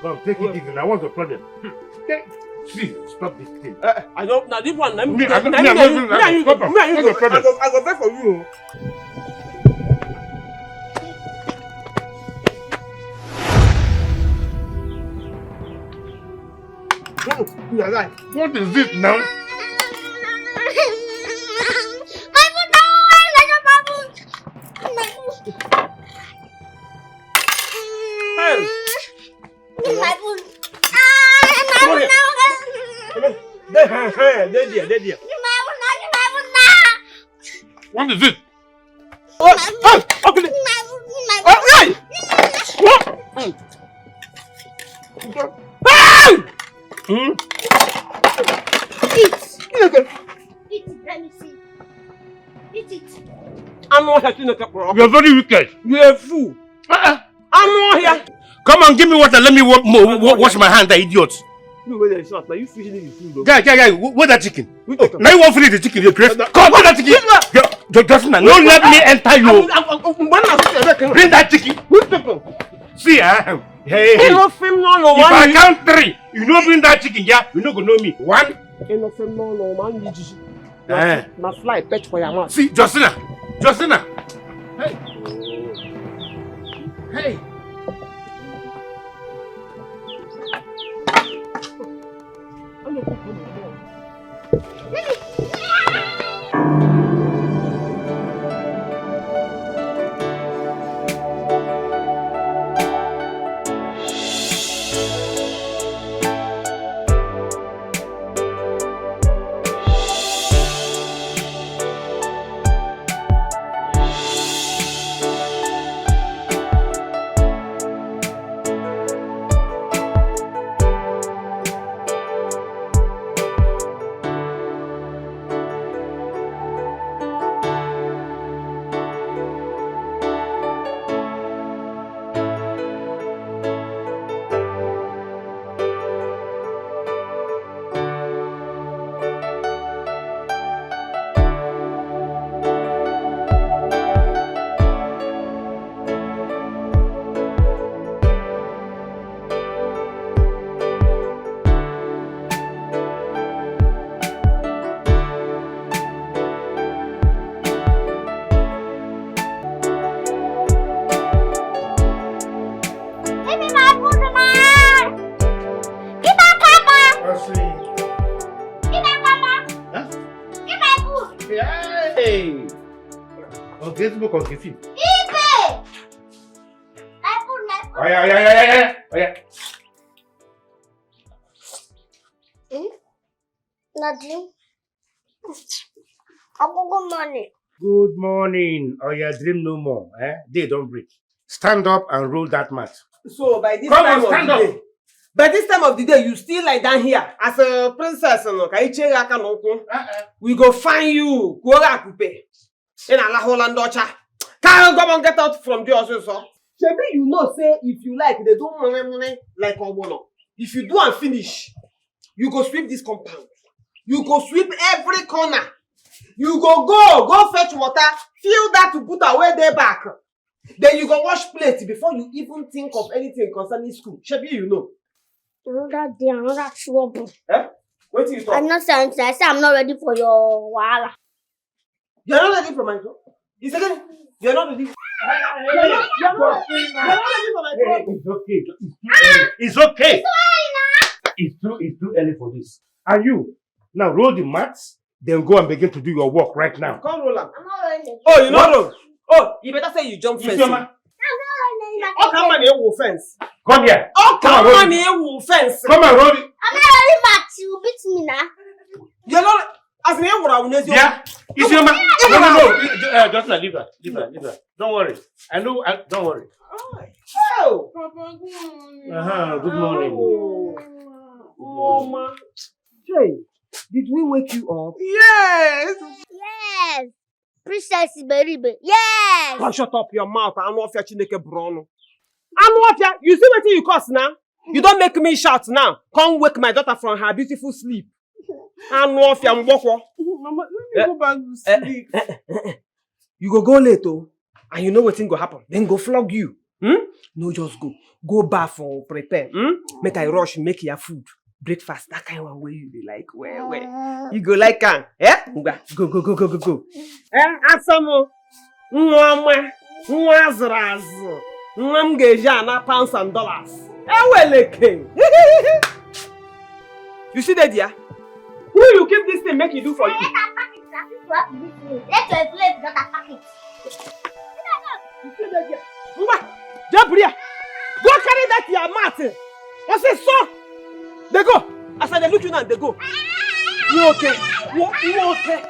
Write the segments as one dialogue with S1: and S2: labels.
S1: Come, take it easy. Now, what's the problem? See, stop this thing.
S2: I don't. Now this one.
S1: I go back for you. What is it now? What is it? You're very wicked.
S2: You're a fool. I'm not here.
S1: Come on, give me water. Let me wash my hand, idiot.
S2: You wait a shot. Now you fishing the food.
S1: Guy, where's that chicken? Now you want to feed the chicken, you crazy. Come on, that chicken. Just now, don't let me enter you. Bring that chicken. See, hey. If I count 3, you know bring that chicken, yeah? You know go know me. 1.
S2: My fly patch for your mouth.
S1: See, Justina. Hey. Hey. Facebook on the film. Oh yeah.
S3: Nothing. Good morning.
S1: Good morning. Oh yeah, dream no more. Day don't break. Stand up and roll that mat.
S2: So by this time of the day, by this time of the day, you still lie down here as a princess. We go find you. In Allah Holland Docha. Can't go and get out from the also. Maybe you know, say if you like, they do money like Obono. If you do and finish, you go sweep this compound. You go sweep every corner. You go fetch water, fill that to put away there back. Then you go wash plates before you even think of anything concerning school. Maybe you know.
S3: Another trouble.
S2: What do you talk?
S3: I'm not saying I say I'm not ready for your wala.
S2: You're not ready for my job? Is it? You're not ready. You're not ready for my job.
S1: It's okay. It's too early for this. And you now roll the mats, then go and begin to do your work right now.
S2: Come roll up.
S3: I'm not rolling.
S2: Oh, you know roll. Oh, you better say you jump fence. Oh, come on, you fence.
S1: Come here.
S2: Oh, come on, you fence.
S1: Come and roll it.
S3: I'm not rolling mat. You beat me now.
S2: You're not. As me,
S1: yeah. It's your man. No. Just leave her. Don't worry. I know. Don't worry.
S2: Oh.
S1: Good morning.
S2: Oh, ma. Jay, did we wake you up?
S3: Yes. Princess Iberibe. Yes.
S2: Oh, shut up your mouth. I'm not fetching a brono. I'm not here. You see what you cost now? You don't make me shout now. Come wake my daughter from her beautiful sleep. I'm not here.
S4: Mama, let me go back to sleep.
S2: You go late, oh, and you know what thing go happen. Then go flog you. No, just go. Go bath or prepare. Make I rush, make your food. Breakfast, that kind of one way you be like, where. You go like can. Eh? Go. Asamo. Mwama. Mwazrazu. Mwamgeja na pounds and dollars. Eweleke. You see that, dear? Who you keep this thing make you do for you?
S3: Let your plate not attack it.
S2: You see that, dear? Jump here. Go carry that your mat. I say so. They go. As I look you now, they go. You okay? You okay?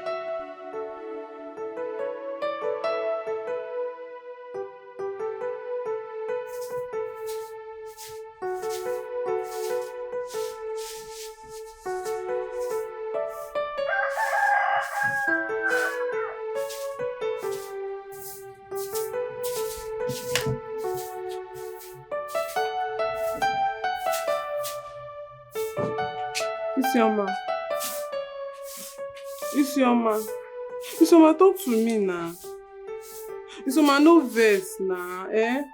S4: Isioma, talk to me now. Isioma, no verse now,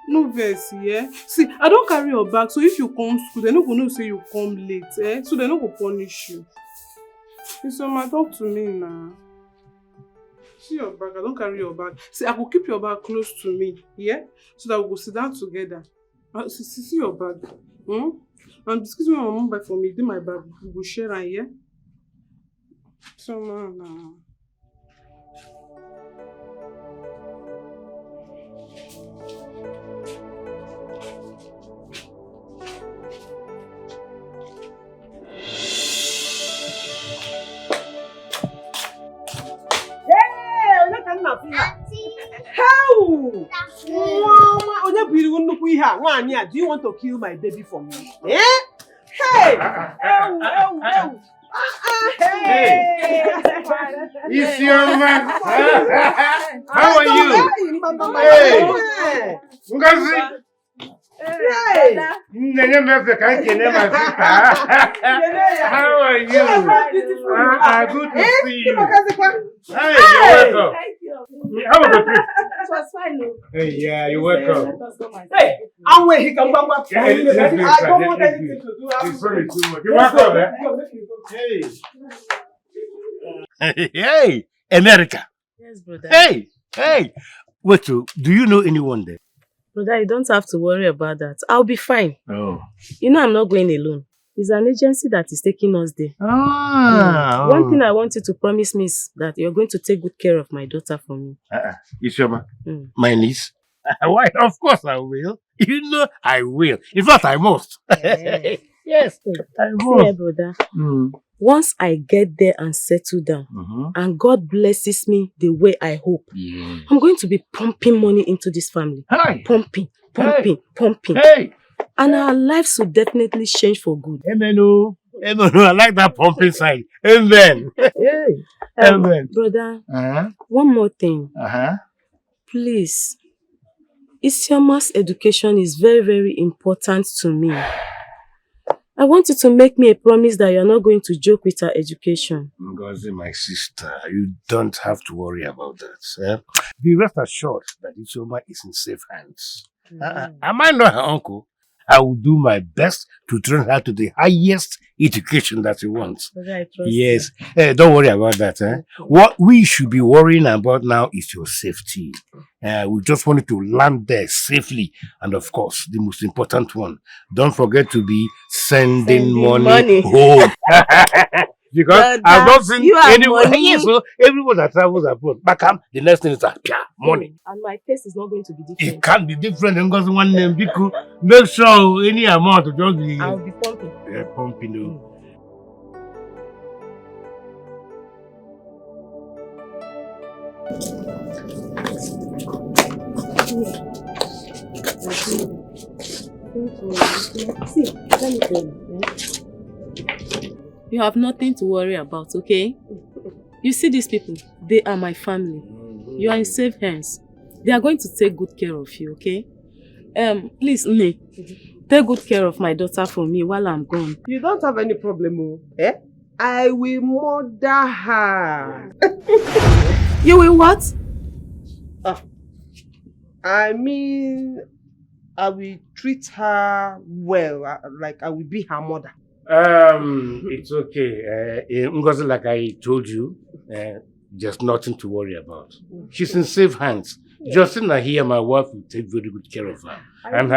S4: No verse, yeah? See, I don't carry your bag, so if you come to school, they no go know say you come late, So they no go punish you. Isioma, talk to me now. See your bag, I don't carry your bag. See, I will keep your bag close to me, yeah? So that we will sit down together. See your bag. And excuse me, my mom buy for me, do my bag, we will share and yeah? So no.
S2: Do you want to kill my baby for me? Eh? Hey! Hey!
S1: Isioma! How are you? Hey! Hey! How are you? Good to see you. Hey, you're welcome. How was the trip?
S5: It was fine, no?
S1: Hey, yeah, you're welcome.
S2: Hey, I'm where he come back. I don't want anything to do.
S1: It's very too much. You're welcome, Hey, America.
S5: Yes, brother.
S1: Hey. Wait, do you know anyone there?
S5: Brother, you don't have to worry about that. I'll be fine.
S1: Oh.
S5: You know I'm not going alone. It's an agency that is taking us there. One thing I want you to promise me is that you're going to take good care of my daughter for me.
S1: Isioma, my niece. Why? Of course I will. You know I will. In fact, I must. Yes, I must.
S5: Yeah, brother. Once I get there and settle down, and God blesses me the way I hope, I'm going to be pumping money into this family.
S1: Hey.
S5: Pumping.
S1: Hey.
S5: And our lives will definitely change for good.
S1: Amen. I like that pumping side. Amen. Amen.
S5: Brother, one more thing. Please. Isioma's education is very, very important to me. I want you to make me a promise that you're not going to joke with her education.
S1: Ngozi, my sister, you don't have to worry about that. Be rest assured that Isioma is in safe hands. Am I not her uncle? I will do my best to train her to the highest education that she wants.
S5: Right,
S1: yes. Don't worry about that. What we should be worrying about now is your safety. We just wanted to land there safely. And of course, the most important one, don't forget to be sending money home. Because I've not seen anyone. Yes, so everyone that travels abroad, back home, the next thing is money.
S5: And my case is not going to be different.
S1: It can't be different because one name because make sure any amount to just be.
S5: I'll be pumping.
S1: Yeah, pumping.
S5: See, let me tell you. You have nothing to worry about, okay? You see these people, they are my family. You are in safe hands. They are going to take good care of you, okay? Please, Nne, take good care of my daughter for me while I'm gone.
S2: You don't have any problem, eh? I will murder her.
S5: You will what?
S2: I mean, I will treat her well, like I will be her mother.
S1: It's okay. Ngozi, like I told you, there's nothing to worry about. She's in safe hands. Justina here, my wife will take very good care of her. And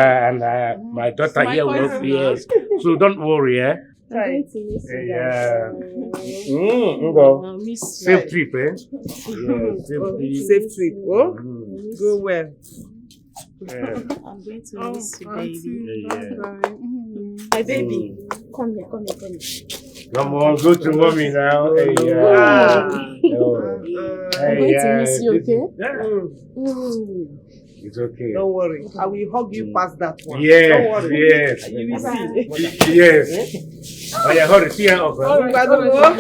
S1: my daughter here will not be. So don't worry, eh?
S5: I'm going to miss you guys.
S1: Safe trip, eh? Yeah,
S2: Safe trip. Oh? Go well.
S5: I'm going to miss you, baby.
S2: My baby.
S5: Come here.
S1: Come on, go to mommy now.
S5: I'm going to miss you, okay?
S1: It's okay.
S2: Don't worry. I will hug you past that one.
S1: Yes,
S2: don't worry.
S1: yes.
S2: You will see.
S1: Yes. Oh, yeah, hold it. See her up.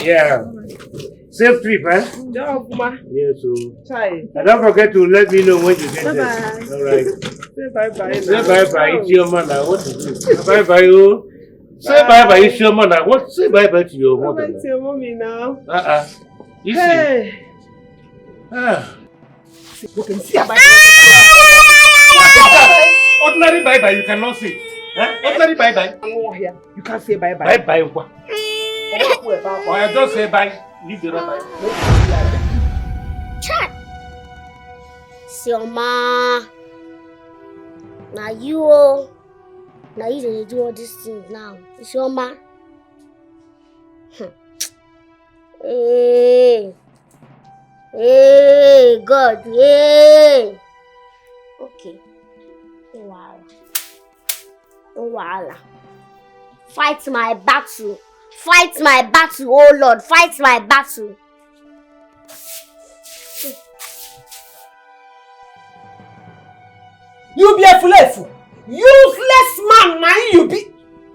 S1: Yeah. Safe trip, eh? Yes, so. And don't forget to let me know when you get there. All right.
S2: Say bye-bye.
S1: Say bye-bye. It's your man now. What to do? Bye-bye, oh. Say bye-bye. It's your man now. What? Say bye-bye to your mother.
S2: Bye-bye to your mommy now.
S1: You see?
S2: You can see her
S1: Ordinary bye-bye, you cannot say. Ordinary bye-bye.
S2: You can't say bye-bye.
S1: Bye-bye, what? Or I just say bye. Leave the rubber.
S3: Chat. Sioma. Now you they do all these things now. Sioma. Hey, God, hey. Okay. No wahala. Fight my battle. Fight my battle, oh Lord. Fight my battle.
S2: You be a fool. Useless man, man you be.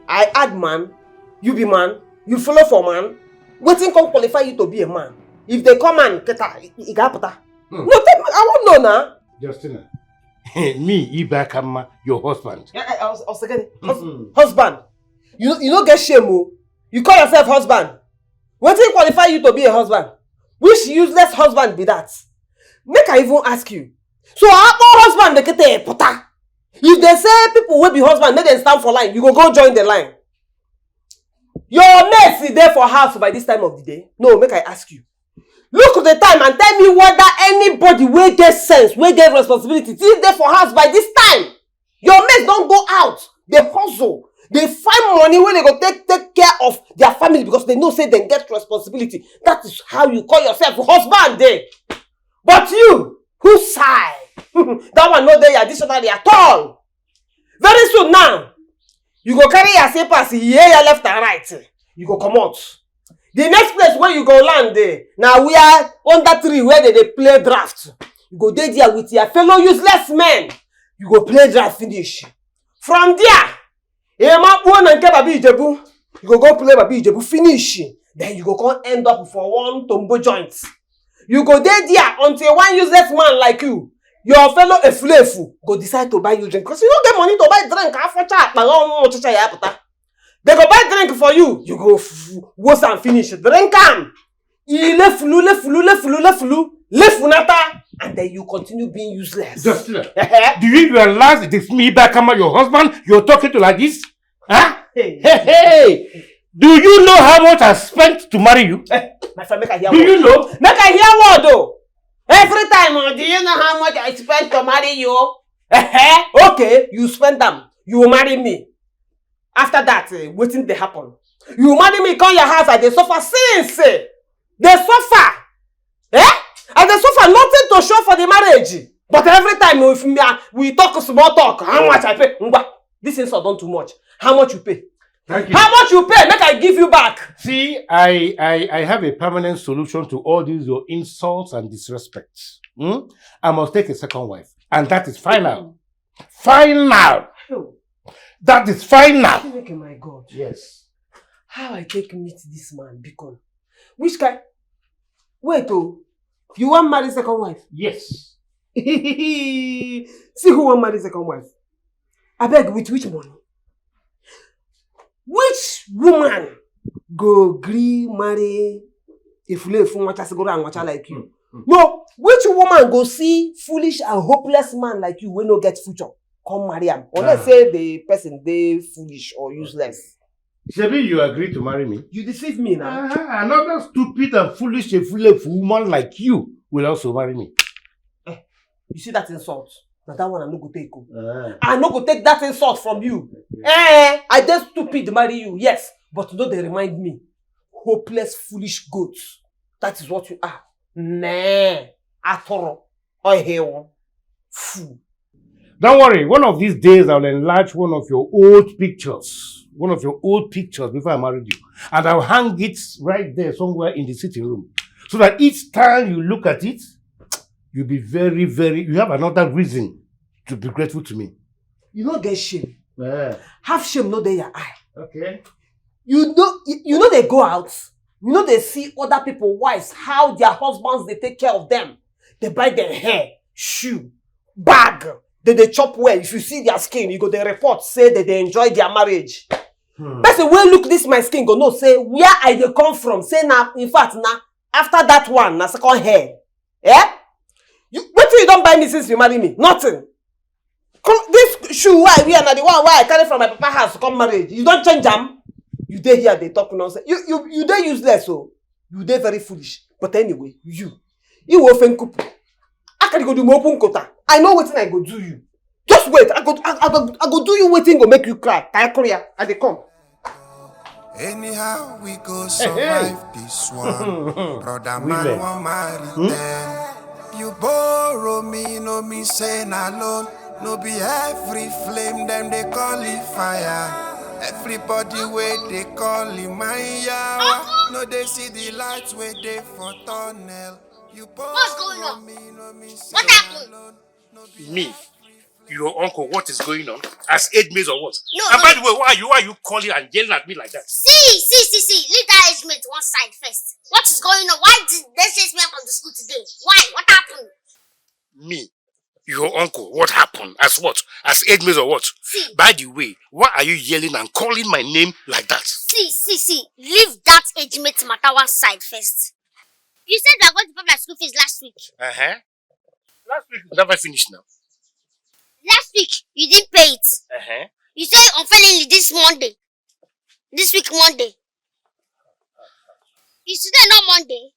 S2: I add man. You be man. You follow for man. Waiting can qualify you to be a man. If they come and get a igapata. No, I won't know now.
S1: Justina. Me, Ibakama, your husband.
S2: Yeah, I was again. Husband. You don't get shame, oh. You call yourself husband. Waiting qualify you to be a husband. Which useless husband be that? Make I even ask you. So how husband they get a pota? If they say people will be husband, make them stand for line. You go join the line. Your mate is there for house by this time of the day. No, make I ask you. Look at the time and tell me whether anybody will get sense, will get responsibility. Still there for house by this time. Your mates don't go out. They hustle. They find money when they go take care of their family because they know say they get responsibility. That is how you call yourself husband there. But you, who sigh? That one no there additionally at all. Very soon now, you go carry your papers here, left and right. You go come out. The next place where you go land there, now we are under tree where they play draft. You go there with your fellow useless men. You go play draft finish. From there, you go play Babi Ijebu finish. Then you go come end up for one tombo joint. You go there until one useless man like you, your fellow Efulefu, go decide to buy you drink. Because you don't get money to buy drink. They go buy drink for you. You go wash and finish. Drink am. And then you continue being useless.
S1: Justina, do you realize it is me, Bakama, your husband, you're talking to like this? Huh? Hey. Do you know how much I spent to marry you?
S2: My friend, make I hear
S1: do you know?
S2: Make I hear what though? Every time, do you know how much I spent to marry you? Okay, you spend them. You marry me. After that, waiting they happen. You marry me, come your house, and they suffer since. They suffer. And they suffer nothing to show for the marriage. But every time we talk small talk, how much I pay? This insult done too much. How much you pay?
S1: Thank you.
S2: How much you pay? Make I give you back.
S1: See, I have a permanent solution to all these your insults and disrespects. I must take a second wife. And that is final. Final! That is final!
S2: Oh my God.
S1: Yes.
S2: How I take meet this man, Bicon? Which guy? Wait, you want marry second wife?
S1: Yes.
S2: See who want marry second wife? I beg, with which money? Which woman go gree marry if you like you? No, which woman go see foolish and hopeless man like you when no get future? come marry him. Unless say the person they foolish or useless.
S1: Shebi, you agree to marry me?
S2: You deceive me now.
S1: Another stupid and foolish woman like you will also marry me.
S2: You see that insult? Now that one I no go take. I no go take that insult from you. I just stupid marry you, yes. But no, they remind me. Hopeless, foolish goats. That is what you are. Nah. Atoro. Fool.
S1: Don't worry, one of these days I'll enlarge one of your old pictures. One of your old pictures before I married you. And I'll hang it right there somewhere in the sitting room. So that each time you look at it, you'll be very, you have another reason to be grateful to me.
S2: You don't get shame. Have shame not there your eye.
S1: Okay.
S2: You know they go out. You know they see other people wives, how their husbands they take care of them. They buy their hair, shoe, bag. They chop well. If you see their skin, you go they report, say that they enjoy their marriage. Person will look this my skin, go no, say where I they come from. Say now, in fact, now after that one, na second hair. Yeah? What you don't buy me since you marry me? Nothing. This shoe why I wear, now the one why I carry from my papa house to come marriage. You don't change them. You dey here, they talk nonsense. You dey useless, so you dey very foolish. But anyway, you often couple. I can go do my open quota. I know what I go do you. Just wait. I go do you waiting go make you cry. I they come.
S6: Anyhow we go survive this one. Brother man won't marry them. You borrow me, no me saying alone. No be every flame them they call it fire. Everybody wait they call it my yawa. No they see the lights where they for tunnel.
S3: What's going on? What happened?
S1: Me? Your uncle, what is going on? As age mates or what?
S3: No,
S1: and by the way, why are you calling and yelling at me like that?
S3: See. Leave that age mate one side first. What is going on? Why did they chase me out from the school today? Why? What happened?
S1: Me? Your uncle, what happened? As what? As age mates or what?
S3: See.
S1: By the way, why are you yelling and calling my name like that?
S3: See. Leave that age mate matter one side first. You said you were going to pay my school fees last week.
S1: Last week we never finished now.
S3: Last week, you didn't pay it. You said unfairly this Monday. This week, Monday. Is today not Monday?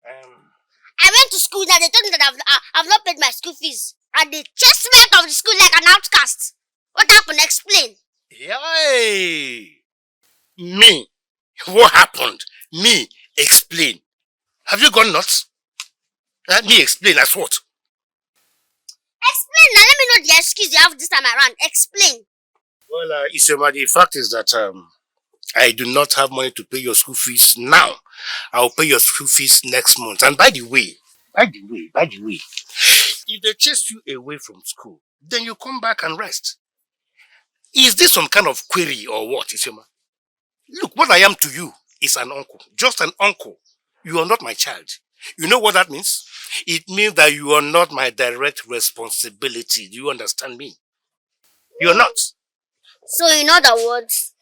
S3: I went to school and they told me that I've not paid my school fees. And they chased me out of the school like an outcast. What happened? Explain.
S1: Yay! Me? What happened? Me? Explain. Have you gone nuts? Me explain as what?
S3: Explain now. Let me know the excuse you have this time around. Explain.
S1: Well, Isema, the fact is that I do not have money to pay your school fees now. I'll pay your school fees next month. And by the way, if they chase you away from school, then you come back and rest. Is this some kind of query or what, Isema? Look, what I am to you is an uncle. Just an uncle. You are not my child. You know what that means? It means that you are not my direct responsibility. Do you understand me? You are not.
S3: So in other words?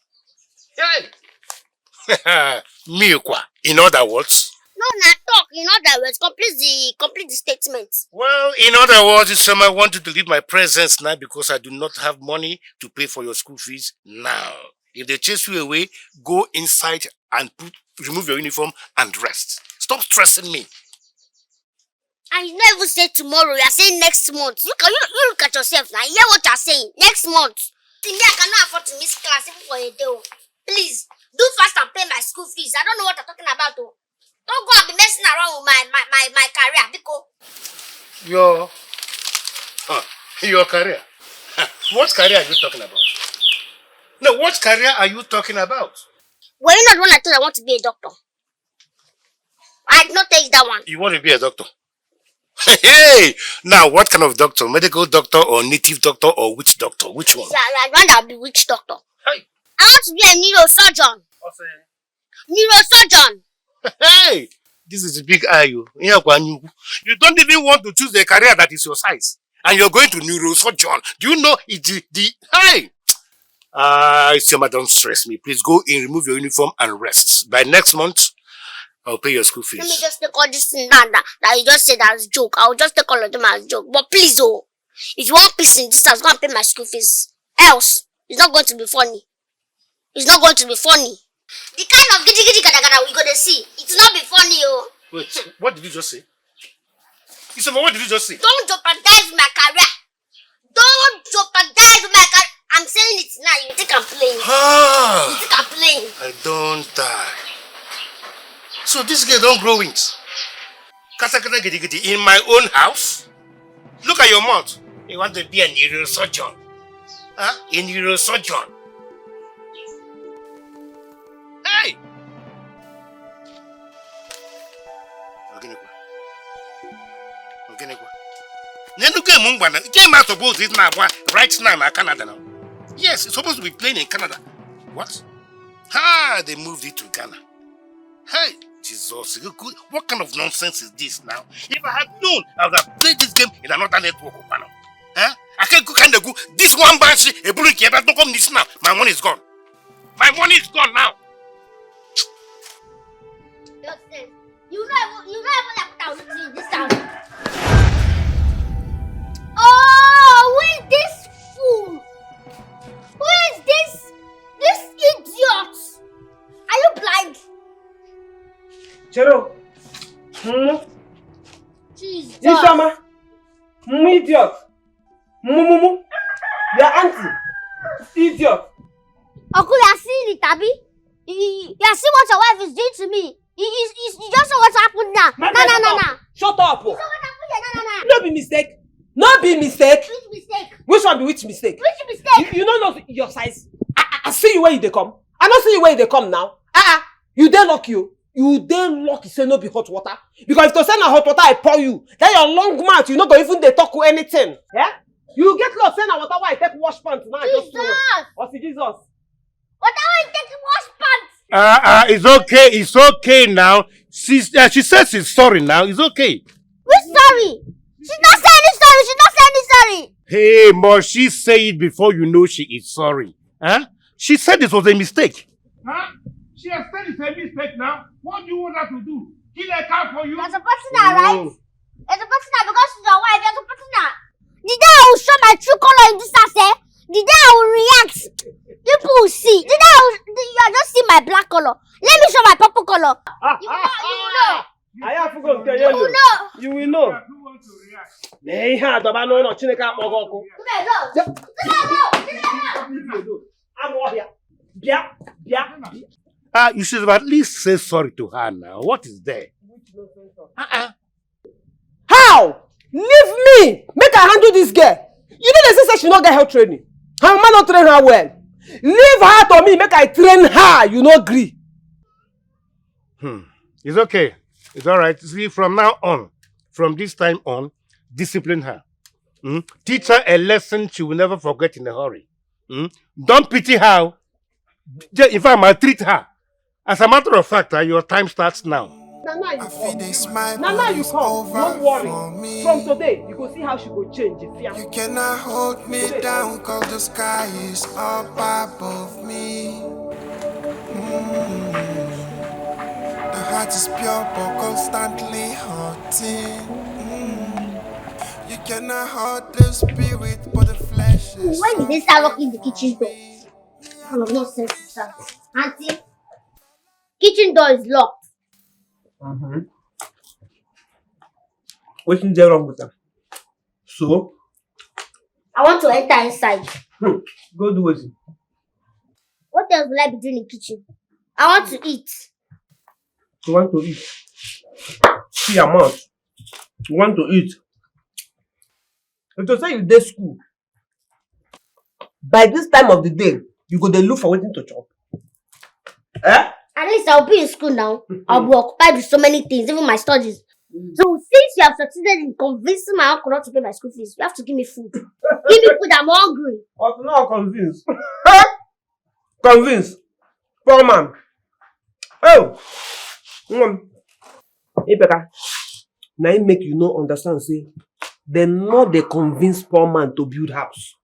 S1: Miukwa. In other words?
S3: No, not talk. In other words, complete the statement.
S1: Well, in other words, Isema, I want you to leave my presence now because I do not have money to pay for your school fees now. If they chase you away, go inside and remove your uniform and rest. Stop stressing me.
S3: And you never say tomorrow, you are saying next month. You look at yourself now. Hear what you are saying. Next month. To me, I cannot afford to miss class even for a day. Please, do fast and pay my school fees. I don't know what you're talking about. Don't go and be messing around with my career. Because
S1: Your career? What career are you talking about? No, what career are you talking about?
S3: Were you not the one I told I want to be a doctor? I did not tell you that one.
S1: You want to be a doctor? Hey! Now, what kind of doctor? Medical doctor or native doctor or witch doctor? Which one?
S3: I'd rather be witch doctor.
S1: Hey!
S3: I want to be a neurosurgeon.
S1: What's
S3: Neurosurgeon.
S1: Hey! This is a big eye. You don't even want to choose a career that is your size. And you're going to neurosurgeon. Do you know the hey! Isema, don't stress me. Please go in, remove your uniform and rest. By next month, I'll pay your school fees.
S3: Let me just take all this thing that you just said as a joke. I'll just take all of them as a joke. But please, If you want peace in this house, go and pay my school fees. Else, it's not going to be funny. It's not going to be funny. The kind of giddy gada we're going to see, it's not be funny, oh.
S1: Wait, what did you just say? What did you just say?
S3: Don't jeopardize my career. Don't jeopardize my career. I'm saying it now. You think I'm playing?
S1: Ah,
S3: You think I'm playing?
S1: I don't die. So this girl don't grow wings. Kata gidi in my own house. Look at your mouth. You want to be a neurosurgeon? Huh? A neurosurgeon? Hey! Game out of both is now right now in Canada now. Yes, it's supposed to be playing in Canada. What? Ah, they moved it to Ghana. Hey, Jesus, what kind of nonsense is this now? If I had known, I would have played this game in another network. Huh? I can't go kind of go. This one batch, a bullet here, don't come this now. My money is gone. My money is gone now.
S3: You never left out in this house. Oh, who is this fool? Who is this idiot? Are you blind?
S2: Chero.
S3: Jesus.
S2: Isama. Idiot. Mumu. Your auntie. Idiot.
S3: Uncle, you are seeing it, Abby? You are seeing what your wife is doing to me. You just know what's happened now. No.
S2: Shut up.
S3: You know what happened here? No.
S2: No be mistake. No be mistake.
S3: Which mistake?
S2: Which one be which mistake?
S3: Which mistake?
S2: You don't know your size. I see you where they come. I don't see you where they come now. You dey lucky you. You dey lucky say no be hot water. Because if to send a hot water I pour you, then your long mouth you no go even dey talk with anything. Yeah? You get lost send a water why I take wash pants now.
S3: Jesus.
S2: Or see Jesus.
S3: Water why you take wash pants?
S1: It's okay now. She says she's sorry now. It's okay.
S3: Which story? She's not saying any story.
S1: Hey, must she say it before you know she is sorry? Huh? She said it was a mistake. Huh? She has said it's a mistake now. What do you want her to do? Kill a car for you?
S3: You're supposed to know, right? You're supposed to know because she's your wife. You're supposed to know. The day I will show my true color in this house, the day I will react, people will see. The day you are just seeing my black color. Let me show my purple color. You will know.
S2: I have to go tell you. You will know.
S1: You should have at least say sorry to her now. What is there?
S2: How? Leave me! Make her handle this girl. You know they say she not get health training. Her man not train her well. Leave her to me, make I train her. You no agree.
S1: It's okay. It's alright. See, from now on, from this time on, discipline her. Teach her a lesson she will never forget in a hurry. Don't pity her. In fact, maltreat her. As a matter of fact, your time starts now.
S2: Now you come. Don't worry. From today, you go see how she go change.
S6: You cannot hold me down, cause the sky is up above me. The heart is pure but constantly hurting. You cannot hurt the spirit but the flesh is.
S3: When did they start locking the kitchen door? Full of nonsense is that. Auntie, kitchen door is locked.
S2: What's wrong with them? So?
S3: I want to enter inside.
S2: Go do it.
S3: What else will I be doing in the kitchen? I want to eat.
S2: You want to eat? See your mouth. You want to eat? If you say you dey school, by this time of the day, you go dey look for waiting to chop.
S3: At least I'll be in school now. I'll be occupied with so many things, even my studies. So since you have succeeded in convincing my uncle not to pay my school fees, you have to give me food. Give me food, I'm hungry.
S2: But not convinced. Convinced. Poor man. Oh! Ipeka. Now it make you no understand, say, they not they convince poor man to build house.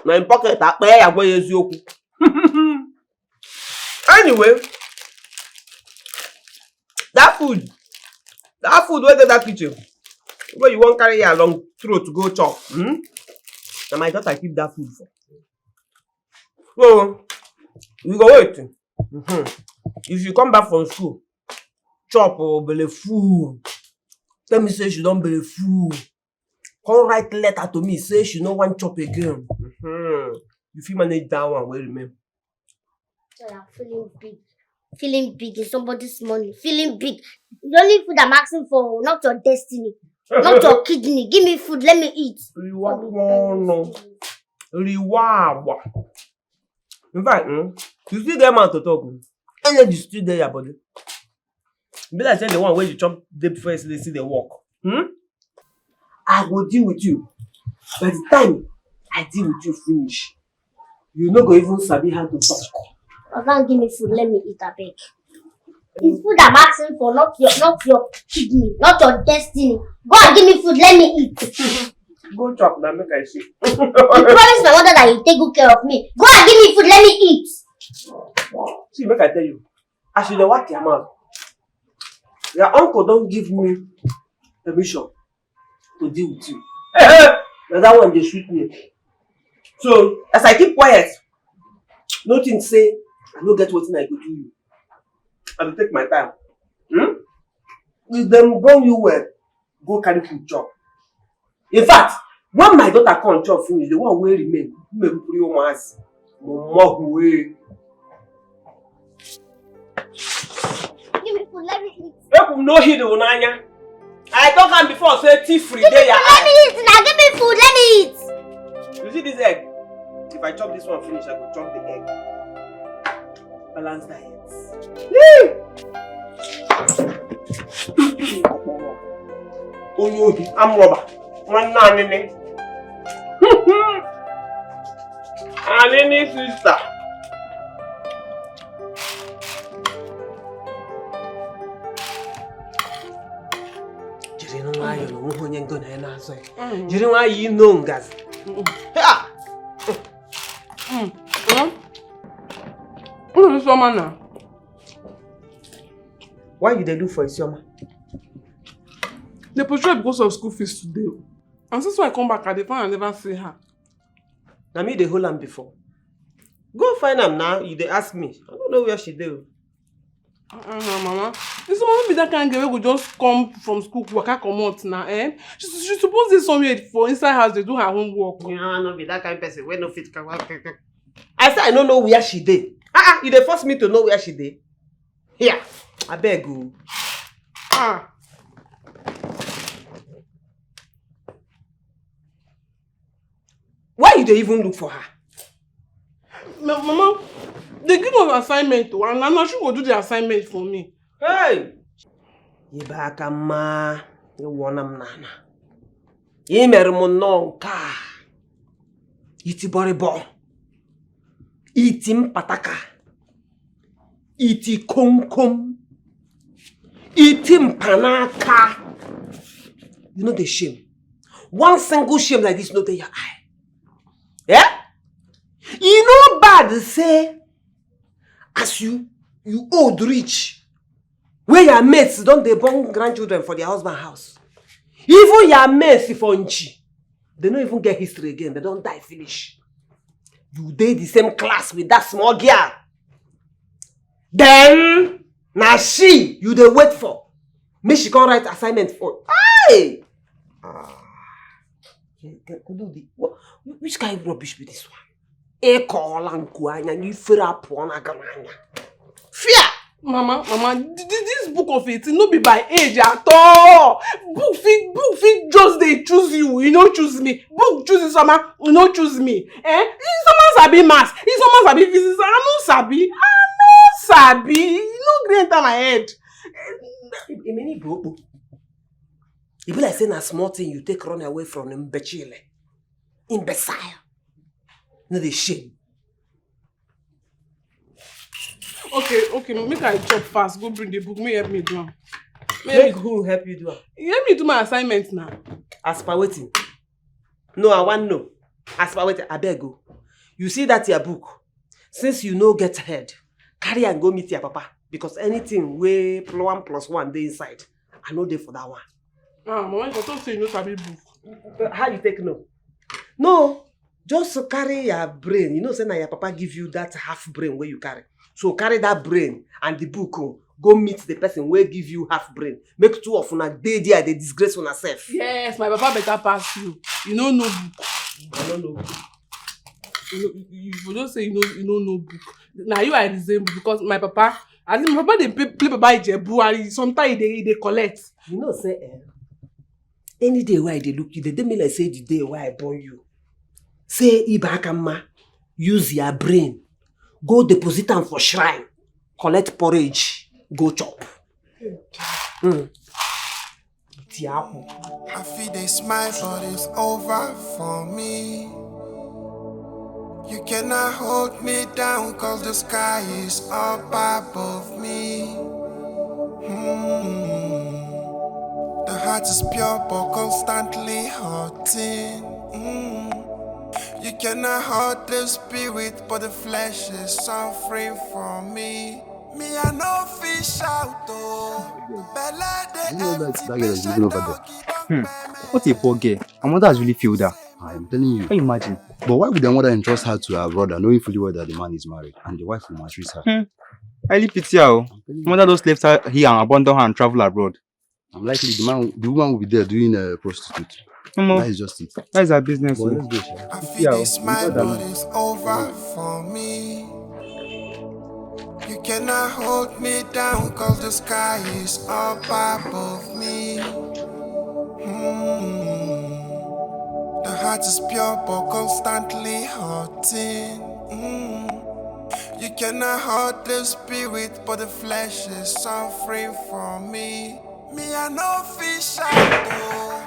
S2: Now in pocket, anyway, that food where did that kitchen? Where you won't carry your long throat to go chop. Now my daughter keep that food for. So, we go wait. If you come back from school, chop or belly full. Tell me say she don't belly full. Come write letter to me, say she no want chop again. You feel manage that one, well remember.
S3: So I'm feeling big. Feeling big in somebody's money. Feeling big. The only food I'm asking for, not your destiny. Not your kidney. Give me food, let me eat.
S2: No. In fact, you still get man to talk. And then you still there your body. Be like say the one where you chop day before they see the walk. I will deal with you. By the time I deal with you finish, you no go even sabi how to talk.
S3: Oga, give me food, let me eat a bit. It's food I'm asking for, not your kidney, not your destiny. Go and give me food, let me eat.
S2: Go chop now, make I see.
S3: You promised my mother that you take good care of me. Go and give me food, let me eat.
S2: See, make I tell you, I should have watched your mouth. Your uncle don't give me permission to deal with you. Now that one they shoot me. So as I keep quiet, nothing say I don't get what I go do you. I will take my time. If them burn you well, go carry food chop. In fact, when my daughter come chop finish, the one will remain. Maybe put your ass. More way.
S3: Give me food, let me eat.
S2: People no hear the onanya. I talk am before say thief free day.
S3: Let me eat now. Give me food, let me eat.
S2: You see this egg? If I chop this one finish, I go chop the egg. Balance diet. Oh, I'm rubber. One nanny. Anini sister. Jiri no why you no onye ngo na na so. Jiri why you know ngazi. Ha. Why you dey do for Isioma?
S4: They portray because of school fees today. And since when I come back, I never see her.
S2: Na me dey hold am before. Go find am now. You dey ask me. I don't know where she dey.
S4: Mama. This woman be that kind of girl who just come from school, waka comot now, eh? She suppose dey somewhere for inside house. They do her homework.
S2: Yeah, no be that kind of person. Where no fit. I say I don't know where she dey. You dey force me to know where she dey. Here, I beg you. Why you dey even look for her?
S4: Mama, they give us assignment to, and I'm not sure will do the assignment for me.
S2: Hey! Ibaka ma, you want nana. Imermononka. Iti boribo. Iti pataka. Iti komkom. Iti panaka. You know the shame. One single shame like this, not in your eye. Yeah? You know bad say, as you old rich, where your mates don't they born grandchildren for their husband house. Even your mates for Nchi, they don't even get history again, they don't die finish. You did the same class with that small girl. Then, now she, you dey wait for. Make she come write assignment for. Hey! Which kind of rubbish be this one? Fear!
S4: Mama, this book of 18 no be by age at all. Book fit just they choose you, you know choose me. Book choose Isoma, you know choose me. Isoma sabi maths, Isoma sabi physics, I no sabi. You no gree enter my head.
S2: It be like saying a small thing you take run away from imbecile. No the shame.
S4: Okay, make I chop fast. Go bring the book. May help me do am.
S2: Make who help you do am?
S4: You help me do my assignment now.
S2: As per waiting. No, I want no. As per waiting, I beg you. You see that your book. Since you no get head, carry and go meet your papa. Because anything way +1 + 1 dey inside, I know dey for that one.
S4: Mama, you don't say you know sabi book.
S2: How you take no? No, just carry your brain. You know, say now your papa give you that half brain where you carry. So carry that brain and the book. Go meet the person where give you half brain. Make two of una dey there, they disgrace on herself.
S4: Yes, my papa better pass you. You know no book. I don't know. You don't say you know no book. Now you are resemble because my papa, I think my papa they play Papa Ijebu and sometimes they collect.
S2: You know, say any day why they look you, they me like say the day why I born you. Say Ibakama, use your brain, go deposit them for shrine, collect porridge, go chop.
S6: I feel they smile, but it's over for me. You cannot hold me down, cause the sky is up above me. The heart is pure, but constantly hurting. You cannot hurt the spirit, but the flesh is suffering from me. Me, I no fish out, though.
S7: What a poor girl. Her mother has really failed her.
S8: I'm telling you.
S7: Can you imagine?
S8: But why would the mother entrust her to her brother, knowing fully well that the man is married and the wife will maltreat her?
S7: I really pity her. Her mother just left her here and abandoned her and travel abroad.
S8: I'm likely the woman will be there doing a prostitute. That is just it.
S7: That is her business.
S6: I feel this smile, but it's over for me. You cannot hold me down, cause the sky is up above me. The heart is pure, but constantly hurting. You cannot hurt the spirit, but the flesh is suffering from me. Me, I no fish out, though.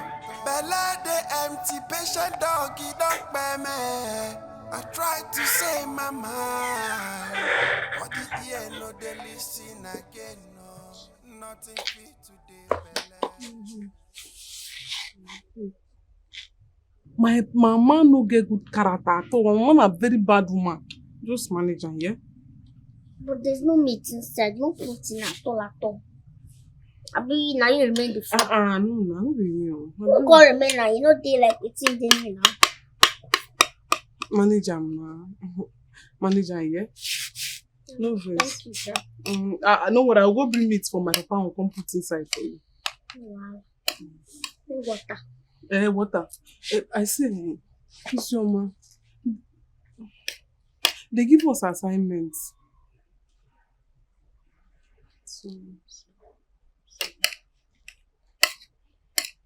S6: Bella the empty, patient doggy, don't bear me. I try to say my mind, but the ear no they listen again, no. Nothing fit today, Bella.
S4: My mama no get good character at all. My mama a very bad woman. Just manage her, yeah?
S3: But there's no meat inside, no protein at all. Abi, now you remain the food.
S4: No be me.
S3: You can't remain now, you know they like eating them now.
S4: Manage her, ma. Manage her, yeah? No verse.
S3: Thank you, sir.
S4: I know what, I'll go bring meat for my papa and come put inside for you.
S3: Wow. Water.
S4: Water. I say, kiss your man. They give us assignments. So,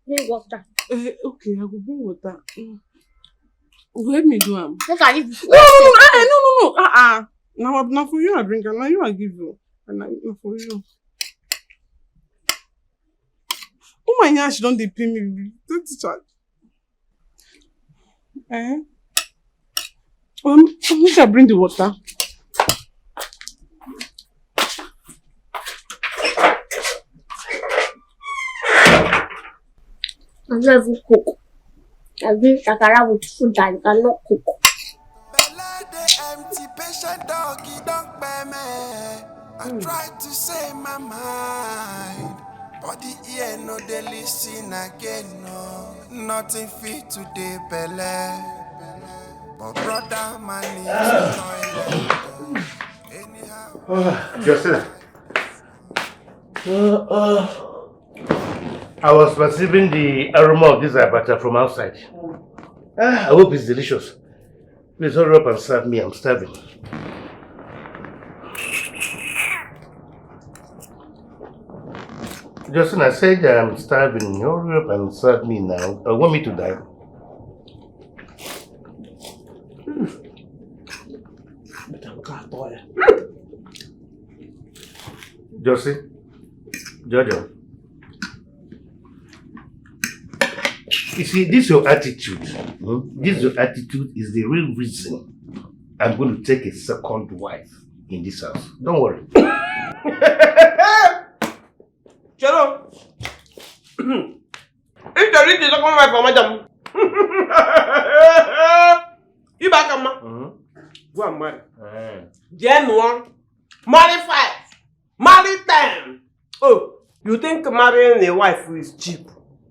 S3: Bring water.
S4: okay, I will bring water. Let me do them.
S3: Look at it.
S4: No. Now for you I drink, and now you I give you. And now for you. Oh my gosh, don't they pay me? Don't charge. Let me bring the water.
S3: I don't even cook. I bring shakara with food that you cannot cook.
S6: Bella the empty, patient doggy, don't bear me. I try to say my mind, but the ear no they listen again, no. Nothing fit today, Bella. But brother, man needs anyhow.
S1: Justin. I was perceiving the aroma of this abacha from outside. I hope it's delicious. Please hurry up and serve me, I'm starving. Justin, I said I'm starving. Hurry up and serve me now. I want me to die. Justin, Jojo. You see, this your attitude. This your attitude is the real reason I'm going to take a second wife in this house. Don't worry.
S2: Chelo. If the rich is second wife for madam. You back, Amma. Go and marry. Gen 1. Marry 5. Marry 10. Oh, you think marrying a wife is cheap?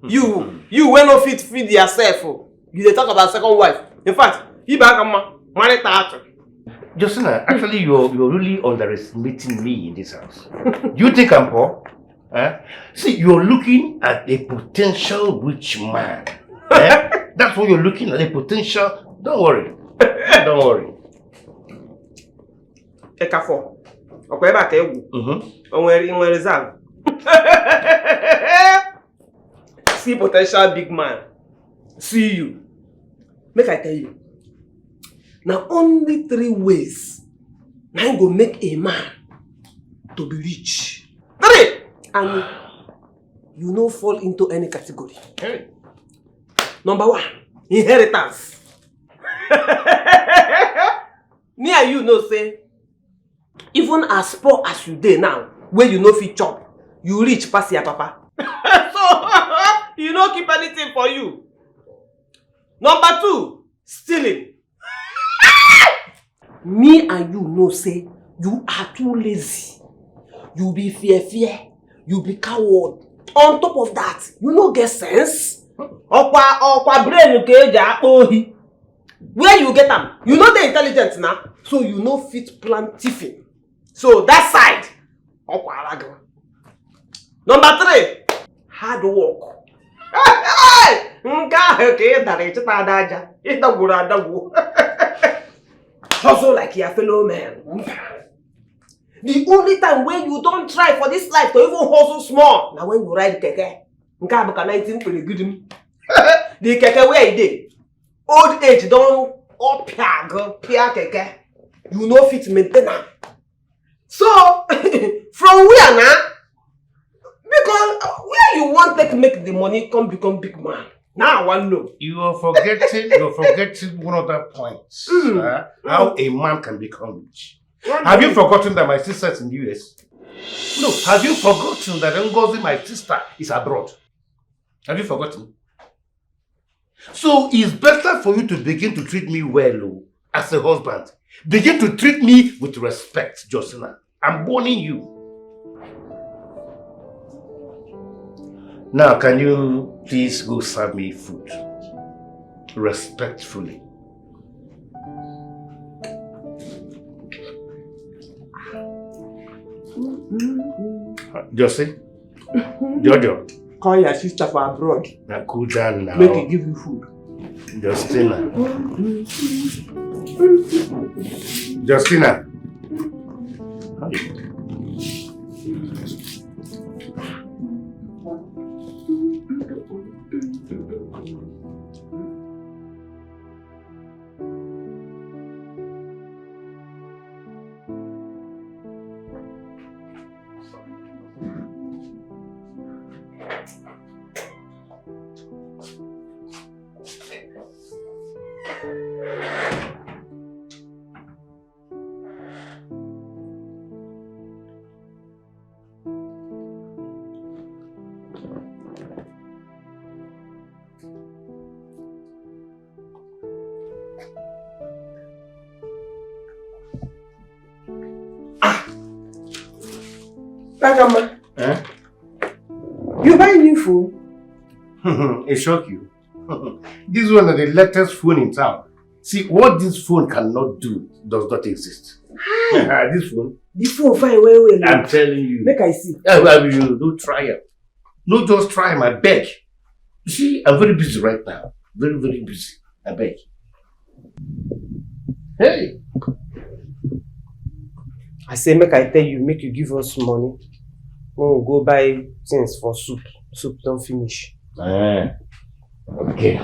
S2: You will not feed yourself. You dey talk about second wife. In fact, you back Marital.
S1: Justina, actually you're really underestimating me in this house. You think I'm poor? See, you're looking at a potential rich man. That's what you're looking at, a potential. Don't worry. Don't worry.
S2: Ekafo. Okay, back on reserve. See potential big man. See you. Make I tell you. Now only 3 ways now go make a man to be rich. 3! And you no fall into any category. Number 1, inheritance. Me and you know say, even as poor as you dey now, where you no fit chop, you rich pass your papa. So you no keep anything for you. Number 2, stealing. Me and you know say you are too lazy. You be fear. You be coward. On top of that, you no get sense. Okwa brain you where you get them? You know the intelligence now, so you know fit plan tiffin. So that side, Number 3, hard work. Hustle like your fellow man. The only time when you don't try for this life to even hustle small, now when you ride keke. The keke where it did. Old age don't up pia keke. You know fit maintain am. So from where now? Because where you want to make the money come become big man. Now I want to know.
S1: You're forgetting one of the points. How a man can become rich. Have you forgotten that my sister is in the US? No, have you forgotten that Ngozi, my sister, is abroad? Have you forgotten? So it's better for you to begin to treat me well as a husband. Begin to treat me with respect, Justina. I'm warning you. Now, can you please go serve me food? Respectfully. Josie? Jojo?
S2: Call your sister for abroad.
S1: Now cool down now.
S2: Make it give you food.
S1: Justina. Justina.
S2: Bagama. You buy new phone?
S1: It shock you. This one is the latest phone in town. See, what this phone cannot do does not exist. This phone.
S2: The phone fine well.
S1: I'm telling you.
S2: Make I see.
S1: Don't try it. No, just try him, I beg. You see, I'm very busy right now. Very, very busy. I beg. Hey.
S2: I say, make I tell you, make you give us money. We'll go buy things for soup. Soup don't finish.
S1: Okay.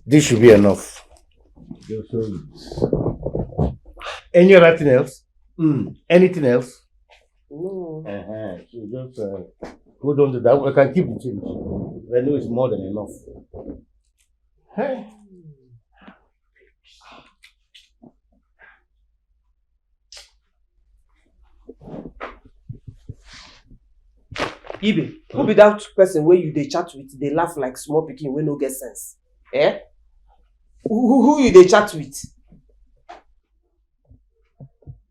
S1: This should be enough. Any other thing else? Anything else?
S2: No.
S1: So just hold on to that. I can keep the change. I know it's more than enough. Hey.
S2: Ibe, who be that person where you they chat with, they laugh like small pikin wey no get sense? Eh? Who you they chat with?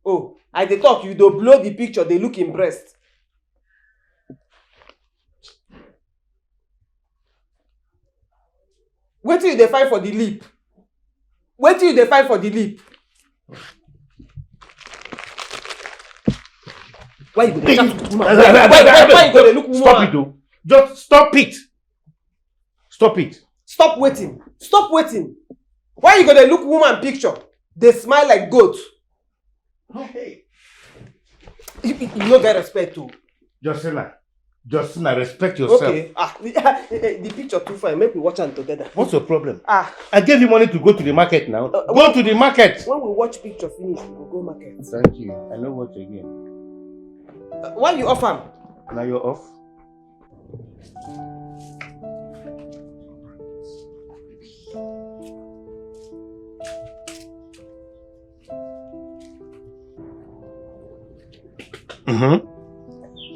S2: Oh, I dey talk, you do blow the picture, they look in breast. Wait till you dey find for the lip. Wait till you dey find for the lip. Why you go dey chat with woman? Why you go dey look woman?
S1: Stop it though. Just stop it. Stop it.
S2: Stop waiting. Stop waiting. Why you go dey look woman picture? They smile like goat.
S1: Okay.
S2: You no get respect too.
S1: Justina, respect yourself.
S2: Okay. The picture too fine. Make we watch them together.
S1: What's your problem? I gave you money to go to the market now. Go to the market.
S2: When we watch picture finish, we will go market.
S1: Thank you. I know what again.
S2: Why you off am?
S1: Now you're off.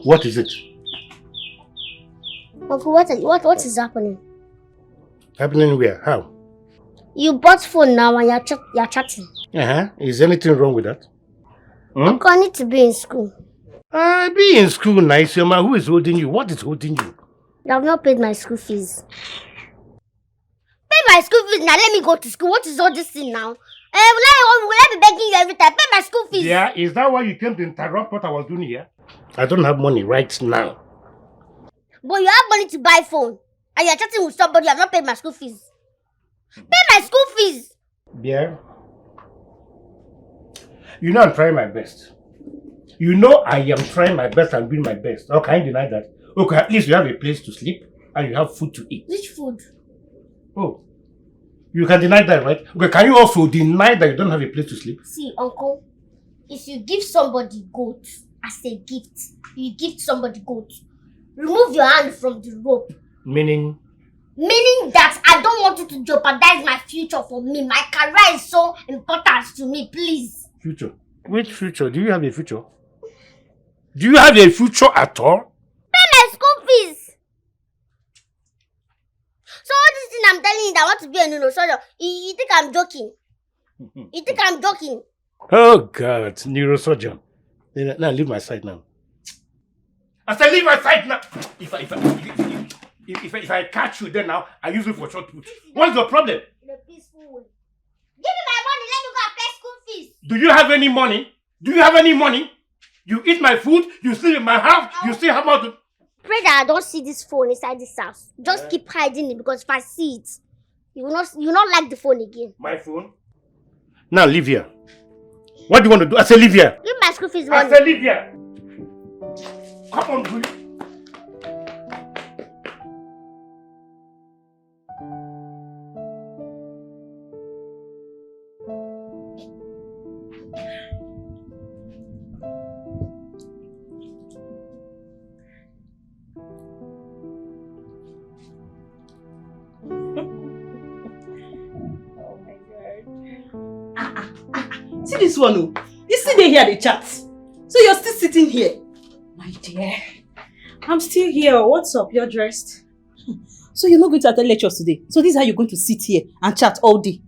S1: What is it?
S3: Uncle, what is happening?
S1: Happening where? How?
S3: You bought phone now and you're chatting.
S1: Is anything wrong with that?
S3: Uncle, I need to be in school.
S1: Be in school, nice man. Who is holding you? What is holding you?
S3: You have not paid my school fees. Pay my school fees now. Let me go to school. What is all this thing now? Will I be begging you every time? Pay my school fees.
S1: Yeah, is that why you came to interrupt what I was doing here? I don't have money right now.
S3: But you have money to buy phone. And you're chatting with somebody. You have not paid my school fees. Pay my school fees.
S1: Yeah. You know I'm trying my best. You know I am trying my best and doing my best. How can you deny that? Okay, at least you have a place to sleep and you have food to eat.
S3: Which food?
S1: Oh. You can deny that, right? Okay, can you also deny that you don't have a place to sleep?
S3: See, uncle, if you give somebody goat as a gift, you give somebody goat, remove your hand from the rope.
S1: Meaning?
S3: Meaning that I don't want you to jeopardize my future for me. My career is so important to me, please.
S1: Future? Which future? Do you have a future? Do you have a future at all?
S3: Pay my school fees. So all this thing I'm telling you that I want to be a neurosurgeon, you think I'm joking? You think I'm joking?
S1: Oh God, neurosurgeon. Now leave my side now. I said leave my side now. If I catch you then now, I use it for short put. What's your problem?
S3: In a peaceful way. Give me my money, let me go and pay school fees.
S1: Do you have any money? Do you have any money? You eat my food, you sleep in my house, you still have how to...
S3: Pray that I don't see this phone inside this house. Just keep hiding it because if I see it, you will not like the phone again.
S1: My phone? Now leave here. What do you want to do? I say leave here.
S3: Give my school fees money.
S1: I say leave here. Come on, please.
S9: See this one, oh. You see they hear the chat. So you're still sitting here. My dear.
S5: I'm still here. What's up? You're dressed.
S9: So you're not going to attend lectures today. So this is how you're going to sit here and chat all day.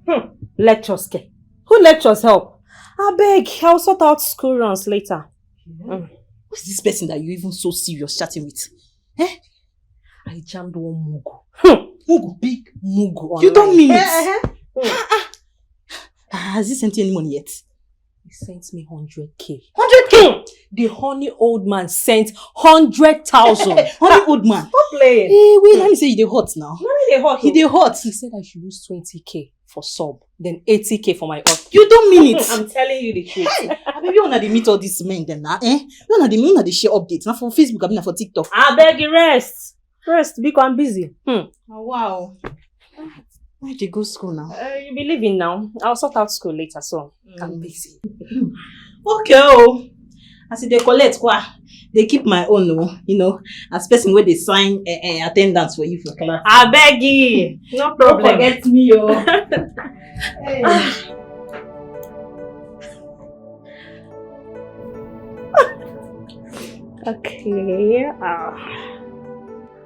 S5: Lectures, ke? Who lectures help? I beg, I'll sort out school runs later.
S9: Who's this person that you're even so serious chatting with? Eh? I jammed one mugu. Mugu, big mugu online. You don't mean it? Has he sent you any money yet? He sent me 100k. 100k? The honey old man sent 100,000. Honey old man.
S5: Stop playing.
S9: Hey, wait, let me say he dey hot now.
S5: Money dey hot.
S9: He dey hot. He said I should use 20k for sub, then 80k for my off. You don't mean it.
S5: I'm telling you the truth.
S9: Hey, baby, you wanna meet all these men then, eh? You wanna share updates now for Facebook, I mean for TikTok.
S5: I beg you rest. Rest, because I'm busy.
S9: Oh, wow. Where did you go school now?
S5: You'll be leaving now. I'll sort out school later, so
S9: I'm busy. Okay, oh. As they collect, they keep my own, you know, as person where they sign attendance for you for class.
S5: I beg you. No problem.
S9: Don't forget me, oh. Hey.
S5: Okay.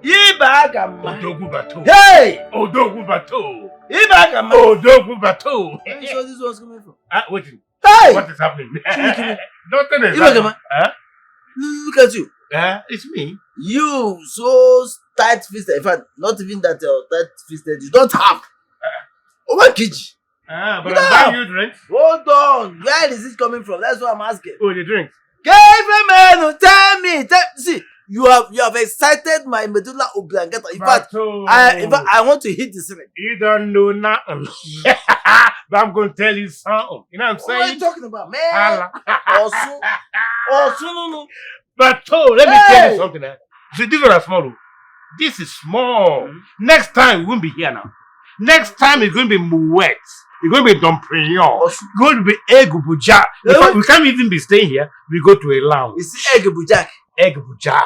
S1: Ibagama. Odogubato. Hey! Odogubato. Ibagama. Odogubato.
S2: Where is all this was coming from?
S1: Wait.
S8: Hey!
S1: What is happening?
S8: Chimikimi.
S1: Nothing is
S8: Ibakama.
S1: happening. Huh?
S8: Look at you.
S1: It's me.
S8: You so tight fisted. In fact, not even that tight fisted. You don't have. Over Kiji.
S1: But I'm buying you drinks.
S8: Hold on. Where is it coming from? That's what I'm asking.
S1: Oh, the drinks.
S8: Man, tell me. See, you have excited my medulla oblongata. In fact, I want to hit the ceiling.
S1: You don't know nothing. But I'm going to tell you something. You know what I'm saying?
S8: What are you talking about, man? Also, no.
S1: But let me tell you something. See, this one is small. This is small. Next time, we won't be here now. Next time, it's going to be Moet. It's going to be Domprignon. It's going to be Egg-Buja. In fact, we can't even be staying here. We go to a lounge.
S8: It's Egg-Buja.
S1: Egg-Buja.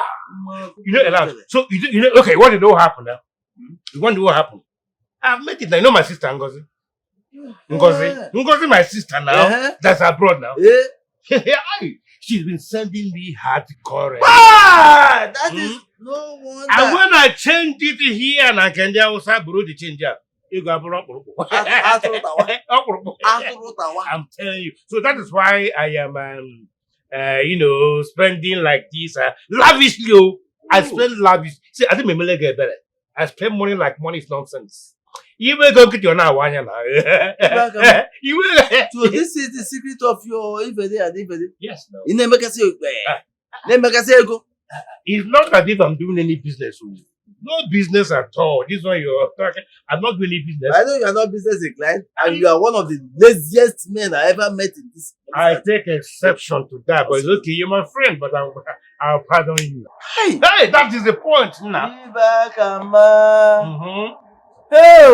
S1: You know a lounge. So, you know, okay, what did all happen now? You want to know what happened? I've met it now. You know my sister, Ngozi? Ngozi, my sister now. That's abroad now. She's been sending me hardcore.
S8: That is no wonder.
S1: And when I changed it here, and I can just borrow the changer. I'm telling you. So that is why I am, spending like this lavishly. I spend lavish. See, I think my get better. I spend money like money is nonsense. You will go get your now one. You will.
S8: So this is the secret of your infidelity.
S1: Yes, no.
S8: You never can say go.
S1: It's not as if I'm doing any business. No business at all. This one you're talking. I'm not doing any business.
S8: I know you are not business inclined, and you are one of the laziest men I ever met in this.
S1: I take exception to that, but it's okay. You're my friend, but I'll pardon you. Hey, that is the point now.
S8: Hey,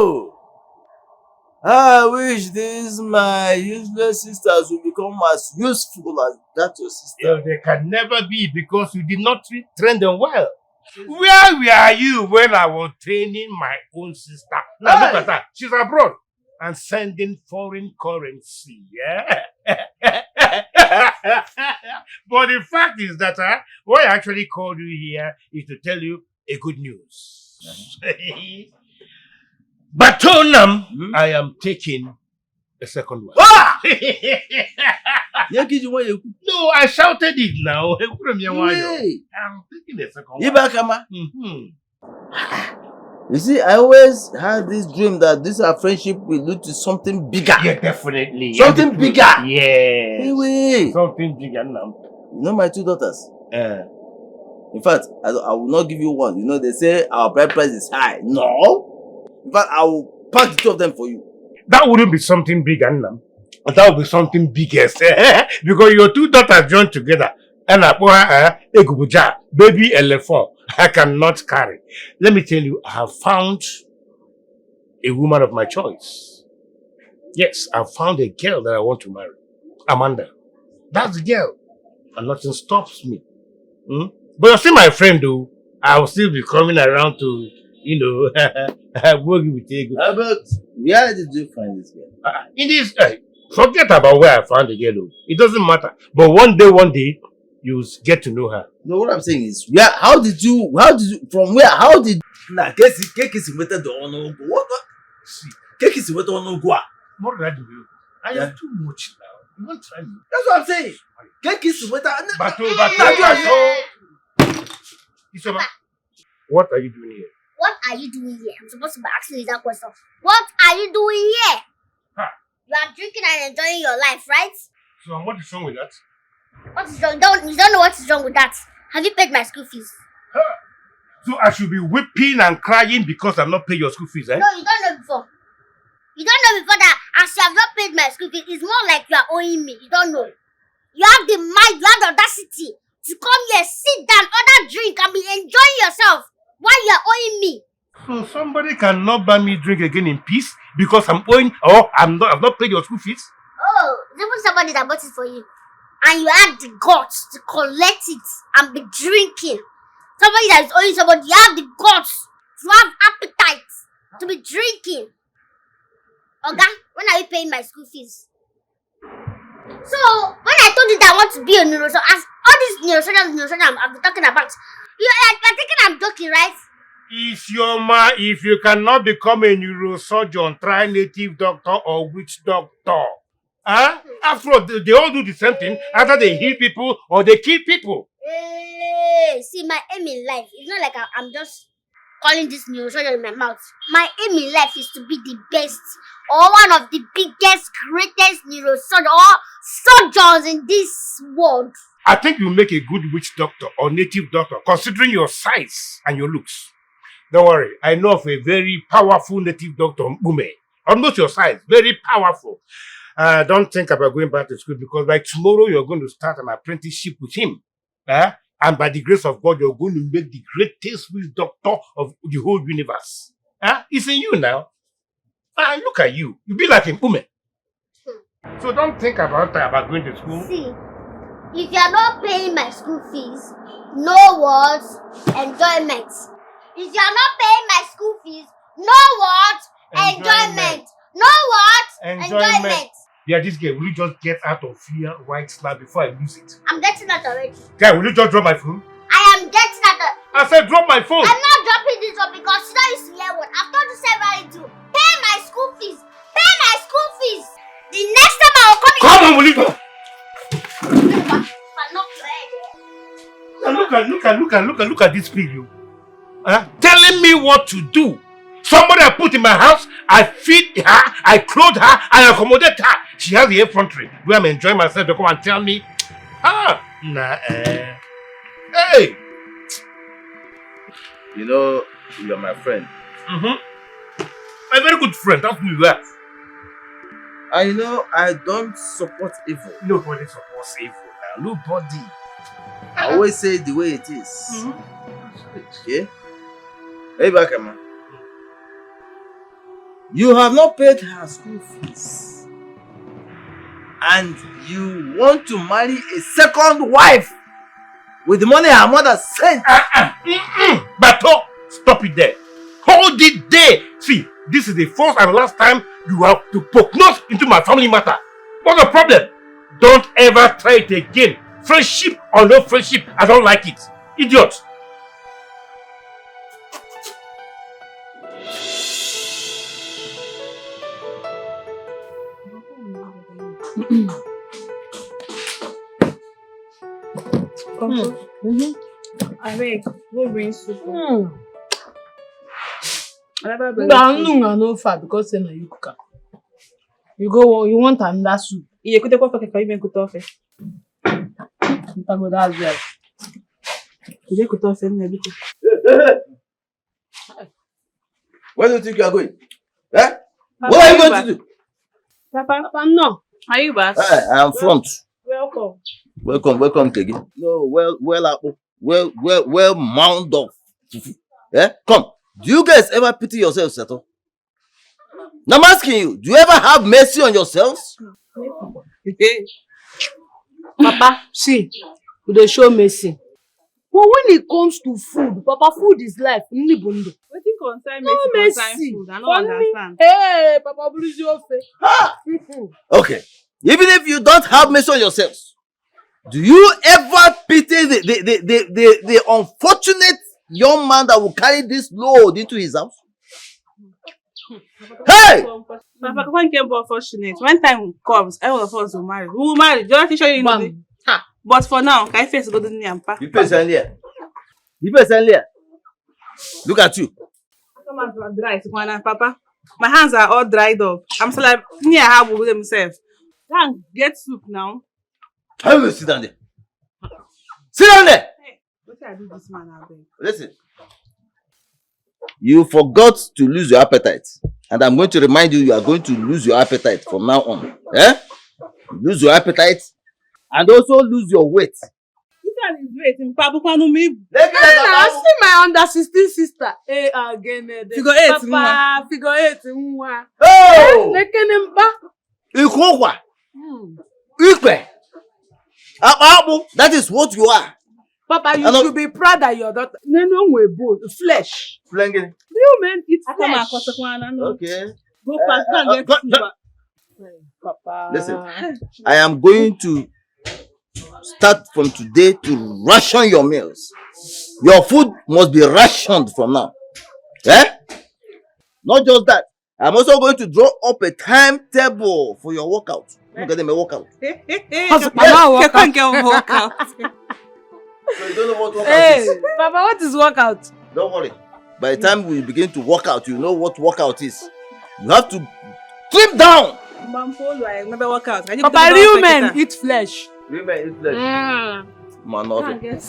S8: I wish these my useless sisters will become as useful as that your sister.
S1: They can never be because you did not train them well. Where were you when I was training my own sister? Now look at her. She's abroad and sending foreign currency. Yeah. But the fact is that what I actually called you here is to tell you a good news. But Tonam, I am taking a second one. No, I shouted it now. I'm taking a second one.
S8: You see, I always had this dream that this our friendship will lead to something bigger.
S1: Yeah, definitely.
S8: Something bigger.
S1: Yeah.
S8: Anyway.
S1: Something bigger now.
S8: You know my two daughters? In fact, I will not give you one. You know, they say our bride price is high. No. In fact, I will pack the two of them for you.
S1: That wouldn't be something big, Anna. That would be something biggest. Because your two daughters joined together. And I Egubuja, baby elephant, I cannot carry. Let me tell you, I have found a woman of my choice. Yes, I found a girl that I want to marry. Amanda. That's the girl. And nothing stops me. But you're still my friend, though. I will still be coming around to, working with you.
S8: But where did you find this girl?
S1: In this, forget about where I found the girl. It doesn't matter. But one day, you get to know her.
S8: No, what I'm saying is, how did you, nah, cake is better than what? See, cake is better than go.
S1: What did I do? I am too much now. You won't try me.
S8: That's what I'm saying. Cake is better.
S1: But what are you doing here?
S3: What are you doing here? I'm supposed to be asking you that question. What are you doing here? You are drinking and enjoying your life, right?
S1: So what is wrong with that?
S3: What is wrong? You don't know what is wrong with that. Have you paid my school fees?
S1: So I should be weeping and crying because I'm not paying your school fees, eh?
S3: No, you don't know before. You don't know before that as you have not paid my school fees, it's more like you are owing me. You don't know. You have the mind, you have the audacity to come here, sit down, order drink, and be enjoying yourself while you are owing me.
S1: So somebody cannot buy me drink again in peace because I'm owing or I've not paid your school fees?
S3: Oh, there was somebody that bought it for you. And you had the guts to collect it and be drinking. Somebody that is owing somebody, you have the guts to have appetite to be drinking. Oga, when are you paying my school fees? So, when I told you that I want to be a neurosurgeon, as all these neurosurgeons I've been talking about, you're thinking I'm joking, right?
S1: If you cannot become a neurosurgeon, try native doctor or witch doctor. Huh? After all, they all do the same thing. Either they heal people or they kill people.
S3: Hey, see, my aim in life is not like I'm just calling this neurosurgeon in my mouth. My aim in life is to be the best or one of the biggest, greatest neurosurgeons or surgeons in this world.
S1: I think you make a good witch doctor or native doctor, considering your size and your looks. Don't worry, I know of a very powerful native doctor, Ume. Almost your size, very powerful. Don't think about going back to school because by tomorrow you're going to start an apprenticeship with him. And by the grace of God, you're going to make the greatest witch doctor of the whole universe. It's in you now. Look at you. You be like a woman. So don't think about going to school.
S3: See, if you're not paying my school fees, no words, enjoyment. If you're not paying my school fees, no words, enjoyment. No words, enjoyment.
S1: Yeah, this girl, will you just get out of here right now before I lose it?
S3: I'm getting out already.
S1: Guy, will you just drop my phone?
S3: I am getting out.
S1: I said drop my phone.
S3: I'm not dropping this one because you don't use to hear what. I've told you several to pay my school fees. Pay my school fees. The next time I will come in.
S1: Come on, will you go?
S3: I'm not
S1: Now look at this video. Telling me what to do. Somebody I put in my house, I feed her, I clothe her, I accommodate her. She has the effrontery where I'm enjoying myself to come and tell me, hey!
S8: You know, you're my friend.
S1: A very good friend, that's who you are.
S8: And you know, I don't support evil.
S1: Nobody supports evil now. Nobody.
S8: I always say it the way it is. Okay? Hey, Bakama. You have not paid her school fees. And you want to marry a second wife with the money her mother sent.
S1: But stop it there. Hold it there. See, this is the first and last time you have to poke nose into my family matter. What's the problem? Don't ever try it again. Friendship or no friendship, I don't like it. Idiot.
S4: I beg, go bring soup.
S5: No far because you cook. You go, you want another soup.
S4: You could take off a even could off it.
S5: You go that well.
S4: You could off it.
S8: Where do you think you are going? Eh? What are you going to do?
S4: Papa, no. Are you back?
S8: I am front.
S4: Welcome.
S8: Welcome, Kegi. No, well, mound up. Come. Do you guys ever pity yourselves at all? Now I'm asking you, do you ever have mercy on yourselves?
S5: Papa, see, they show mercy. But when it comes to food, Papa, food is life.
S4: What do you concern mercy? Food? I don't understand.
S5: Hey, Papa, please your face.
S8: Okay. Even if you don't have mercy on yourselves, do you ever pity the unfortunate young man that will carry this load into his house? Hey!
S4: Papa, when came unfortunate, when time comes, all of us will marry. We will marry. Do you show you know? But for now, can I face go to the Nyampa?
S8: You face earlier. Look at you.
S4: Come on, dry, Papa. My hands are all dried up. I'm still like near how with themselves. Can't get soup now.
S8: How will you sit down there? Sit down there!
S4: Hey, what did I do this man out there?
S8: Listen. You forgot to lose your appetite. And I'm going to remind you are going to lose your appetite from now on. Lose your appetite and also lose your weight.
S4: This one is weight. Papa, no me.
S5: I see my under 16 sister. Hey, again.
S4: Figure 8.
S5: Papa, figure 8.
S8: Oh! That is what you are.
S5: Papa, you should be proud that your daughter. No, we both flesh.
S8: Flanging.
S5: You men eat flesh.
S8: Okay.
S4: Go fast and get soup.
S5: Papa.
S8: Listen, I am going to start from today to ration your meals. Your food must be rationed from now. Not just that. I'm also going to draw up a timetable for your workout. Look at them, a workout.
S9: Workout.
S8: So you don't know what workout
S9: Hey,
S8: is?
S9: Papa, what is workout?
S8: Don't worry. By the time we begin to work out, you know what workout is. You have to trim down.
S9: I remember workout.
S4: Papa, real men eat flesh.
S8: Real men eat flesh. Man, nothing.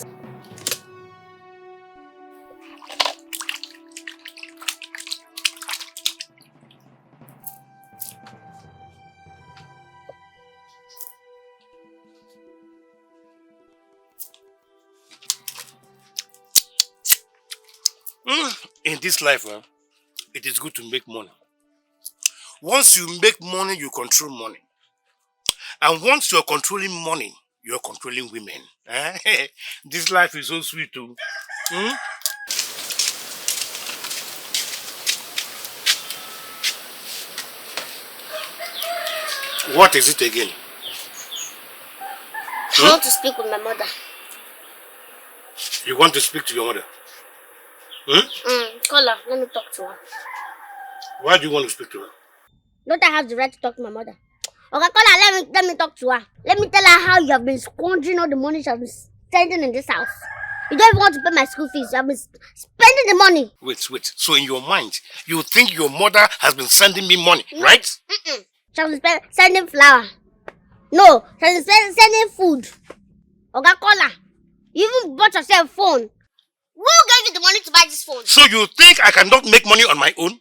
S1: In this life, it is good to make money. Once you make money, you control money. And once you're controlling money, you're controlling women. This life is so sweet too. What is it again?
S3: I want to speak with my mother.
S1: You want to speak to your mother?
S3: Call her. Let me talk to her.
S1: Why do you want to speak to her?
S3: Don't I have the right to talk to my mother? Okay, call her. Let me talk to her. Let me tell her how you have been squandering all the money she has been spending in this house. You don't even want to pay my school fees. You have been spending the money.
S1: Wait. So in your mind, you think your mother has been sending me money, right?
S3: She has been sending flour. No, she has been sending food. Okay, call her. You even bought yourself a phone. Who gave you the money to buy this phone?
S1: So you think I cannot make money on my own?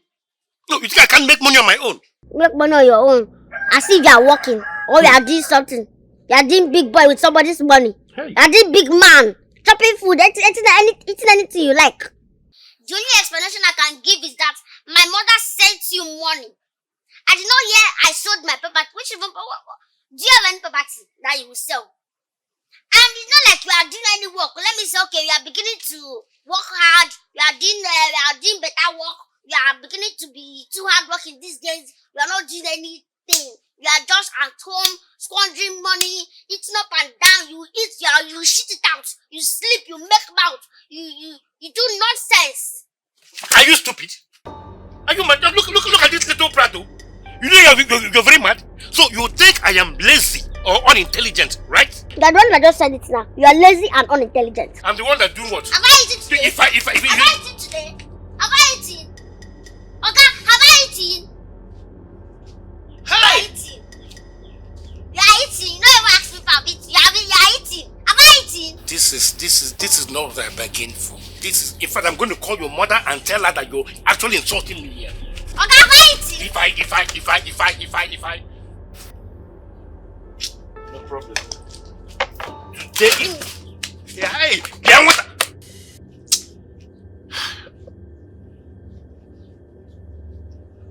S1: No, you think I can't make money on my own?
S3: Make money on your own. As if you are working or you are doing something. You are doing big boy with somebody's money.
S1: Hey.
S3: You are doing big man. Chopping food, eating anything you like. The only explanation I can give is that my mother sent you money. I did not hear I sold my property. Which even, do you have any property that you will sell? And it's not like you are doing any work. Let me say, okay, you are beginning to work hard. You are doing better work. You are beginning to be too hard working these days. You are not doing anything. You are just at home squandering money, eating up and down. You eat, you shit it out. You sleep, you make mouth. You do nonsense.
S1: Are you stupid? Are you mad? Look at this little Prado. You know you're very mad. So you think I am lazy or unintelligent, right?
S3: You are the one that just said it now. You are lazy and unintelligent.
S1: I'm the one that do what?
S3: Have I eaten today?
S1: If I
S3: have I eaten today? Have I eaten? Okay, have I eaten?
S1: Hey!
S3: You are eating. You don't even ask me if I've eaten. You are eating. Have I eaten?
S1: This is not what I bargained for. In fact, I'm going to call your mother and tell her that you're actually insulting me here.
S3: Okay, have I eaten?
S1: If I. No problem. Today. Yeah, hey, yeah, what?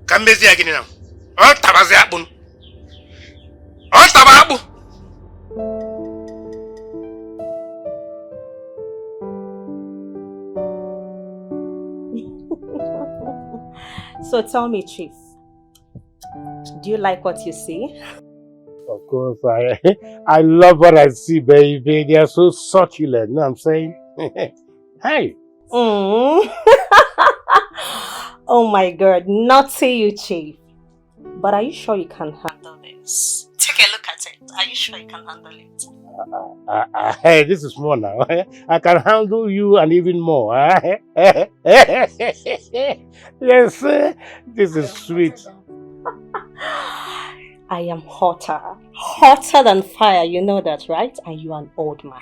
S1: Come busy again now. Oh, tabazi apun. Oh, tababu.
S9: So tell me, Chief, do you like what you see?
S1: Of course, I love what I see, baby. They are so succulent, you know what I'm saying? Hey.
S9: Oh my God, naughty you, Chief. But are you sure you can handle this? Take a look at it. Are you sure you can handle it?
S1: Hey, this is more now. I can handle you and even more. Yes, this is sweet.
S9: I am hotter than fire, you know that, right? And you are an old man.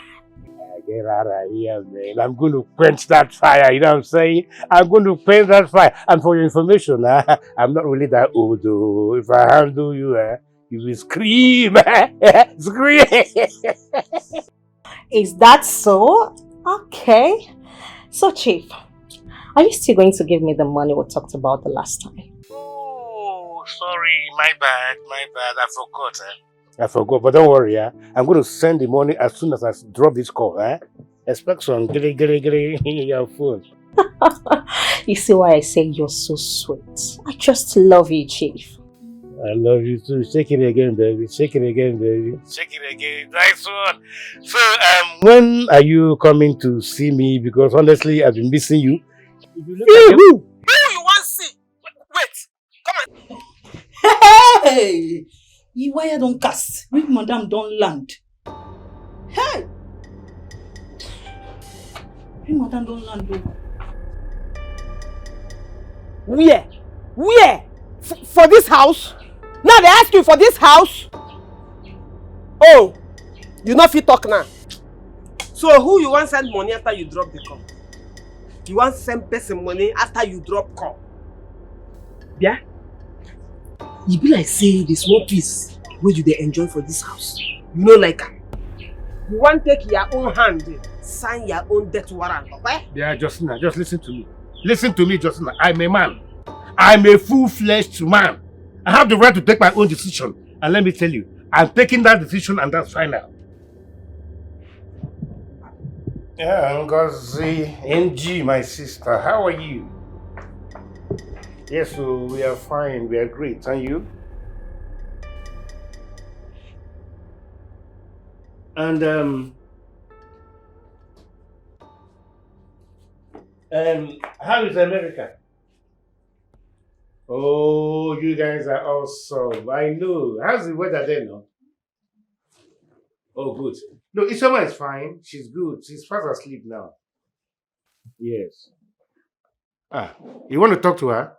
S1: Get out of here, man. I'm going to quench that fire, you know what I'm saying? I'm going to quench that fire. And for your information, I'm not really that old, though. If I handle you, you will scream. Scream.
S9: Is that so? Okay. So, Chief, are you still going to give me the money we talked about the last time?
S1: Oh, sorry. My bad. I forgot. I forgot, but don't worry, I'm going to send the money as soon as I drop this call, Expect some gritty in your phone.
S9: You see why I say you're so sweet. I just love you, Chief.
S1: I love you too. Shake it again, baby. Shake it again, baby. Shake it again. Nice one. So, when are you coming to see me? Because honestly, I've been missing you. If you look at
S2: Who you want to see? Wait. Come on.
S9: Hey! You wire don't cast. Make madam don't land. Hey! Make madam don't land though.
S2: Where? Where? For this house? Now they ask you for this house? Oh, you not fit talk now. So who you want send money after you drop the call? You want send person money after you drop call? Yeah? You be like say the small piece where you dey enjoy for this house. You know like her. You want take your own hand, sign your own death warrant, okay?
S1: Yeah, Justina, just listen to me. Listen to me, Justina. I'm a man. I'm a full-fledged man. I have the right to take my own decision. And let me tell you, I'm taking that decision and that's final. Yeah, Ngozi, NG, my sister, how are you? Yes, so we are fine, we are great. And you? And how is America? Oh, you guys are awesome. I know. How's the weather there now? Oh, good. No, Isoma is fine. She's good. She's fast asleep now. Yes. Ah, you want to talk to her?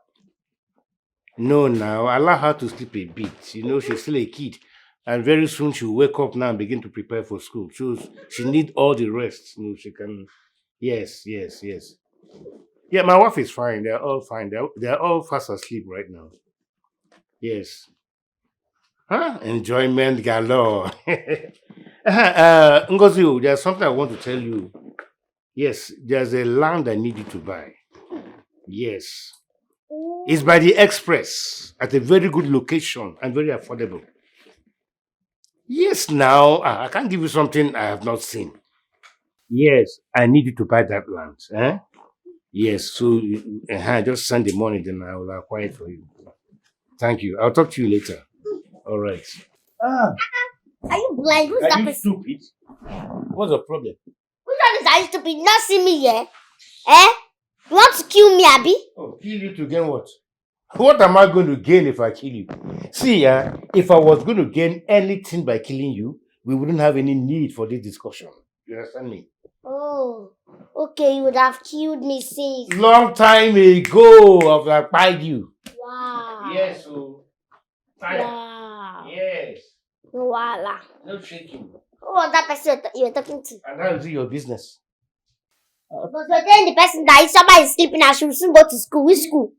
S1: No, now. Allow her to sleep a bit. You know, she's still a kid. And very soon she'll wake up now and begin to prepare for school. She needs all the rest. You know, she can... Yes. Yeah, my wife is fine. They're all fine. They're all fast asleep right now. Yes. Huh? Enjoyment galore. Ngozi, there's something I want to tell you. Yes, there's a land I need you to buy. Yes. It's by the express at a very good location and very affordable. Yes, now, I can't give you something I have not seen. Yes, I need you to buy that land. Eh? Yes, so just send the money, then I will acquire it for you. Thank you. I'll talk to you later. All right.
S3: Are you blind? Who's that
S1: Are you
S3: person?
S1: stupid? What's the problem?
S3: Which one is are you stupid? You not see me here? Eh? You want to kill me, Abby?
S1: Oh, kill you to gain what? What am I going to gain if I kill you? See, if I was going to gain anything by killing you, we wouldn't have any need for this discussion. You understand me?
S3: Oh, okay, you would have killed me since.
S1: Long time ago, I've acquired you.
S3: Wow.
S1: Yes, so.
S3: Wow.
S1: Yes.
S3: No, voila.
S1: No shaking.
S3: Who was that person you were talking to?
S1: And how is it your business?
S3: Because you're telling the person that if somebody is sleeping, I should soon go to school. Which school?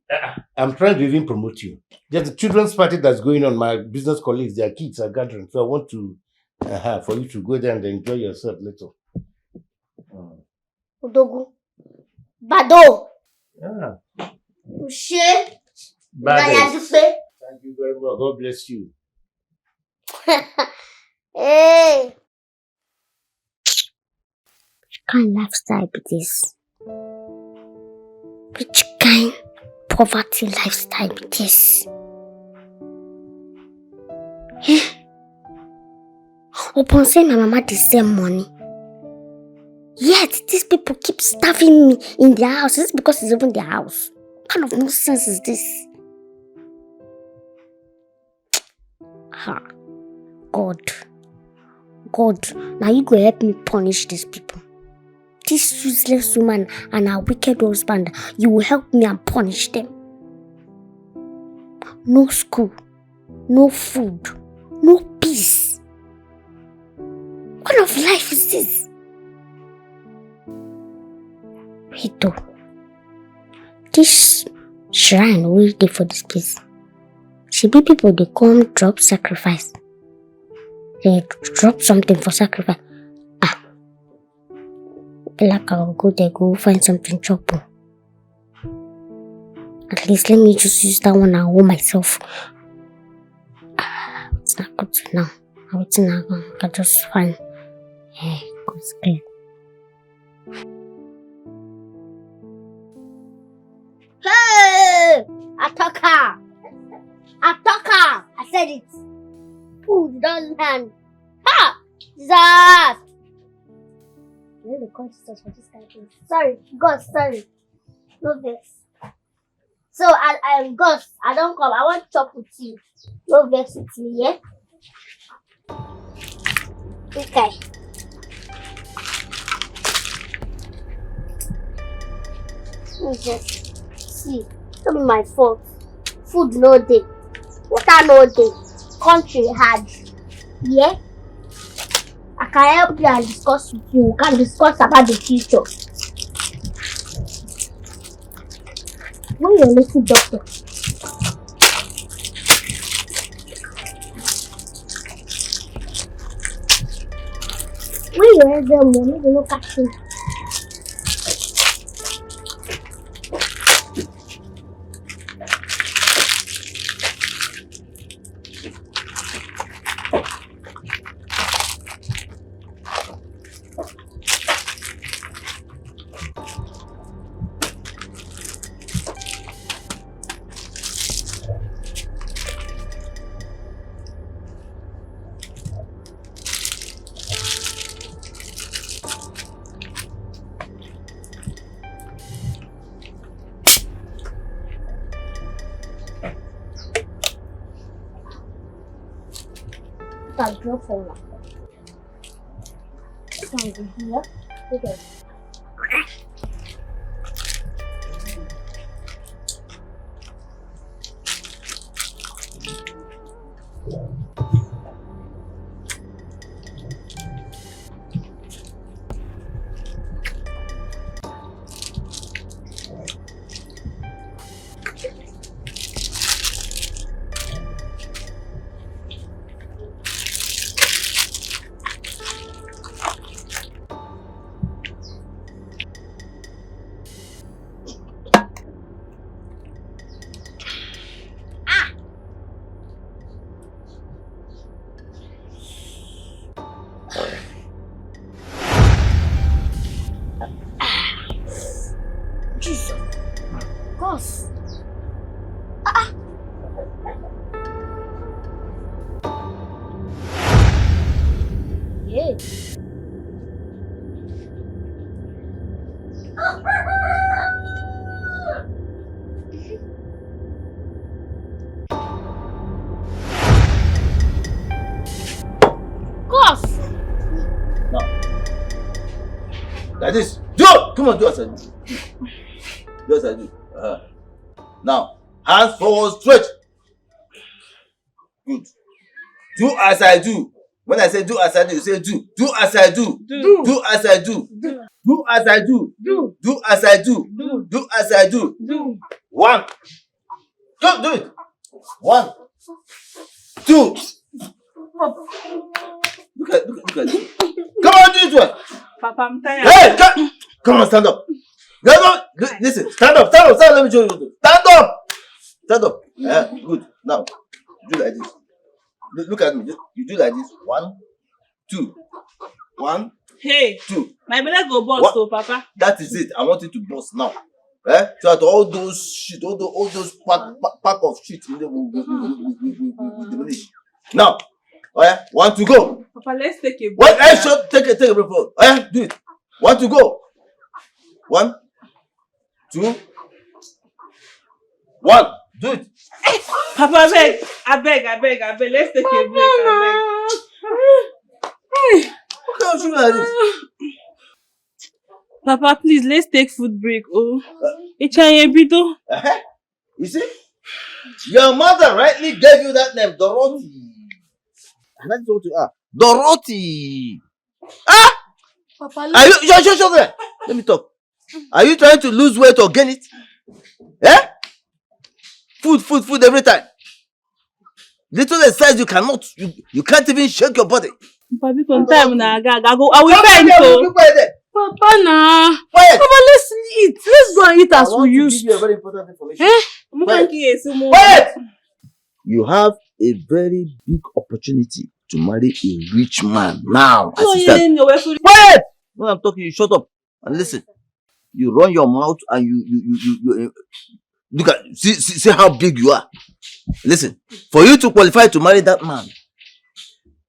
S1: I'm trying to even promote you. There's a children's party that's going on. My business colleagues, their kids are gathering. So I want to, for you to go there and enjoy yourself a little.
S3: Odogu. Bado.
S1: Yeah.
S3: Ushe.
S1: Thank you very much. God bless you.
S3: Hey. Which kind of lifestyle be this? Which kind poverty lifestyle be this? Upon saying my mama the same money. Yet these people keep starving me in their house. Is it because it's even their house? What kind of nonsense is this? God, now you go help me punish these people. This useless woman and her wicked husband, you will help me and punish them. No school, no food, no peace. What kind of life is this? Wait though. This shrine we dey for this place. Should be people they come drop sacrifice. They drop something for sacrifice. Like I'll go there, go find something chop. At least let me just use that one and hold myself. It's not good to now. I can just find. It's clear. Hey! Attacker! I said it. Food don't land. Ha! Jesus! You know the consciousness for this kind of thing. Sorry, God, sorry. No vex. So I Gus, I don't come. I want to talk with you. No vex with me, yeah? Okay. Just see. It's not my fault. Food no day. Water no day. Country hard. Yeah? I can help you and discuss with you. We can discuss about the future. When you're little doctor. When you have them, you need to look at you. I'll draw for you. Something here. Okay. Jesus. Gosh. Yeah. Gosh.
S8: Like this. Do! Come on, do as I do. Do as I do. Now, hands forward, straight. Good. Do as I do. When I say do as I do, you say do. Do as I do.
S4: Do.
S8: Do as I do.
S4: Do.
S8: Do as I do.
S4: Do.
S8: Do as I do.
S4: Do.
S8: Do as I do.
S4: Do.
S8: 1. Do it. 1, 2. Look at this. Come on, do it one.
S4: Papa, I'm tired.
S8: Hey, come on, stand up. Listen, stand up. Let me show you. Stand up. Yeah, good. Now, do like this. Look at me. You do like this. 1, 2. 1,
S9: Hey,
S8: 2.
S9: my belly go bust, so Papa.
S8: That is it. I want you to bust now. So that all those shit, all those pack of shit in there will diminish. Now, 1 to go.
S4: Papa, let's take a break.
S8: What else should take a break? Do it. 1 to go. 1, 2, 1. Do it.
S9: Papa, I beg. Let's take a break.
S8: What kind of sugar like this?
S9: Papa, please, let's take food break. Oh,
S8: You see? Your mother rightly gave you that name, Dorothy. And that's what you are. Dorothy.
S3: Papa,
S8: Are you sure there? Let me talk. Are you trying to lose weight or gain it? Food every time. Little exercise you cannot. You can't even shake your body.
S9: Papa, because time na I will faint.
S4: Papa, nah.
S8: Quiet.
S4: Papa, let's eat. Let's go and eat as we used
S8: to. Give you a very important information.
S9: Quiet.
S8: You have a very big opportunity to marry a rich man now. Quiet! When I'm talking, you shut up and listen. You run your mouth and you look at see how big you are. Listen, for you to qualify to marry that man,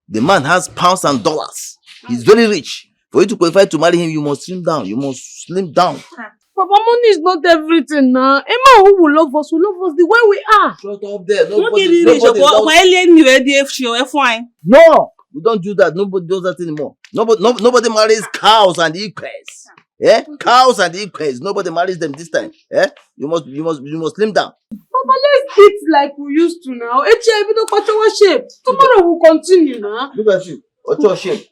S8: the man has pounds and dollars. He's very rich. For you to qualify to marry him, you must slim down.
S4: Papa, money is not everything now. A man who will love us the way we are.
S8: Shut up there.
S9: No,
S8: we don't do that. Nobody does that anymore. Nobody marries cows and equals. Yeah? Cows and equals. Nobody marries them this time. Yeah? You must slim down.
S4: Papa, let's eat like we used to now. Shape. Tomorrow we'll continue now.
S8: Look at you. What's your shape?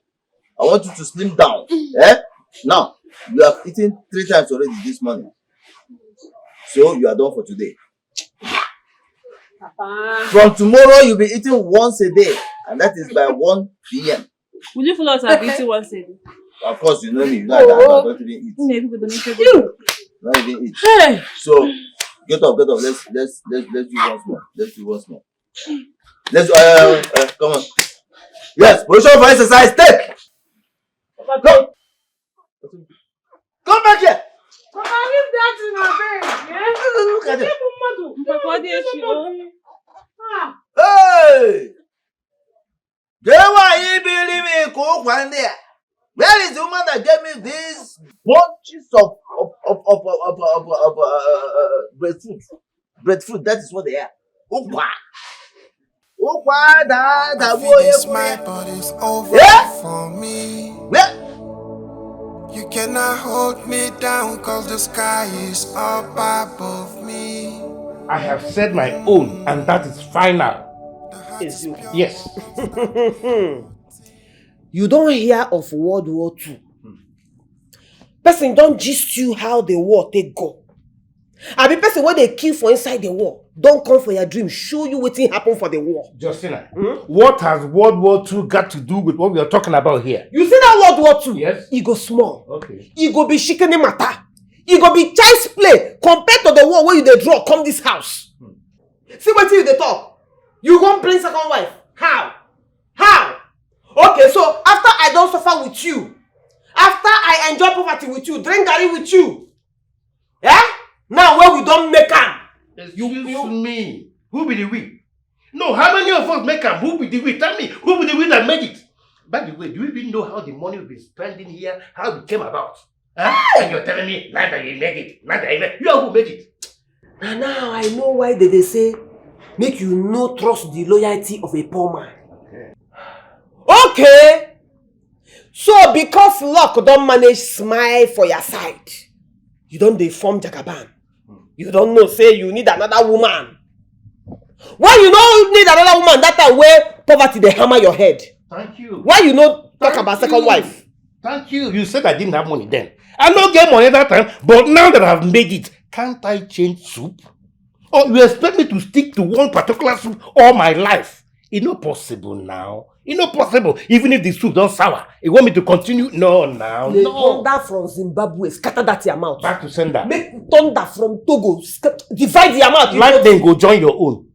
S8: I want you to slim down. Yeah? Now, you have eaten 3 times already this morning. So you are done for today.
S4: Papa.
S8: From tomorrow, you'll be eating once a day. And that is by 1 p.m.
S9: Will you follow us and eating once a day?
S8: Of course, you know me. You know that I don't even eat. Not even eat.
S4: Hey.
S8: So, get up. Let's do once more. Let's come on. Yes, position for exercise. Take. Go. Come back here.
S4: Papa, leave that in my bed. Yeah?
S8: Look at it. Hey! Where is the woman that gave me these bunches of breadfruit? That is what they are.
S6: This my body's over for me.
S8: Yeah.
S6: You cannot hold me down, cause the sky is up above me.
S1: I have said my own, and that is final. Yes.
S2: You don't hear of World War II. Person don't gist you how the war take go. And the person when they kill for inside the war, don't come for your dream, show you what happen for the war.
S1: Justina, what has World War II got to do with what we are talking about here?
S2: You see that World War II?
S1: Yes.
S2: It go small.
S1: Okay.
S2: It go be shikini matter. It go be child's play compared to the war where you dey draw come this house. See what you dey talk. You gon bring second wife. How? Okay, so after I don't suffer with you, after I enjoy poverty with you, drink garri with you, yeah? Now where we don't make am.
S1: Excuse me. Who be the we? No, how many of us make am? Who be the we? Tell me, who be the we that made it? By the way, do you even know how the money we've been spending here, how it came about? Huh? And you're telling me, neither you make it, neither you make it. You are who made it.
S2: And now I know why they say, make you no trust the loyalty of a poor man. Okay. So because luck don't manage smile for your side, you don't deform Jagaban. You don't know, say you need another woman. Why you don't need another woman that time where poverty they hammer your head?
S1: Thank you.
S2: Why you not talk about second wife?
S1: Thank you. You said I didn't have money then. I don't get money that time, but now that I've made it, can't I change soup? Or you expect me to stick to one particular soup all my life? It's not possible now. It's not possible. Even if the soup don't sour, you want me to continue? No, now.
S2: The
S1: no.
S2: thunder from Zimbabwe, scatter that your mouth.
S1: Back to sender.
S2: Make thunder from Togo, divide your mouth.
S1: Like then go join your own.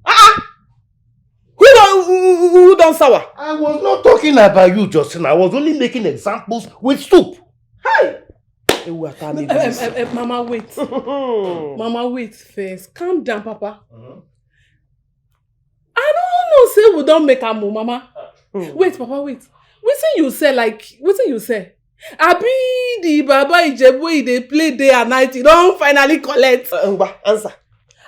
S2: Who don't sour?
S1: I was not talking about you, Justin. I was only making examples with soup.
S2: Hey!
S4: Mama, wait. Mama, wait first. Calm down, Papa. I don't know, say we don't make a move, Mama. Wait, Papa, wait. Wetin you say, wetin you say? Abi the Baba Ijebu they play day and night, you don't finally collect.
S2: Answer.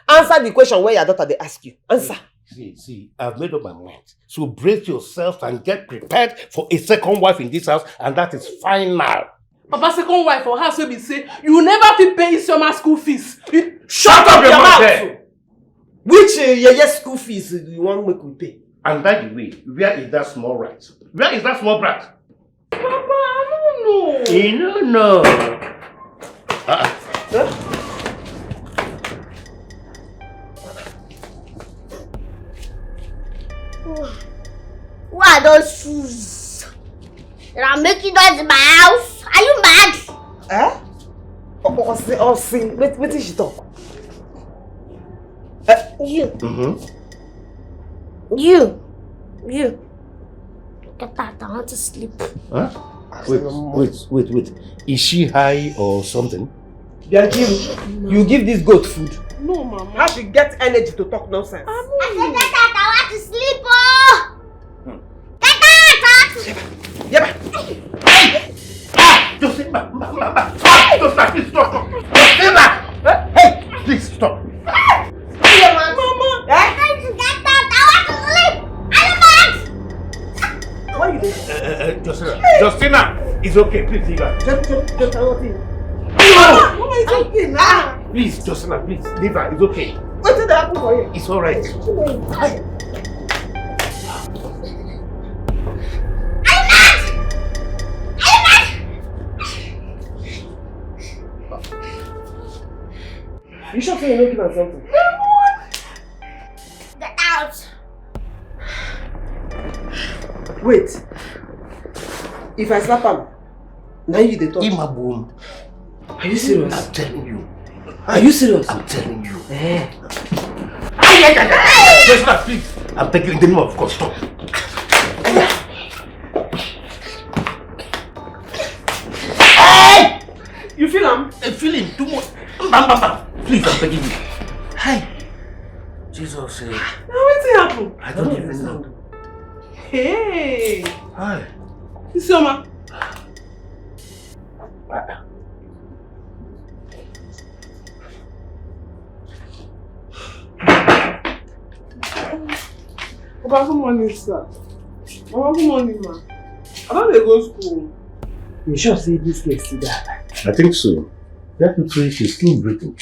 S2: Answer the question where your daughter they ask you. Answer.
S1: See, I've made up my mind. So brace yourself and get prepared for a second wife in this house, and that is final.
S4: Papa, second wife for house will be say, you never fit pay his summer school fees.
S1: Shut up your mouth there!
S2: Which school fees you want me to pay?
S1: And by the way, where is that small rat? Where is that small brat?
S4: Papa, I don't know.
S1: You don't know.
S3: What are those shoes? They are making noise in my house. Are you mad?
S2: See. What is she talk?
S3: You. You. Get out, I want to sleep.
S1: Huh? Wait. Is she high or something?
S2: You give this goat food.
S4: No, Mama.
S2: How she get energy to talk nonsense?
S3: I said get out, I want to sleep. Get out!
S1: Joseph, Joseph, please stop. Justina, it's okay. Please leave her.
S2: Mama, it's okay now.
S1: Please, Justina, please leave her. It's okay.
S2: What did happen for you?
S1: It's all right.
S2: You sure say you're not giving her something?
S3: Get out.
S2: Wait. If I slap him, now you the talk.
S1: Imaboom.
S2: Are you serious?
S1: I'm telling you.
S2: Are you serious?
S1: I'm telling you.
S2: Eh.
S1: Justina, please. I'm taking in the name of God. Stop. Hey!
S2: You feel him?
S1: I feel him too much. Bam. Please, I'm begging you. Hi. Jesus.
S2: Now what's happened?
S1: I don't even know.
S2: Hey.
S1: Hi.
S2: Isioma.
S4: Papa, good morning, sir. Mama, good morning, ma. I don't dey go school.
S2: You sure say this next to that?
S1: I think so. That looks like she's still breathing.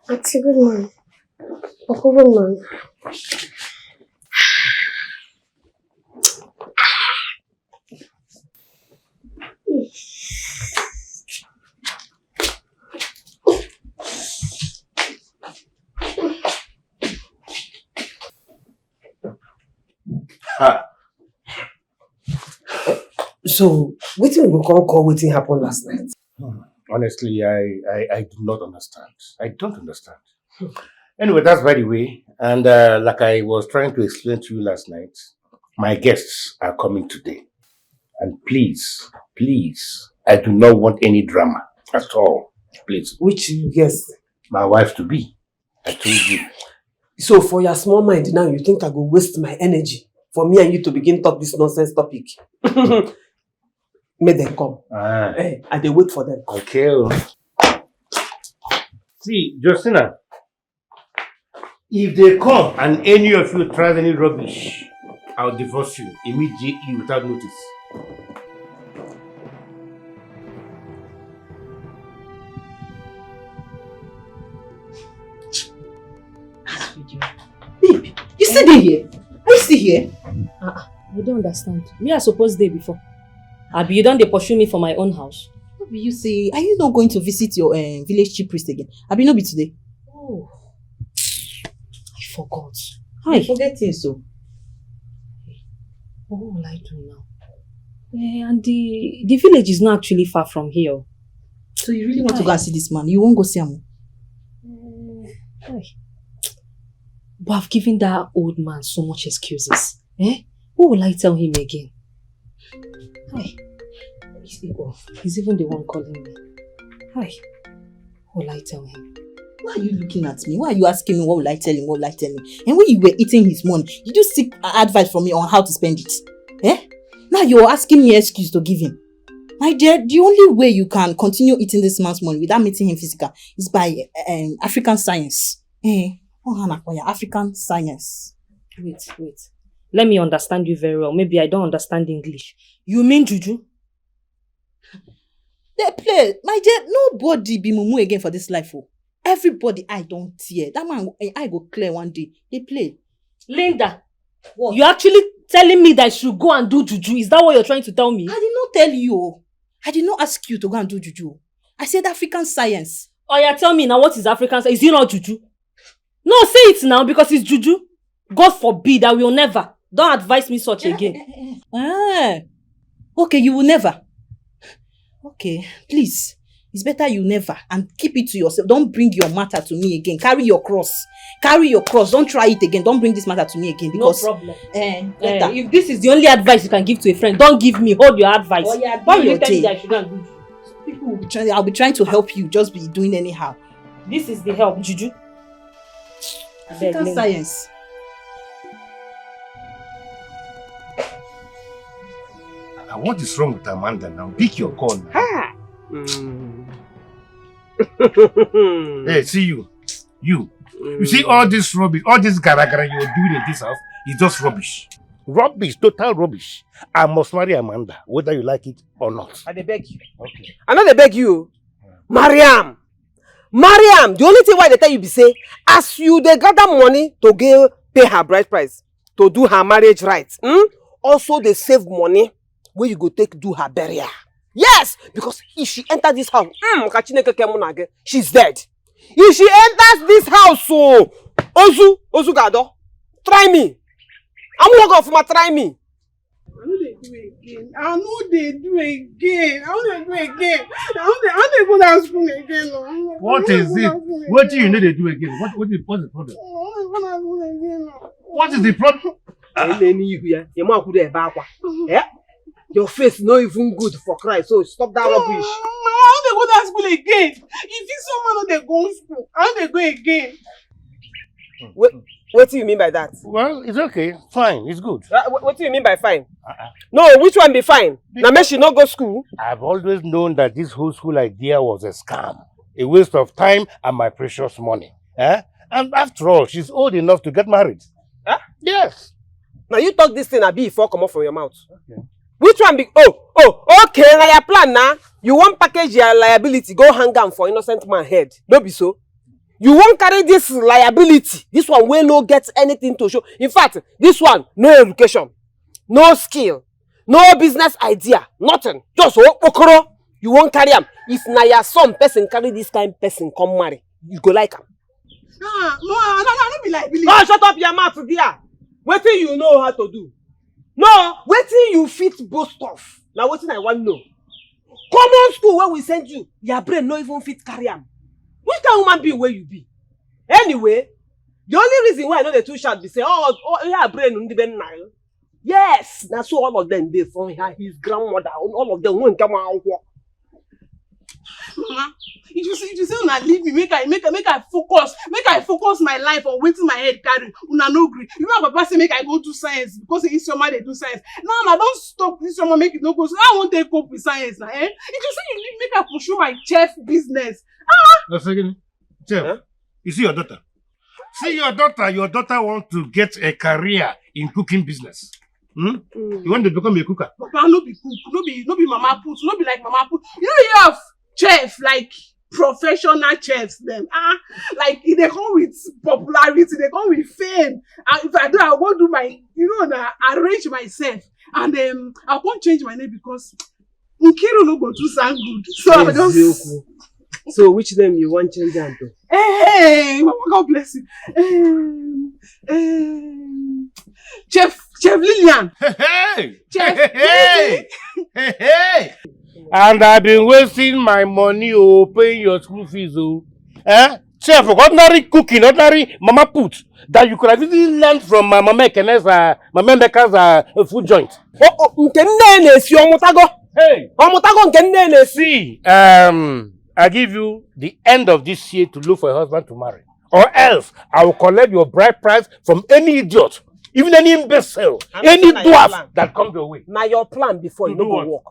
S3: It's a good man. A good man.
S2: So, what we go call wetin happen last night?
S1: Honestly, I do not understand. I don't understand. Anyway, that's by the way. And like I was trying to explain to you last night, my guests are coming today. And please, I do not want any drama at all. Please.
S2: Which guest?
S1: My wife to be. I told you.
S2: So for your small mind now, you think I go waste my energy for me and you to begin talk this nonsense topic? May them come. Hey, and they wait for them.
S1: Okay. See, Justina, if they come and any of you tries any rubbish, I'll divorce you immediately without notice.
S9: Babe, you still there here? Are you still here?
S5: I don't understand. Me, I suppose day before. Abi, you don't dey pursue me for my own house.
S9: What will you say? Are you not going to visit your village chief priest again? Abi, no be today.
S5: Oh, I forgot.
S9: Hi. Forget things so.
S5: What will I do now? And the village is not actually far from here.
S9: So you really want to go and see this man? You won't go see him?
S5: But I've given that old man so much excuses. What will I tell him again? Hi. He's even the one calling me. Hi. What will I tell him?
S9: Why are you looking at me? Why are you asking me what will I tell him? What will I tell him? And when you were eating his money, did you seek advice from me on how to spend it? Now you're asking me excuse to give him. My dear, the only way you can continue eating this man's money without meeting him physical is by African science. African science.
S5: Wait. Let me understand you very well. Maybe I don't understand English. You mean juju?
S9: They play. My dear, nobody be mumu again for this life. Oh. Everybody I don't tear. That man, I go clear one day. They play.
S5: Linda, what? You actually telling me that I should go and do juju? Is that what you're trying to tell me?
S9: I did not tell you. I did not ask you to go and do juju. I said African science.
S5: Oh, yeah, tell me now, what is African science? Is it not juju? No, say it now because it's juju. God forbid, I will never. Don't advise me such again.
S9: Okay, you will never. Okay, please. It's better you never, and keep it to yourself. Don't bring your matter to me again. Carry your cross. Carry your cross. Don't try it again. Don't bring this matter to me again. Because,
S5: no problem.
S9: If
S5: this is the only advice you can give to a friend, don't give me. Hold your advice.
S9: Oh, yeah,
S5: why will you tell me that I shouldn't do?
S9: People will be trying. I'll be trying to help you. Just be doing anyhow.
S5: This is the help, Juju.
S9: African science.
S1: What is wrong with Amanda now? Pick your call now.
S2: Ha!
S1: Hey, see you. You see all this rubbish, all this gara-gara you're doing in this house is just rubbish. Rubbish, total rubbish. I must marry Amanda, whether you like it or not.
S2: I dey beg you.
S1: Okay.
S2: I know they beg you. Mariam, the only thing why they tell you be say, as you they gather money to pay her bride price, to do her marriage rights, also they save money where you go take do her burial. Yes, because if she enter this house, she's dead. If she enters this house, so Ozu Gado, try me. I'm walking for my try me.
S4: I know they do again. I know they do again. I know they go down school again.
S1: What is it? What do you need to do again? What's the problem? What is the problem?
S2: Your face not even good for Christ, so stop that rubbish.
S4: I want to go to school again. If this someone they go to school, I want to go again.
S2: What do you mean by that?
S1: Well, it's okay. Fine. It's good.
S2: What do you mean by fine? No, which one be fine? Now, may she not go to school?
S1: I've always known that this whole school idea was a scam. A waste of time and my precious money. And after all, she's old enough to get married. Yes.
S2: Now, you talk this thing a bit before come off from your mouth.
S1: Okay.
S2: Which one be... Oh, okay, now your plan now. You won't package your liability, go hang down for innocent man head. Don't be so. You won't carry this liability. This one will not get anything to show. In fact, this one, no education, no skill, no business idea, nothing. Just okoro. You won't carry him. If now your son person carry this kind of person come marry, you go like him.
S4: No, be liability.
S2: Oh, shut up your mouth, dear. What do you know how to do? No, wetin you fit boast of. Now wetin I want to know. Common school where we send you, your brain no even fit carry am. Which kind of human being where you be? Anyway, the only reason why I know the two shout be say, your brain undi ben nile. Yes, now so all of them they from his grandmother, all of them won't come out.
S4: Mama, if you say una leave me, make I focus my life on waiting my head carry. Una no gree. You know Papa say make I go do science because in summer they do science. Now I don't stop this summer make it no go. So I won't take up with science now. If you say you leave, make I pursue my chef business.
S1: No, second. Chef, you see your daughter. Your daughter wants to get a career in cooking business. You want to become a cooker?
S4: Papa, no be cook, no be mama put, no be like mama put. You have chef like professional chefs them. Like they come with popularity, they come with fame. And if I do, I won't do my, arrange myself. And I won't change my name because Nkiru no go to sound good. So I just.
S2: So which name you want change them to?
S4: Hey, Mama, God bless you. Chef Lillian.
S1: Hey! And I've been wasting my money paying your school fees. Chef, ordinary cooking, ordinary mama put that you could have easily learned from my mama Meka's food joint. Hey! See, I give you the end of this year to look for a husband to marry. Or else, I will collect your bride price from any idiot, even any imbecile, any dwarf that comes your way.
S2: Now your plan before you don't go work.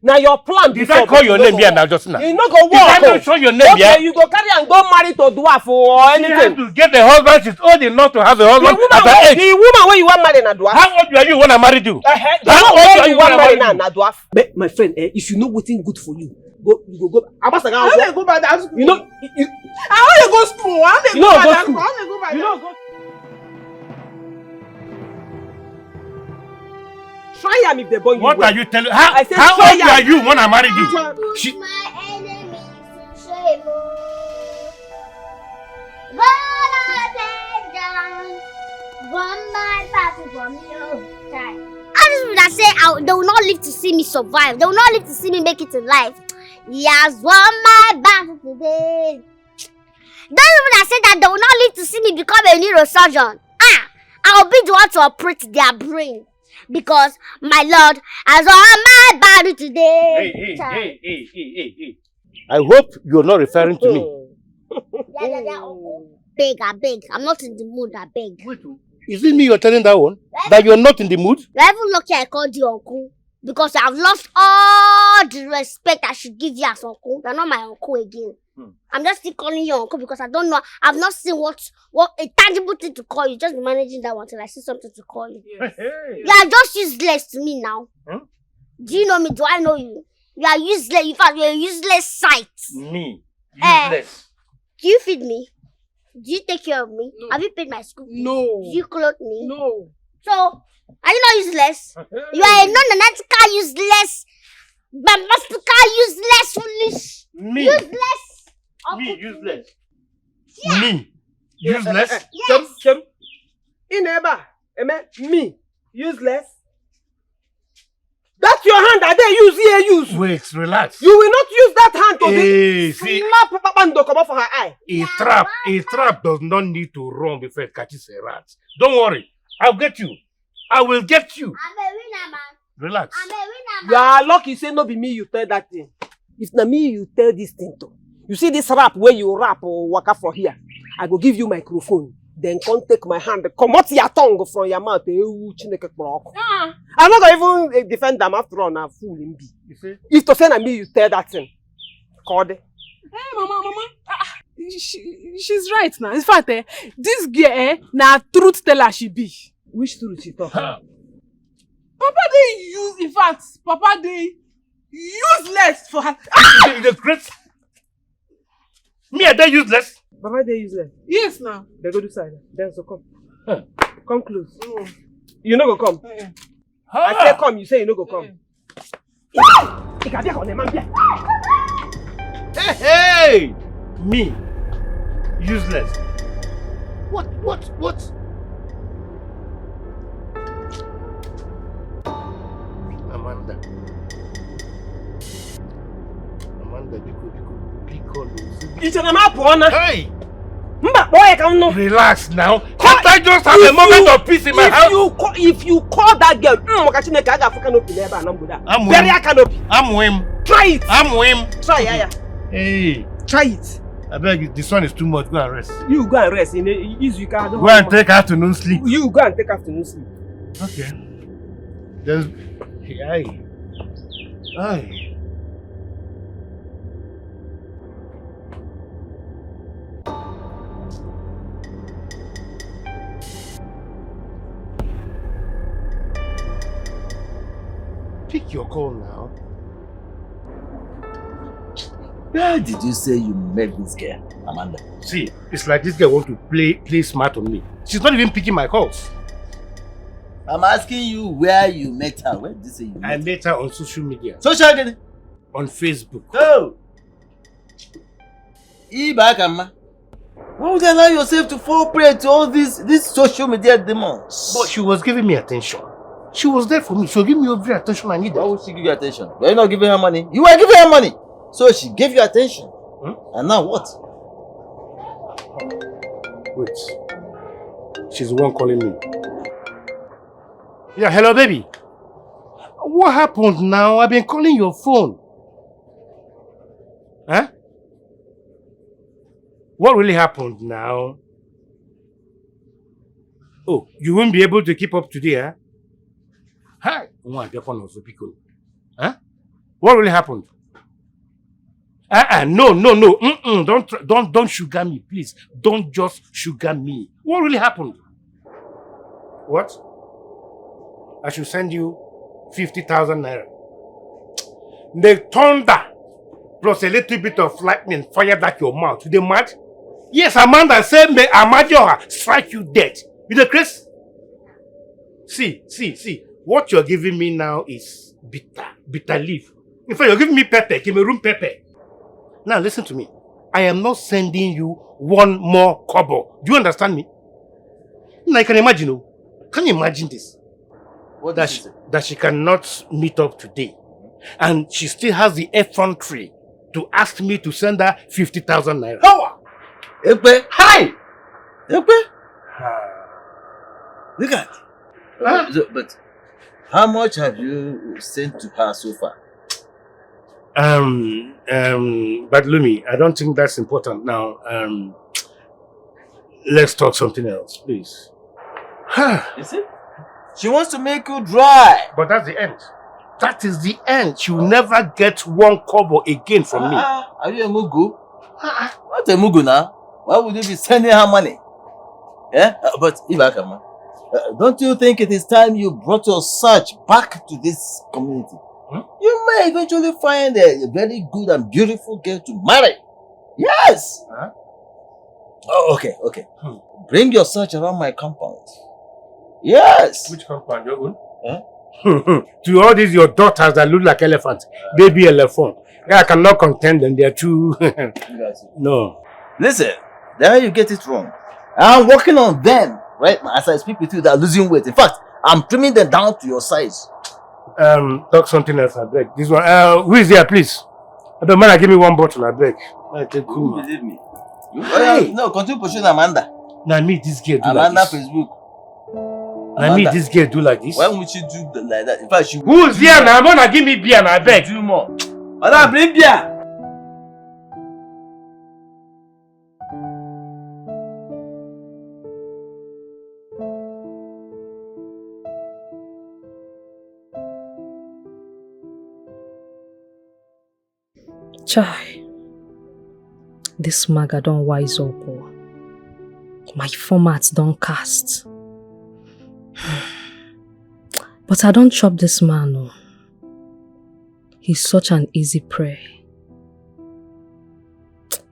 S2: Now your plan before.
S1: Did I call your name here now just now?
S2: You not go work.
S1: Did I not show your name here?
S2: Okay, you go carry and go marry to dwarf or anything.
S1: She has to get a husband. She's old enough to have a husband at her age.
S2: The woman where you want marry na dwarf.
S1: How old are you when I married you?
S2: How old are you when I marry na dwarf? But my friend, if you know what's good for you, you go.
S4: I want to go back to school.
S2: You know,
S4: I want to go to school. I want to go back to school. I want to go back.
S2: You know, go. Try am if they born you.
S1: What are you telling? How old are you when I married you?
S3: She... my enemies to shame. Gonna take down one my party from you. I just would have said they will not live to see me survive. They will not live to see me make it in life. He has won my battle today. Those people that say that they will not live to see me become a neurosurgeon. I'll be the one to operate their brain. Because my Lord has won my battle today.
S1: Hey. I hope you're not referring to me.
S3: Beg, I beg. I'm not in the mood, I beg.
S1: Wait, is it me you're telling that one? That you're not in the mood?
S3: You're even lucky I called you uncle. Because I've lost all the respect I should give you as uncle. You're not my uncle again. I'm just still calling you uncle because I don't know. I've not seen what a tangible thing to call you. Just be managing that one till I see something to call you.
S1: Yes.
S3: You are just useless to me now. Do you know me? Do I know you? You are useless. In fact, you're a useless sight.
S1: Me? Useless?
S3: Do you feed me? Do you take care of me?
S4: No.
S3: Have you paid my school fees?
S4: No.
S3: Do you clothe me?
S4: No.
S3: So, are you not useless? You are a non-analytical, useless, bombastical, useless, foolish,
S1: Me?
S3: useless.
S1: Me? Useless? Yeah. Me? Useless?
S3: Yes.
S2: Me? Useless? That's your hand that they use.
S1: Wait, relax.
S2: You will not use that hand to
S1: Hey, see,
S2: slap Papa come off for her eye.
S1: a trap does not need to run before it catches a rat. Don't worry, I'll get you. I will get you.
S3: I'm a winner, man.
S1: Relax.
S3: I'm a winner, man.
S2: You are lucky say no be me you tell that thing. If na me you tell this thing to. You see this rap where you rap or waka for here. I go give you microphone. Then come take my hand. Come out your tongue from your mouth. I'm not going to even defend them after all. I'm fool in be.
S1: You see?
S2: If to say na me you tell that thing. Call it.
S4: Hey, Mama. She's right now. In fact, this girl, na truth teller she be.
S2: Which truth she talk?
S4: Papa dey use, in fact, Papa dey useless for her.
S1: The great. Me, are they useless?
S2: Papa dey useless.
S4: Yes, now.
S2: They go to side. Then so come. Come close. You no go come. I say come, you say you no go come.
S1: Hey! Me? Useless. What? Amanda, big call. Hey! Relax now. Can't I just have a moment of peace in my house?
S2: If you call that girl,
S1: I'm him.
S2: Try it.
S1: I'm him.
S2: Try, yeah.
S1: Hey.
S2: Try it.
S1: I beg you, this one is too much. Go and rest.
S2: You go and rest. You can
S1: Go and take afternoon sleep.
S2: You go and take afternoon sleep.
S1: Okay. There's... Aye. Pick your call now.
S8: Where did you say you met this girl, Amanda?
S1: See, it's like this girl wants to play smart on me. She's not even picking my calls.
S8: I'm asking you where you met her. Where did you say you met her?
S1: I met her on social media.
S8: Social media?
S1: On Facebook.
S8: Oh! Ibakama. Why would you allow yourself to fall prey to all these social media demons?
S1: But she was giving me attention. She was there for me. She'll give me every attention I needed.
S8: Why would she give you attention? Were you not giving her money? You were giving her money. So she gave you attention. And now what?
S1: Wait. She's the one calling me. Yeah, hello baby. What happened now? I've been calling your phone. Huh? What really happened now? Oh, you won't be able to keep up today, huh? Hi. Huh? What really happened? No. Don't sugar me, please. Don't just sugar me. What really happened? What? I should send you 50,000 naira. The thunder plus a little bit of lightning fired at your mouth. You the mad? Yes, Amanda said, may Amadioha strike you dead. You the Chris? See. What you're giving me now is bitter leaf. In fact, you're giving me pepper, Cameroon pepper. Now listen to me. I am not sending you one more kobo. Do you understand me? Now I can imagine. Can you imagine this?
S8: What
S1: that she cannot meet up today. And she still has the effrontery to ask me to send her 50,000 naira.
S8: How? Ekpe?
S1: Hi!
S8: Ekpe? Look at. But how much have you sent to her so far?
S1: But Lumi, I don't think that's important now. Let's talk something else, please.
S8: You see? She wants to make you dry.
S1: But that's the end. That is the end. She will never get one kobo again from me.
S8: Are you a mugu? What a mugu now? Why would you be sending her money? Yeah? But Ibakama, don't you think it is time you brought your search back to this community? You may eventually find a very good and beautiful girl to marry. Yes! Oh, okay. Bring your search around my compound. Yes!
S1: Which compound? Your own? To all these your daughters that look like elephants, baby elephant. I cannot contend them. They are too. No.
S8: Listen, there you get it wrong. I'm working on them right now as I speak with you. They're losing weight. In fact, I'm trimming them down to your size.
S1: Talk something else. I beg. This one. Who is there, please? The man, give me one bottle. I beg.
S8: You believe me? No, continue pushing Amanda.
S1: Now me, this girl do
S8: Amanda
S1: like this.
S8: Facebook.
S1: Now me, this girl do like this.
S8: Why would you do like that? In fact, she.
S1: Who is there now? Mona, give me beer. I beg.
S8: Do more. Mother, bring beer.
S10: Chai, this maga don't wise up. Oh. My formats don't cast. But I don't chop this man. Oh. He's such an easy prey.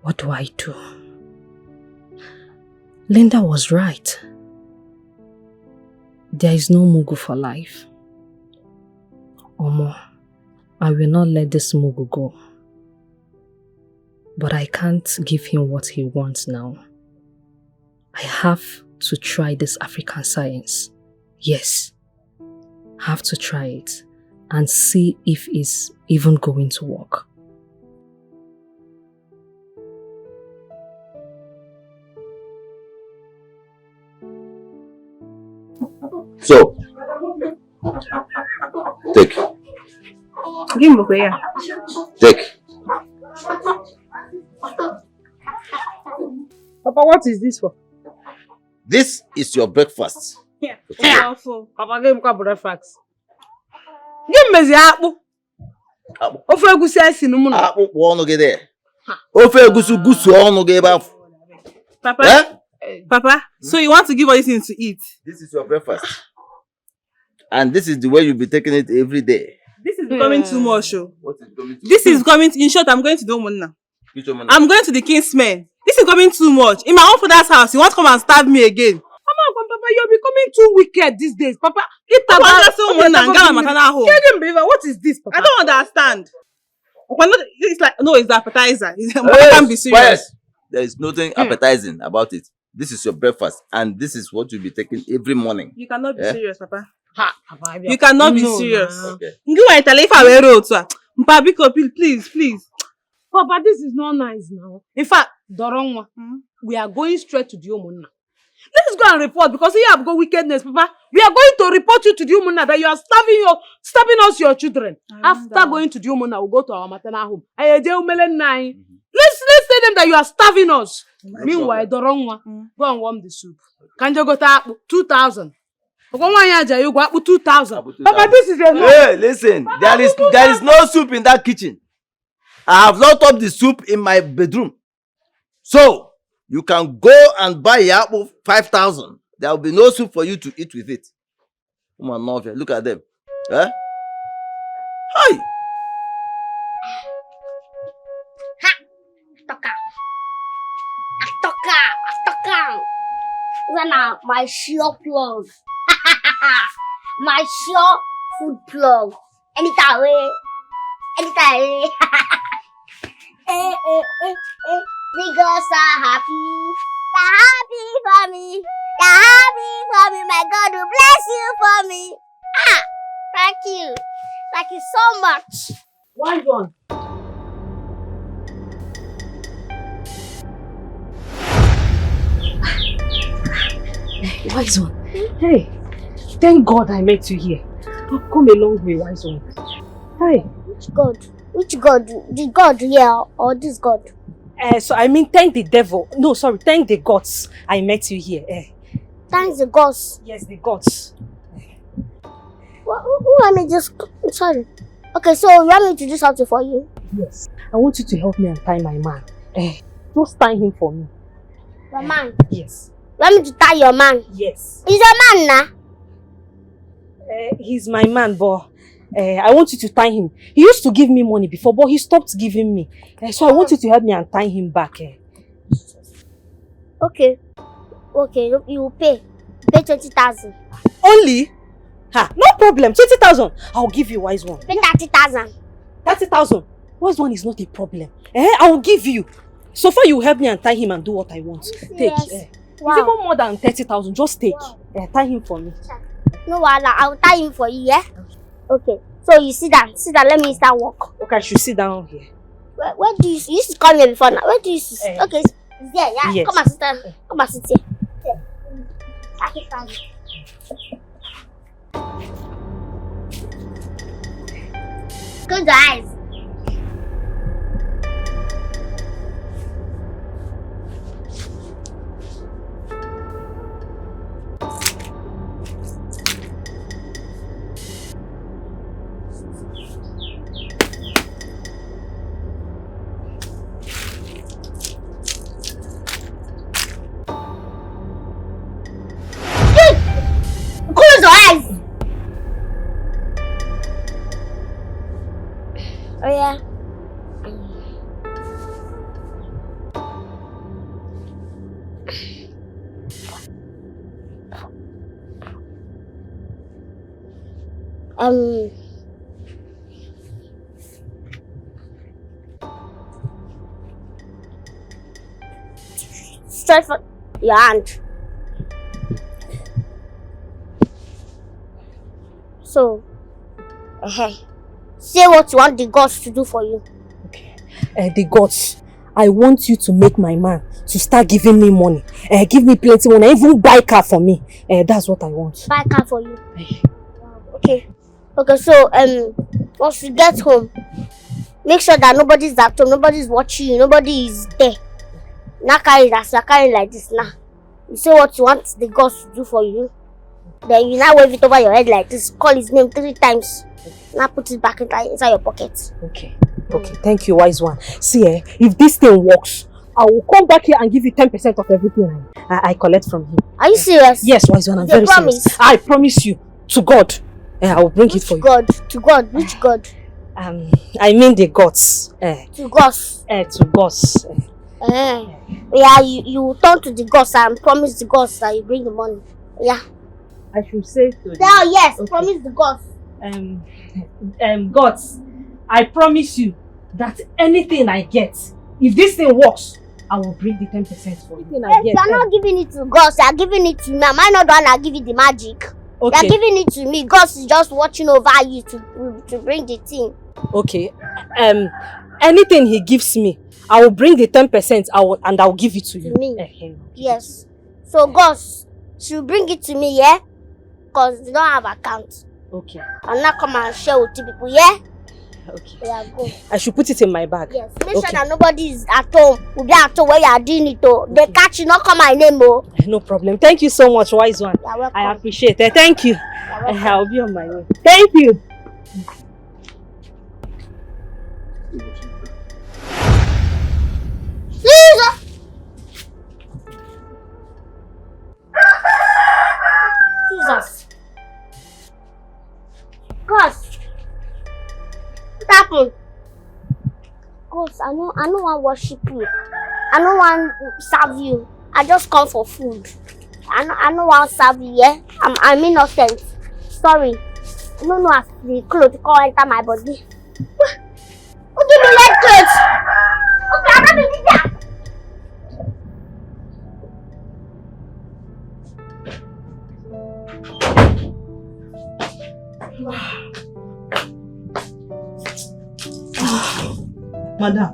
S10: What do I do? Linda was right. There is no mugu for life. Omo, I will not let this mugu go. But I can't give him what he wants now. I have to try this African science. Yes, I have to try it and see if it's even going to work.
S8: So, take.
S4: Give me here.
S8: Take.
S4: Papa, what is this for?
S8: This is your breakfast.
S4: Yeah. Papa, give me breakfast. Give me the apple. Ofe egusi esi no mu no.
S8: Apple ono ge there. Ofe egusi ono ge ba.
S4: Papa. Papa, so you want to give all these things to eat?
S8: This is your breakfast. And this is the way you'll be taking it every day.
S4: This is becoming too much.
S8: What is becoming too much?
S4: This is coming, in short, I'm going to do Munna.
S8: I'm
S4: going to the Kingsmen. This is coming too much. In my own father's house, you want to come and stab me again. Come on, Papa, you're becoming too wicked these days. Papa, what is this, Papa? I don't understand. It's like, no, it's the appetizer. Papa can't be serious.
S8: Quiet. There is nothing appetizing about it. This is your breakfast, and this is what you'll be taking every morning.
S4: You cannot be serious, Papa. You cannot be serious.
S8: Okay.
S4: Please. Papa, this is not nice now. In fact, Dorongwa, we are going straight to the Omunna. Let's go and report because you have got wickedness, Papa. We are going to report you to the Omunna that you are stabbing us, your children. After going to the Omunna, we'll go to our maternal home. Let's tell them that you are starving us. Meanwhile, Dorongwa, go and warm the soup. Can you go to 2,000? 2,000. Papa, this is enough.
S8: Hey, listen, there is no soup in that kitchen. I have locked up the soup in my bedroom. So, you can go and buy apple 5,000. There will be no soup for you to eat with it. Look at them. Eh? Hi!
S3: Atoka. Zana, my sure plug. My sure food plug. Anytime. Because I'm happy. You're happy for me. My God will bless you for me. Thank you so much.
S4: One.
S10: Wise one. Hey, thank God I met you here. I've come a long way, wise one. Hey.
S3: Which God? Which God? The God here or this God?
S10: So I mean thank the devil. No, sorry, thank the gods I met you here.
S3: Thanks the gods.
S10: Yes, the gods.
S3: Who want me just... Sorry. Okay, so you want me to do something for you?
S10: Yes. I want you to help me untie my man. Just tie him for me.
S3: Your man?
S10: Yes.
S3: You want me to tie your man?
S10: Yes.
S3: He's a man now.
S10: He's my man, but I want you to tie him. He used to give me money before, but he stopped giving me. So I want you to help me untie him back.
S3: Okay. Okay, you will pay. Pay 20,000.
S10: Only? Ha, no problem. 20,000. I'll give you, wise one.
S3: Pay 30,000.
S10: 30,000. Wise one is not a problem. I will give you. So far you help me untie him and do what I want. Take.
S3: Wow.
S10: It's even more than 30,000. Just take.
S3: Wow.
S10: Tie him for me.
S3: No, I'll tie him for you, yeah? Okay. So you sit down. Sit down. Let me start work.
S10: Okay, I should sit down here.
S3: Where do you used to call me before now? Where do you sit? Okay. It's there, yeah?
S10: Yes.
S3: Come and sit down. Come and sit here. Close your eyes. Close your eyes. Oh yeah. Stretch for your hand. So, say what you want the gods to do for you.
S10: Okay. The gods, I want you to make my man to start giving me money. Give me plenty money. Even buy car for me. That's what I want.
S3: Buy car for you. Okay. Okay, so once you get home, make sure that nobody's at home, nobody's watching you, nobody is there. Now carry that, so carry like this now. You say what you want the gods to do for you. Then you now wave it over your head like this. Call his name 3 times. Now put it back inside your pocket.
S10: Okay. Okay. Thank you, wise one. See, if this thing works, I will come back here and give you 10% of everything I collect from him.
S3: Are you serious?
S10: Yes, wise one. I'm very serious. I promise you, to God, I will bring it for you.
S3: God? To God? Which God?
S10: I mean the gods.
S3: To gods.
S10: To gods.
S3: Yeah, you turn to the gods and promise the gods that you bring the money. Yeah.
S10: I should say to
S3: yes, okay. Promise the gods.
S10: Gods, I promise you that anything I get, if this thing works, I will bring the 10% for you.
S3: Yes, you are not giving it to gods, you are giving it to me. Am I not the one that give you the magic? Okay. You are giving it to me. Gods is just watching over you to bring the thing. Okay.
S10: Anything he gives me, I will bring the 10% and I will give it to you.
S3: Me? Yes. So gods should bring it to me, yeah? Because they don't have account.
S10: Okay.
S3: I'll not come and share with you people, yeah?
S10: Okay.
S3: Yeah, go.
S10: I should put it in my bag.
S3: Yes. Make sure that nobody is at home. Will be at home where you are doing it. Okay. They catch you, not call my name.
S10: No problem. Thank you so much, wise one.
S3: You're welcome.
S10: I appreciate it. Thank you. I'll be on my way. Thank you.
S3: Jesus. Gosh. What happened? Gosh, I don't want to worship you. I don't want to serve you. I just come for food. I don't want to serve you, yeah? I'm innocent. Sorry. I don't know if the clothes can't enter my body. Who give me red clothes? Okay, I'm not doing that.
S9: Madam,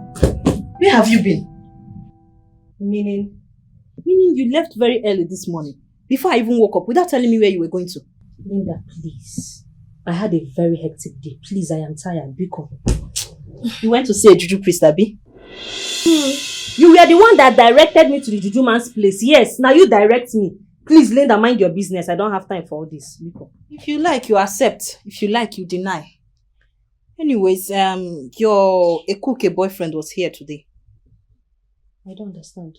S9: where have you been?
S10: Meaning
S9: you left very early this morning. before I even woke up without telling me where you were going to.
S10: Linda, please. I had a very hectic day. Please, I am tired. Biko.
S9: You went to see a juju priest, Abi?
S10: You were the one that directed me to the juju man's place. Yes, now you direct me. Please, Linda, mind your business. I don't have time for all this. Biko.
S9: If you like, you accept. If you like, you deny. Anyways, your Ekuke boyfriend was here today.
S10: I don't understand.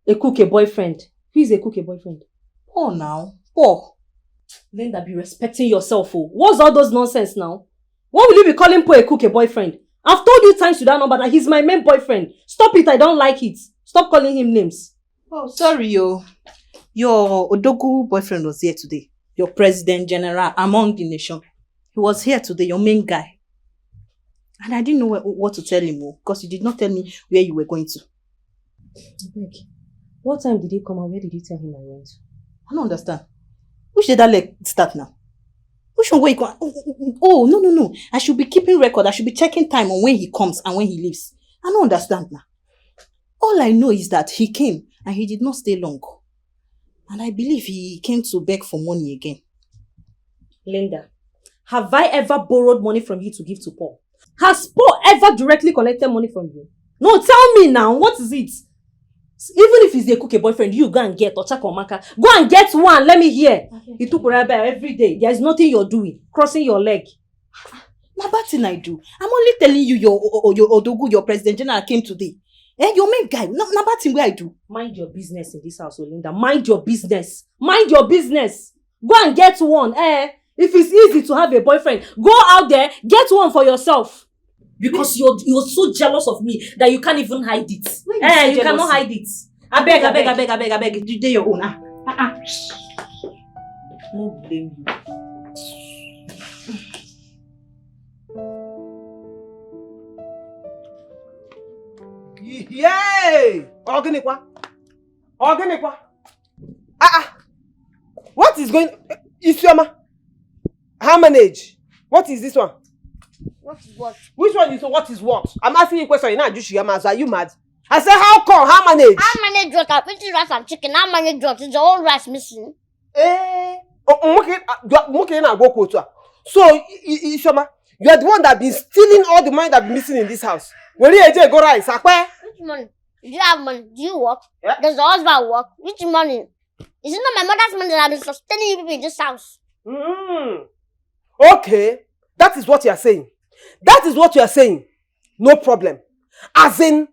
S10: Ekuke boyfriend? Who is Ekuke boyfriend?
S9: Poor now. Poor.
S10: Linda, be respecting yourself. Oh. What's all those nonsense now? What will you be calling poor Ekuke boyfriend? I've told you times to that number that he's my main boyfriend. Stop it, I don't like it. Stop calling him names.
S9: Oh, sorry, yo. Your Odogu boyfriend was here today. Your president general among the nation. He was here today, your main guy. And I didn't know what to tell him, because you did not tell me where you were going to.
S10: Beg. What time did he come and where did you tell him I went?
S9: I don't understand. Which did that leg start now? Which one where he come? Oh, no. I should be keeping record. I should be checking time on when he comes and when he leaves. I don't understand now. All I know is that he came and he did not stay long. And I believe he came to beg for money again.
S10: Linda, have I ever borrowed money from you to give to Paul? Has Paul ever directly collected money from you? No, tell me now, what is it? Even if he's a cookie boyfriend, you go and get Ochaka Omaka. Go and get one, let me hear. Okay. He took Uraba every day. There is nothing you're doing. Crossing your leg.
S9: Now, bad thing I do. I'm only telling you your Odogu, your president general came today. Your main guy. Now, bad thing where I do.
S10: Mind your business in this house, Linda. Mind your business. Mind your business. Go and get one. If it's easy to have a boyfriend, go out there, get one for yourself. Because you're so jealous of me that you can't even hide it. You cannot hide it. I beg.
S9: You do your own. No blame
S2: you. Yay! Organikwa. What is going? Isioma. How many age? What is this one?
S3: What is what?
S2: Which one is what is what? I'm asking you a question. You're not just are you mad? I said how come? How manage?
S3: How manage what? I'm eating rice and chicken. How manage what? Is your own rice missing?
S2: So, Isioma, you are the one that been stealing all the money that been missing in this house. When you go rice,
S3: which money? Do you have money? Do you work? Yeah. Does your husband work? Which money? Is it not my mother's money that I've been sustaining you people in this house?
S2: Okay, that is what you are saying. No problem. As in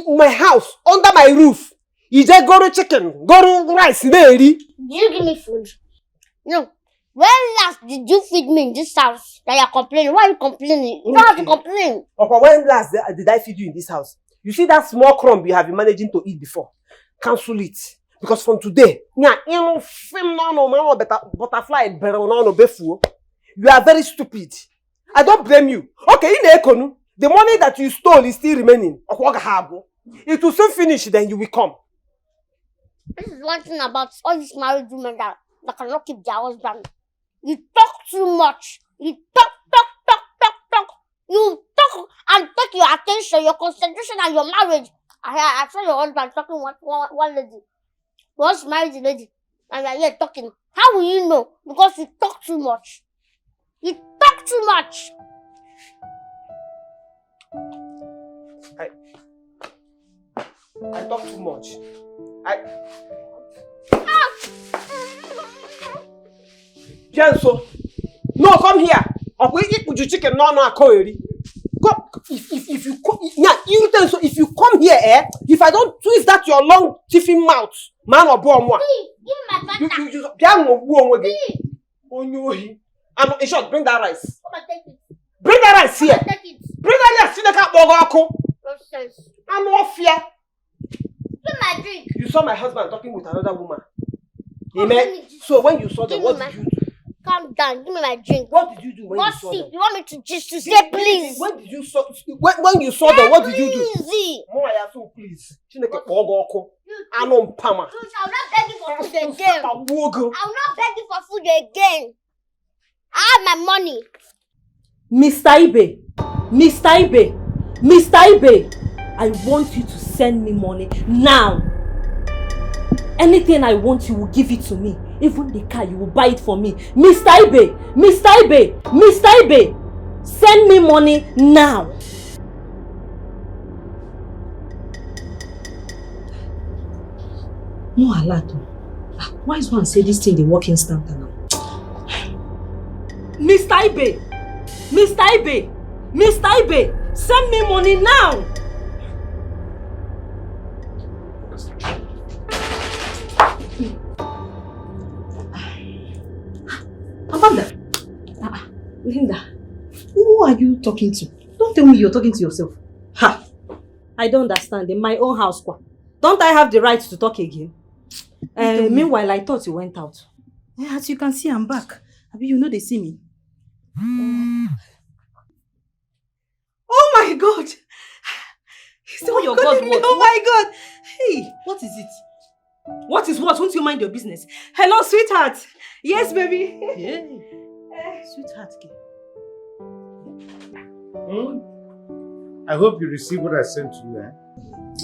S2: my house, under my roof, you just go to chicken, go to rice,
S3: do you give me food? No. When last did you feed me in this house that you are complaining? Why are you complaining? You don't have to complain.
S2: Okay, when last did I feed you in this house? You see that small crumb you have been managing to eat before? Cancel it. Because from today, you are very stupid. I don't blame you. Okay, the money that you stole is still remaining. It will soon finish, then you will come.
S3: This is one thing about all these married women that cannot keep their husband. You talk too much. You talk. You talk and take your attention, your concentration, and your marriage. I saw your husband talking one lady. Once married lady, and you're here talking. How will you know? Because you talk too much. You talk too much.
S2: I talk too much. Jenso, no, come here. Put your chicken. No, come. If you come, if you come here, if I don't twist that your long tiffin mouth, man or boy,
S3: give me my butter.
S2: I'm in short. Bring that rice.
S3: Come and take it.
S2: Bring that rice here.
S3: Take it.
S2: Bring that rice.
S3: Nonsense.
S2: I'm not fear.
S3: Give my drink.
S2: You saw my husband talking with another woman. Amen. So when you saw them, what did you do?
S3: Calm down. Give me my drink.
S2: What did you do when you saw them?
S3: You want me to just say please?
S2: When did you saw? When you saw them, what did you do?
S3: Easy.
S2: Please. I know Pama.
S3: I will not beg you for food again. I will not beg you for food again. I have my money.
S10: Mr. Ibe, I want you to send me money now.
S9: Anything I want, you will give it to me. Even the car, you will buy it for me. Mr. Ibe! Mr. Ibe! Mr. Ibe! Send me money now!
S10: No alert. Why is one say this thing they work instant now?
S9: Mr. Ibe! Mr. Ibe! Mr. Ibe! Send me money now!
S10: Amanda! Linda, who are you talking to? Don't tell me you're talking to yourself.
S9: Ha! I don't understand. In my own house, don't I have the right to talk again? Meanwhile, I thought you went out.
S10: Yeah, as you can see, I'm back. Abi, you know they see me.
S9: Oh my God!
S10: Oh your God, what?
S9: Oh my God!
S10: Hey, what is it?
S9: What is what? Won't you mind your business? Hello, sweetheart. Yes, baby.
S10: Yeah. Sweetheart.
S1: I hope you received what I sent to you. Eh?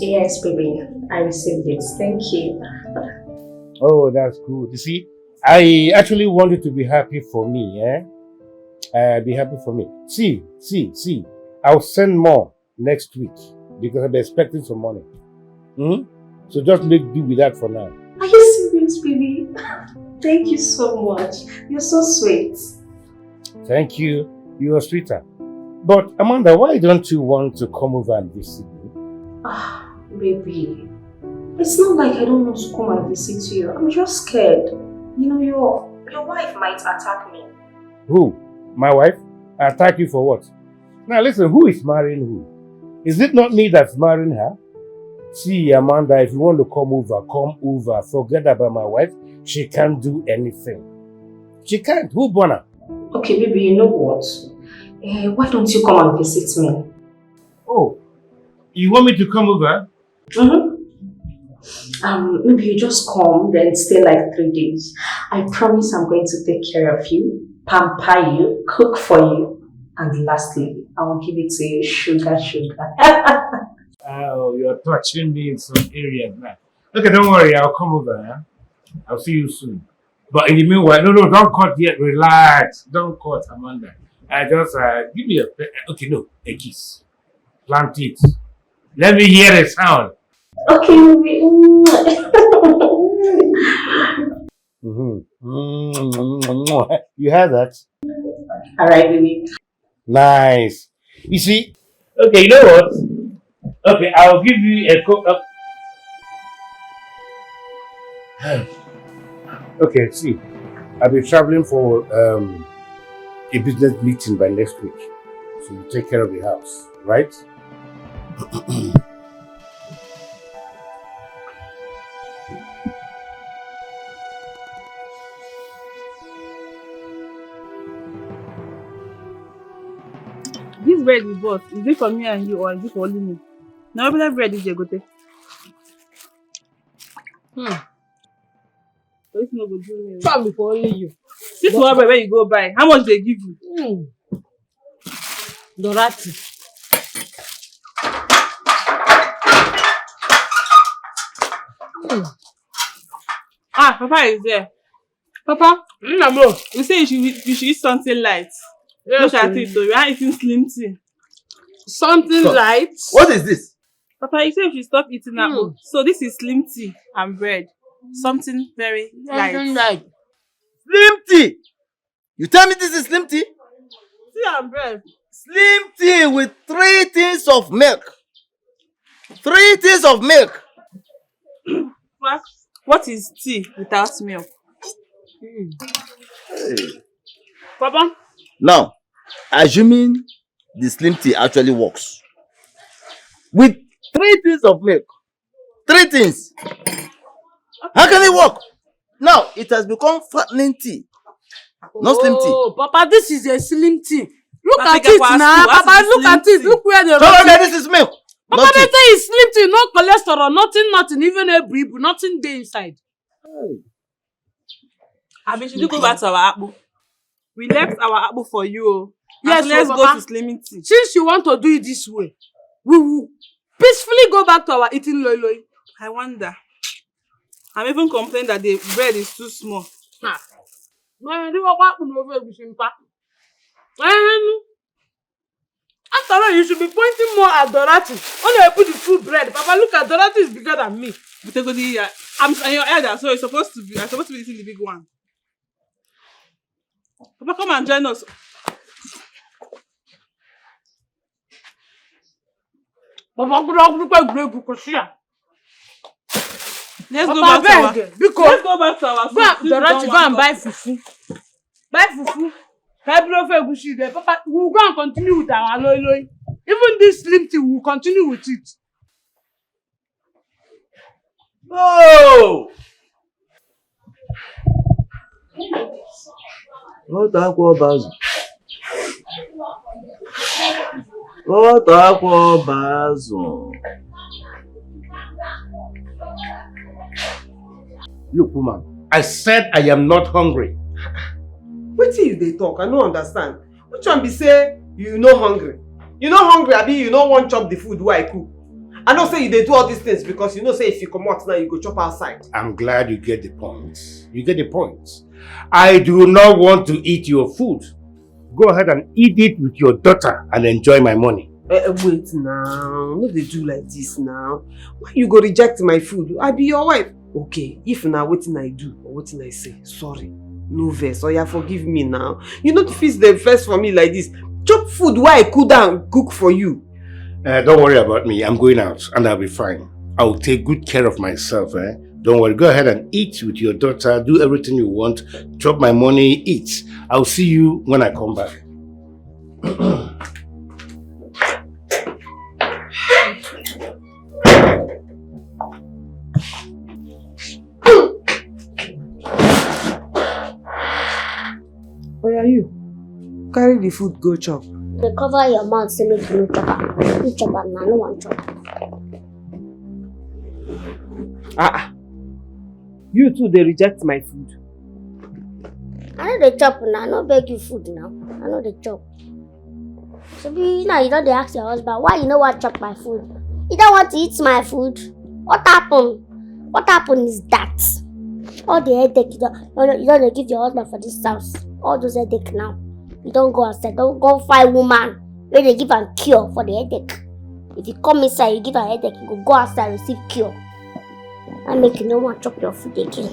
S11: Yes, baby. I received it. Thank you.
S1: Oh, that's good. You see, I actually want you to be happy for me. Be happy for me. See. I'll send more next week because I'll be expecting some money. So just make do with that for now.
S11: Are you serious, baby? Thank you so much. You're so sweet.
S1: Thank you. You're a sweetheart. But Amanda, why don't you want to come over and visit me?
S11: Baby. It's not like I don't want to come and visit you. I'm just scared. You know, your wife might attack me.
S1: Who? My wife? Attack you for what? Now listen, who is marrying who? Is it not me that's marrying her? See, Amanda, if you want to come over, come over. Forget about my wife. She can't do anything. She can't. Who born her?
S11: Okay, baby, you know what? Why don't you come and visit me?
S1: Oh, you want me to come over?
S11: Maybe you just come, then stay like 3 days. I promise I'm going to take care of you, pamper you, cook for you, and lastly, I will give it to you sugar.
S1: Oh, you're touching me in some areas now. Okay, don't worry, I'll come over. Huh? I'll see you soon. But in the meanwhile, no, don't cut yet. Relax. Don't cut, Amanda. I just give me a kiss. Plant it. Let me hear the sound.
S11: Okay, baby.
S1: You heard that?
S11: Alright, baby.
S1: Nice. You see? Okay, you know what? Okay, I'll give you a cook. Okay, see. I'll be traveling for a business meeting by next week. So you take care of the house, right?
S4: This bread we bought, is it for me and you or is it for only me? Now every bread is Jegote. So it's not good to me.
S2: Probably for only you.
S4: This one where you go buy, how much they give you?
S2: Dorati.
S4: Papa is there. Papa, you say you should eat something light. Look at it though, you are eating slim tea.
S2: Something light?
S8: What is this?
S4: Papa, you say you should stop eating apple. So this is slim tea and bread. Something very light.
S8: Slim tea? You tell me this is slim tea?
S4: Tea and bread.
S8: Slim tea with 3 tins of milk. 3 tins of milk.
S4: What is tea without milk?
S8: Hey.
S4: Papa?
S8: Now, assuming the slim tea actually works. With 3 tins of milk. 3 tins. How can it work? Now, it has become fattening tea. Not slim tea.
S2: Oh, Papa, this is a slim tea. Look at it now. Papa, look at it. Look where the
S8: This is milk.
S2: Papa, they say it's slim tea, no cholesterol, nothing, even a brief, nothing there inside.
S4: Abi, should you go back to our apple? We left our apple for you.
S2: Yes,
S4: so let's
S2: Papa,
S4: go to slimming tea.
S2: Since you want to do it this way, we will peacefully go back to our eating loy loy.
S4: I wonder. I'm even complaining that the bread is too small. After all, you should be pointing more at Dorothy. Only I put the full bread. Papa, look at Dorothy is bigger than me. I'm your elder, so I'm supposed to be eating the big one. Papa, come and join us. Papa, let's go back to our food. Dorothy, go and buy fufu. Buy fufu. Papa, we will go and continue with our loi. Even this slim tea, we will continue with it.
S8: Oh! What aqua basil? What aqua basil?
S1: Look, woman, I said I am not hungry.
S2: Wetin you dey talk? I no understand. Which one be say you no hungry? You no hungry, abi you no wan chop the food wey I cook? I know say you dey do all these things because you know say if you come out now, you go chop outside.
S1: I'm glad you get the point. You get the point. I do not want to eat your food. Go ahead and eat it with your daughter and enjoy my money.
S2: Wait now. No dey do like this now. Why you go reject my food? I be your wife. Okay, if na wetin I do or wetin I say, sorry. No vex. Oya, forgive me now. You no fit dey vex for me like this. Chop food wey I cool down cook for you.
S1: Don't worry about me. I'm going out and I'll be fine. I'll take good care of myself. Don't worry. Go ahead and eat with your daughter. Do everything you want. Chop my money. Eat. I'll see you when I come back.
S2: Where are you? Carry the food, go chop.
S3: They cover your mouth, say make you no chop am. You chop am now, no one chop.
S2: You too, they reject my food.
S3: I know they chop now, I no beg you food now. I know they chop. So now you don't ask your husband, why you no want chop my food? You don't want to eat my food? What happened? What happened is that all the headache you don't give your husband for this house. All those headache now. You don't go outside, don't go find woman where they give a cure for the headache. If you come inside, you give a headache, you go outside and receive cure. And make you no want to chop your food again.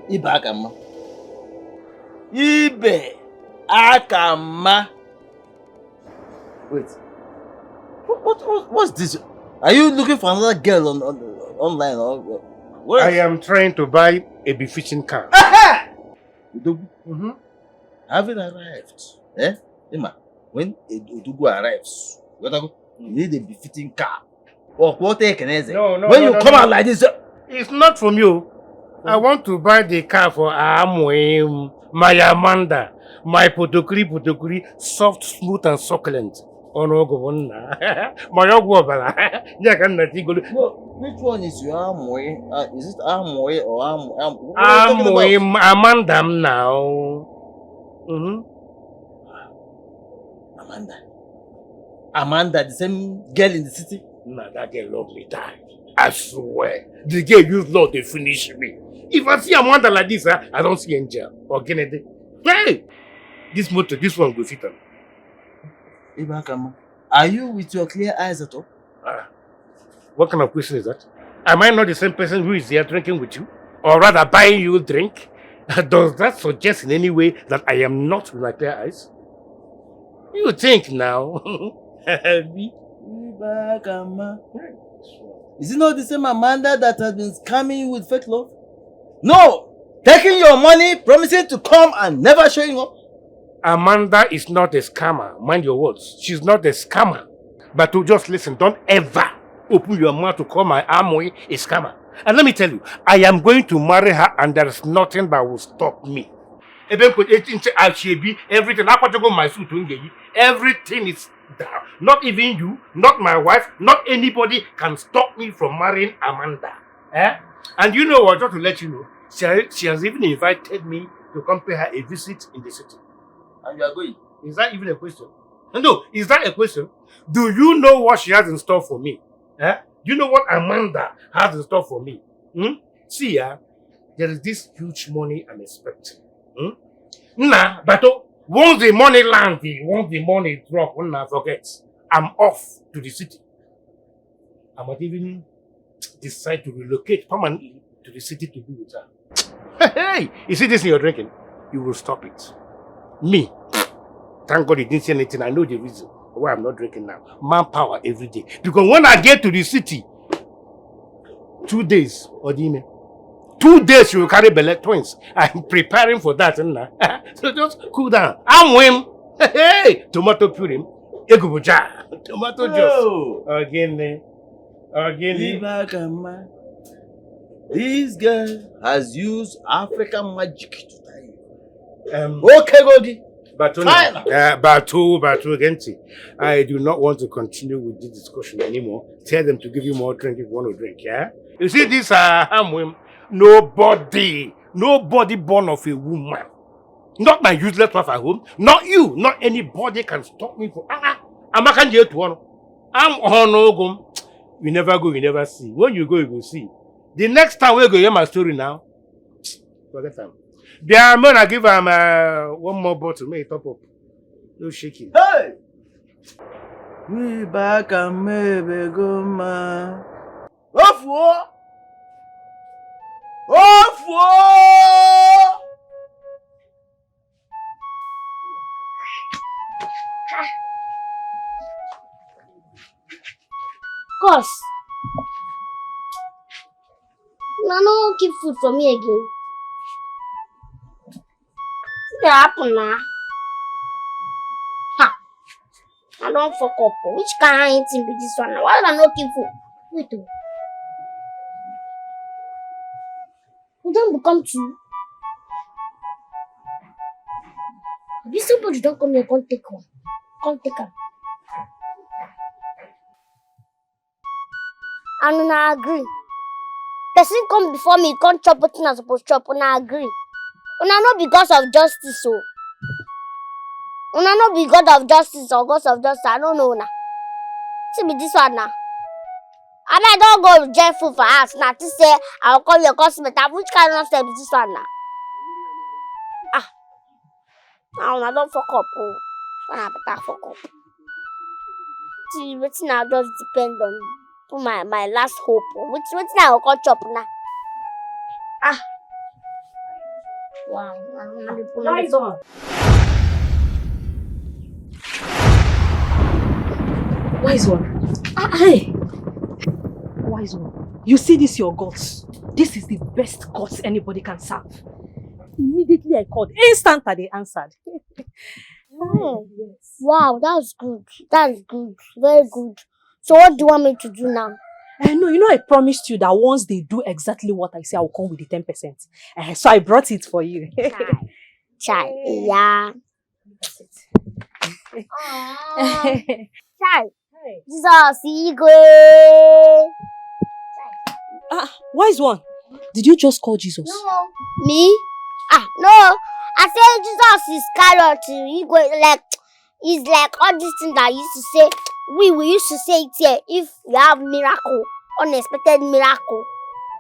S8: Ibe akama. Ibe akama. Wait. What's this? Are you looking for another girl online or what?
S1: I am trying to buy a befitting car.
S8: Haven't arrived. Ima, when Udugu arrives, you need a befitting car. Or what can I say?
S1: No,
S8: when you come out like this,
S1: it's not from you. I want to buy the car for my Amanda, my potokri, soft, smooth, and succulent. Oh no, go on. My ogwabala.
S8: Which one is your Amoy? Is it Amoy or
S1: Amoy? Amanda now.
S8: Amanda, the same girl in the city?
S1: Nah, that girl love me die. I swear. The girl used law to finish me. If I see Amanda like this, I don't see Angel or Kennedy. Hey! This motor, this one will fit on.
S8: Ibakama, are you with your clear eyes at all?
S1: What kind of question is that? Am I not the same person who is here drinking with you? Or rather buying you a drink? Does that suggest in any way that I am not with my clear eyes? You think now?
S8: Is it not the same Amanda that has been scamming you with fake love? No! Taking your money, promising to come and never showing up.
S1: Amanda is not a scammer. Mind your words. She's not a scammer. But to just listen, don't ever open your mouth to call my Amoy a scammer. And let me tell you, I am going to marry her and there is nothing that will stop me. Everything, everything is down. Not even you, not my wife, not anybody can stop me from marrying Amanda. Eh? And you know what, just to let you know, she has even invited me to come pay her a visit in the city.
S8: And you are going?
S1: Is that even a question? No, is that a question? Do you know what she has in store for me? Eh? Do you know what Amanda has in store for me? See, there is this huge money I'm expecting. Nah, but once the money lands, once the money drops, forget, I'm off to the city. I might even decide to relocate permanently to the city to be with her. Hey, you see this thing you're drinking? You will stop it. Me, thank God you didn't say anything. I know the reason why I'm not drinking now. Manpower every day. Because when I get to the city, 2 days, Odime, 2 days you will carry belly twins. I'm preparing for that. So just cool down. I'm Wim. Hey, tomato puree. Egubuja. Tomato juice. Again.
S8: This girl has used African magic to tie you. Okay, Godi.
S1: Batu, Genti. I do not want to continue with this discussion anymore. Tell them to give you more drink if you want to drink, yeah? You see this Hamwim, nobody born of a woman. Not my useless wife at home, not you, not anybody can stop me from I'm not going to one. I'm on no go. You never go, you never see. When you go, you will see. The next time we go hear my story now, forget time. I'm gonna give him one more bottle, make it top up. No shaking.
S8: Hey! We back and maybe go, man. Off war! Off war!
S3: Cause no keep food for me again. What happened now? Ha! I don't fuck up. Which kind of thing be this one? Why did I not keep food? Wait oh. We don't become two. If somebody don't come here, can't take one. Can't take her. And I agree. Person come before me, can't chop what I supposed to chop, and I agree. And I know because of justice, so. And I know because of justice or because of justice, I don't know now. See me this one now. I don't go to jail for us now to say I'll call your customer. Which kind of step is this one now? Now I don't fuck up. Oh, I better fuck up. See, what's now just depend on my last hope. Which now I'll call chop now. Wow.
S11: Wise one. Wise one. Hey. Wise one. You see this your guts. This is the best guts anybody can serve. Immediately I called. Instant they answered.
S3: Yes. Wow, that's good. That's good. Very good. So what do you want me to do now?
S11: No, you know I promised you that once they do exactly what I say, I will come with the 10%. So I brought it for you.
S3: Chai. Yeah. Chai. Jesus, Igwe.
S11: Wise one. Did you just call Jesus?
S3: No. Me? No. I said Jesus is Iscariot. Igwe, like, it's like all these things that I used to say. We used to say it here. If you have miracle, unexpected miracle,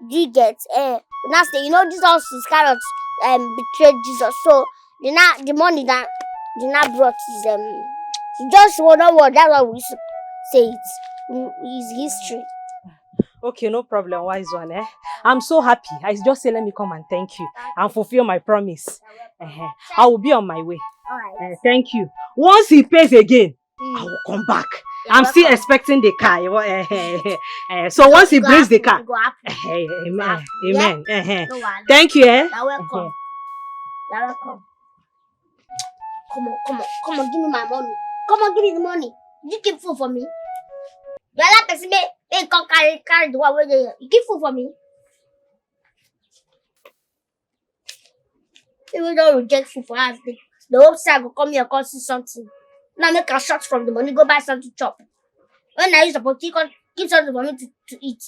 S3: do you get? Now say, you know, Jesus Iscariot betrayed Jesus. So the money that the not brought is just one word. That's what we used to say it. It's history.
S11: Okay, no problem, wise one, eh? I'm so happy. I just say let me come and thank you and fulfill my promise. I will be on my way.
S3: Alright.
S11: Thank you. Once he pays again, I will come back. I'm still expecting the car. So once he brings the car. Amen. Amen. Thank you, eh?
S3: You're welcome. You're welcome. Come on, give me my money. Come on, give me the money. You keep food for me. You're not person they can carry the one where you keep food for me. If we don't reject food for us, the whole side will come here and see something. Now make a shot from the money, go buy something to chop. When I use supposed to keep something for me to eat.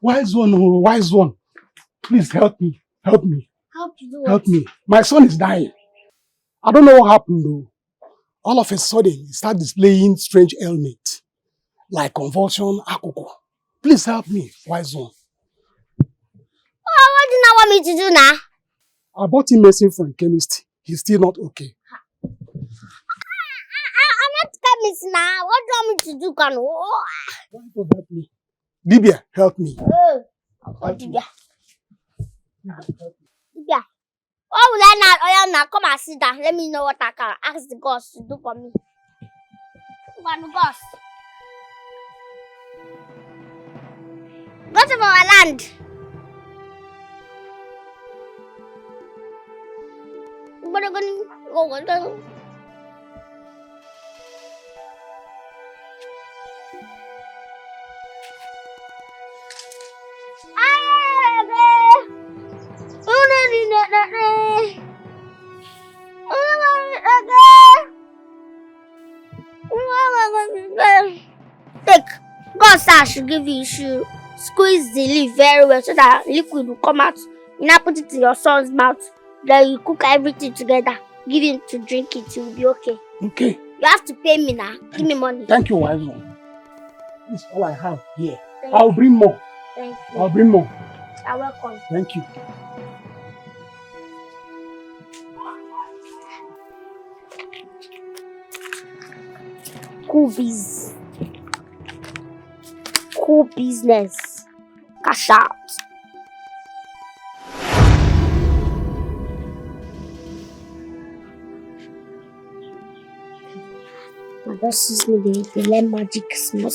S1: Wise one, oh, wise one. Please help me. Help me.
S3: Help you do what?
S1: Help me. My son is dying. I don't know what happened though. All of a sudden, he started displaying strange ailments like convulsion, akoko. Please help me, wise one.
S3: Oh, what do you now want me to do now?
S1: I bought him medicine from chemist. He's still not okay.
S3: I'm not chemist now. What do you want me to do, Kano?
S1: Help me. Libya, help me.
S3: Libya. Libya. Oh, will I not? Oh, now come and sit down. Let me know what I can ask the gods to do for me. Come on, the gods. Go to our land. But I'm going to go. Take God sir should give you should squeeze the leaf very well so that liquid will come out. You now put it in your son's mouth. Then you cook everything together. Give him to drink it, he will be okay.
S1: Okay.
S3: You have to pay me now. Give me money.
S1: Thank you, wise one. This is all I have here. I'll bring more.
S3: Thank you.
S1: I'll bring more.
S3: You're welcome.
S1: Thank you.
S3: Cool biz. Cool business. Cash out. My boss sees me, they learn magic small.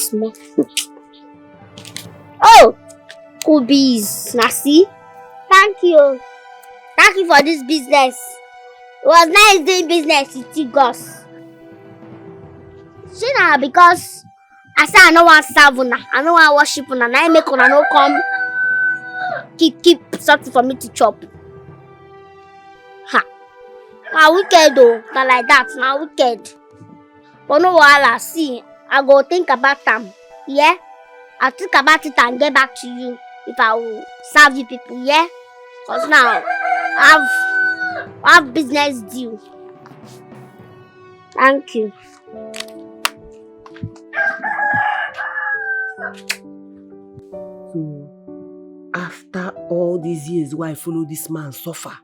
S3: Oh! Cool bees. Nasi. Thank you. Thank you for this business. It was nice doing business with you guys. See now, because I say I don't want to serve una, I don't want to worship una, now I make una no come keep something for me to chop. Ha! Now wicked though, not like that, now wicked. But no wahala, see, I go think about them, yeah? I'll think about it and get back to you if I will serve you people, yeah? Because now, I have business deal. Thank you.
S2: So, after all these years why I follow this man suffer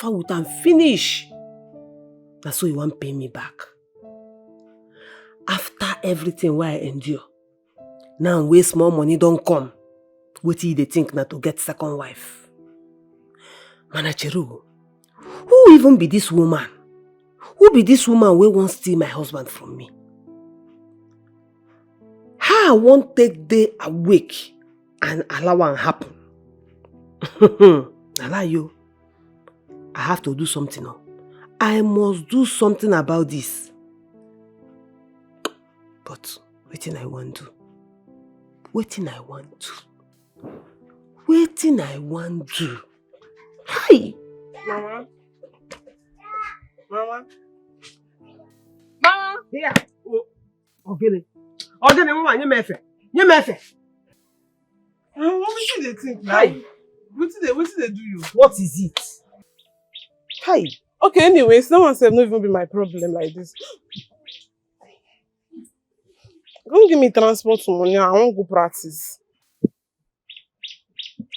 S2: with him finish. That's so he won't pay me back. After everything why I endure, now way small money don't come. Wetin they think na to get second wife? Manacheru, who even be this woman? Who be this woman wey won't steal my husband from me? How I won't take day awake and allow am happen? Allow you. I have to do something now. I must do something about this. But wetin I want to do? Wetin I want to? Wetin I want to do? Hi!
S4: Mama.
S2: Here. Ogene, woman, you mefe. You mefe.
S4: What did they think?
S2: Hi.
S4: What did they do you?
S2: What is it? Hi.
S4: Okay, anyways, no one said no even be my problem like this. Don't give me transport money, I won't go practice.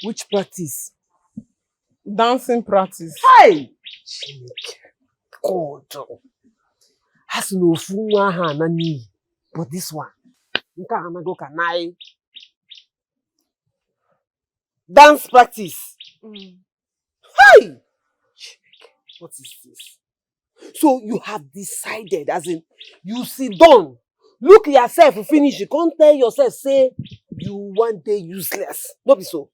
S2: Which practice?
S4: dancing practice.
S2: Hey! God. Has no fool na ni. But this one. Nka hanago kanai. Dance practice. Hey! What is this? So you have decided, as in, you sit down, look yourself, finish, you can't tell yourself, say, you one day useless. Not be so.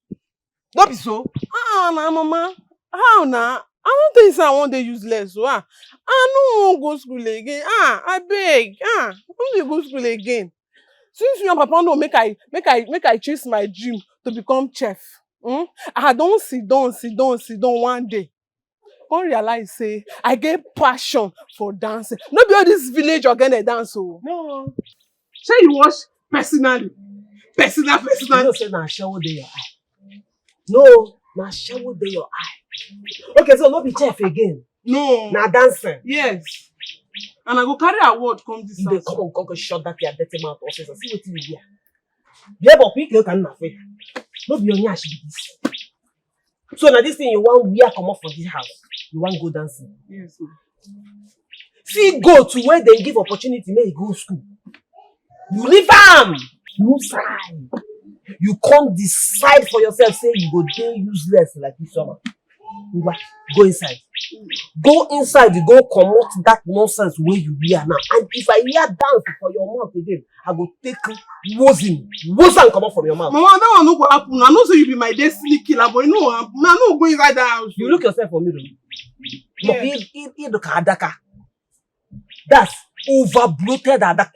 S2: Not be so.
S4: Nah, mama. How na? I don't think so I want to useless. So, I don't want to go school again. I beg. I don't want to go school again. Since your papa no make I chase my dream to become chef. I don't sit down one day. Come realize say I get passion for dancing. No be all this village organic dance. Oh. No. Say you watch personally. Personal.
S2: You know say na shower dey your eye. No, na shower dey your eye. Okay, so no be chef again.
S4: No.
S2: Na dancing.
S4: Yes. And I go carry award come this house.
S2: Come on, shut that your dirty mouth office and see wetin you wear. Yeah, but quick look and nothing. No be your nyash be this. So now this thing you want wear come up from this house. You want go dancing.
S4: Yes, ma'am.
S2: See, go to where they give opportunity, make you go school. You leave am. You try. You can't decide for yourself, say you go day useless like this summer. Go inside. Go inside, you go comot that nonsense where you wear now. And if I hear dance for your mouth again, I go take wozin come out from your mouth.
S4: Mama, that one no go happen. I know say you be my destiny killer, but you know, I'm not go inside that house.
S2: You look yourself for me,
S4: Yes.
S2: That's over bloated adaka.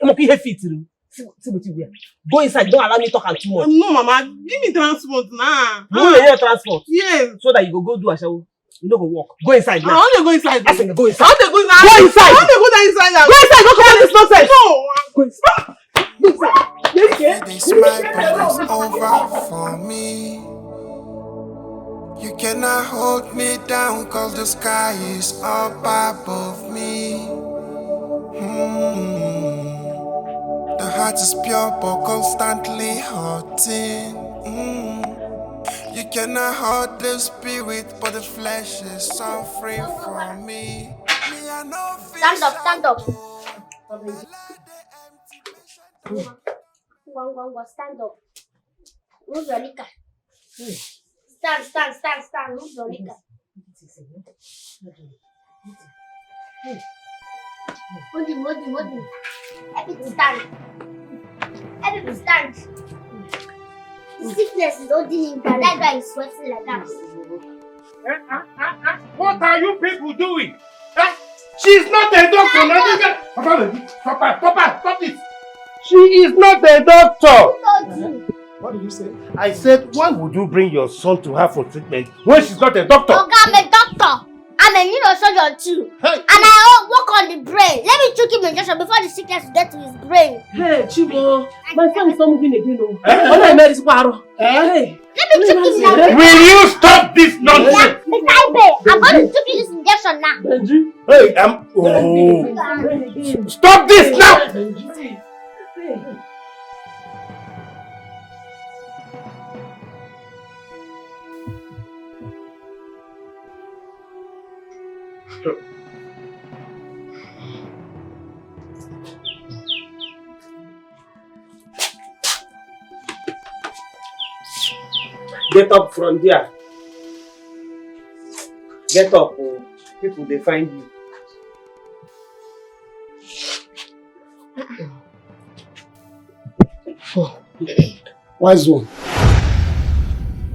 S2: See what you wear. Go inside, don't allow me talk too much.
S4: No, Mama, give me transport now.
S2: You want your transport?
S4: Yes.
S2: So that you go do a show. You don't go walk. Go inside now.
S4: I want to go inside.
S2: I think go inside.
S4: I want to go inside.
S2: Go inside.
S4: I want to go down inside.
S2: Go inside. Don't come on this nonsense.
S4: No.
S2: Go inside. Go inside.
S6: This my is over for me. You cannot hold me down, cause the sky is up above me. The heart is pure but constantly hurting. You cannot hurt the spirit, but the flesh is suffering for me.
S3: Stand up. Stand, stand up. Move your liquor. Stand. Move your liquor. Hold him. Everybody stand. The sickness is holding him down. That guy is sweating like that.
S1: What are you people doing? She's not a doctor. Stop it. She is not a doctor. What did you say? I said, why would you bring your son to her for treatment when she's not a doctor?
S3: Okay, I'm a doctor. I'm a neurosurgeon too. Hey. And I work on the brain. Let me check him injection before the sickness get to his brain.
S11: Hey, Chibo, my son is not moving again. Hey. Let me
S3: check him now.
S1: Will you stop this nonsense?
S3: I'm going to check this injection now.
S1: Hey, stop this now!
S2: Get up from there. Get up, oh. People they find you.
S12: Wise one.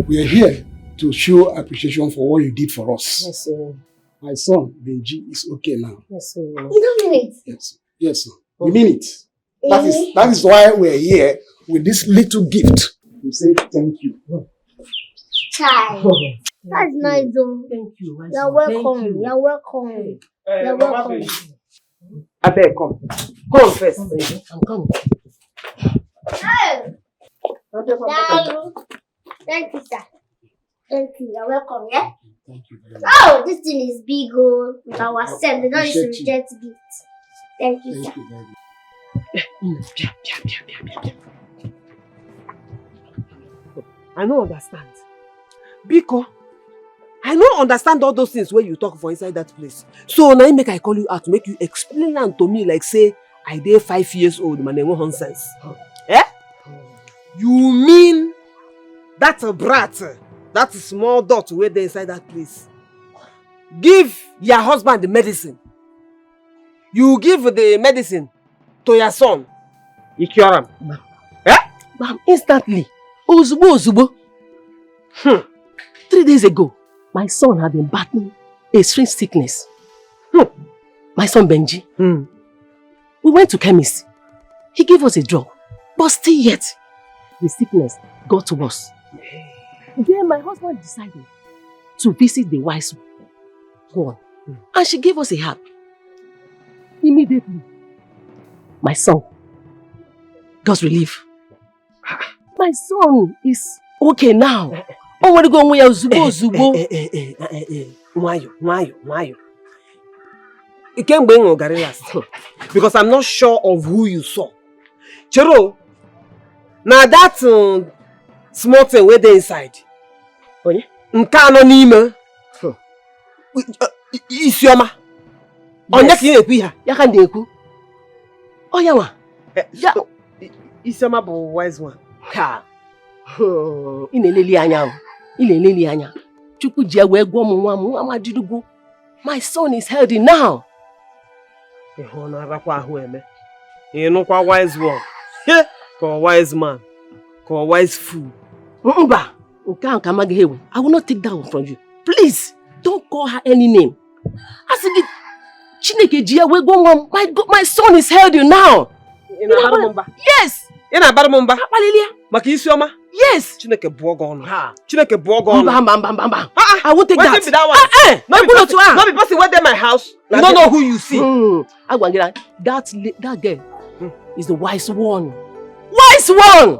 S12: We are here to show appreciation for what you did for us.
S2: Yes, sir.
S12: My son, Benji, is okay now.
S2: Yes, sir.
S3: You don't mean it?
S12: Yes, sir. You mean it? That is why we're here with this little gift. We say thank you.
S3: Child. That's nice, though.
S11: Thank you.
S3: You're welcome. You're welcome. You're welcome.
S2: I beg, come. Come first. I'm coming.
S3: Hey! Thank you, sir. Thank you. You're welcome, yeah?
S12: Thank you very much.
S3: Oh, this thing is big, oh. With our self, they don't need to reject gifts. Thank you, sir.
S2: I don't understand. Biko, I don't understand all those things when you talk for inside that place. So now make I call you out to make you explain them to me like say I dey 5 years old, man, no nonsense. Eh? You mean that's a brat, that small dot where they inside that place? Give your husband the medicine. You give the medicine to your son. You cure him. Eh?
S13: Ma'am, instantly. Ozubo. 3 days ago, my son had been battling a strange sickness. My son Benji. We went to chemist. He gave us a drug. But still yet, the sickness got worse. Then my husband decided to visit the wise one. And she gave us a herb. Immediately, my son got relief. My son is okay now. I want to go where Zubo.
S2: Why? You can't bring Ogarillas. Because I'm not sure of who you saw. Chero, now that small thing where they inside. Nkanonime. Isioma. Onye ki ekwu ya.
S13: Ya ka na-ekwu. Oh yawa.
S2: Ya Isioma bụ wise one.
S13: Ha. Ị na-eleli anya o. Ị na-eleli anya. Chukwu ji wee gwa m nwa m amadirugo. My son is healthy now.
S2: Ịhụ na arakwa ahụ eme. Ịnụkwa wise one. Ka wise man. Ka wise fool.
S13: Mba. Nke ahụ ka amaghị ewe. I will not take that one from you. Please, don't call her any name. I said, Chineke ji wee gwa nwa m. My son is healthy now.
S2: Ị na-abara m mba?
S13: Yes.
S2: Ị na-abara m mba?
S13: Akpalilia.
S2: Maka Isioma?
S13: Yes.
S2: Chineke bụọ gị ọnụ. Chineke bụọ gị ọnụ.
S13: Mba. I won't take that.
S2: What be that one? Not be person went there my house. You don't know who you see.
S13: That girl is the wise one. Wise one!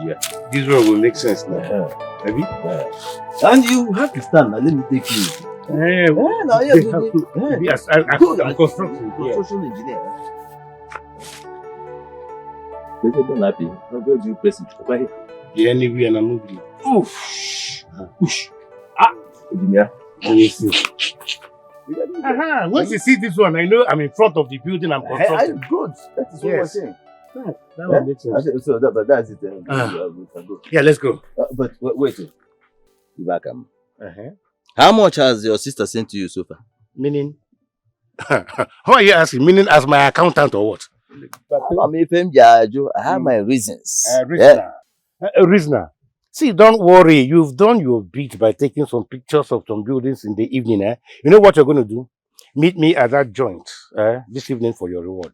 S1: Yeah, this one will make sense now. Have you?
S8: And you have to stand now. Let me take you.
S1: Yes, I'm construction
S8: engineer. Don't happy. I'm going to press it. Okay.
S1: Yeah, anyway, and I'm moving.
S8: Push. Engineer.
S1: Let me see. Once you see this one, I know I'm in front of the building I'm constructing.
S8: Good. That is what we're saying.
S1: That one makes sense.
S8: So but that's it.
S1: Yeah, let's go.
S8: But wait. How much has your sister sent to you so far?
S1: Meaning? How are you asking? Meaning as my accountant or what?
S8: I have my reasons.
S1: Reasoner. See, don't worry. You've done your bit by taking some pictures of some buildings in the evening. You know what you're going to do? Meet me at that joint this evening for your reward.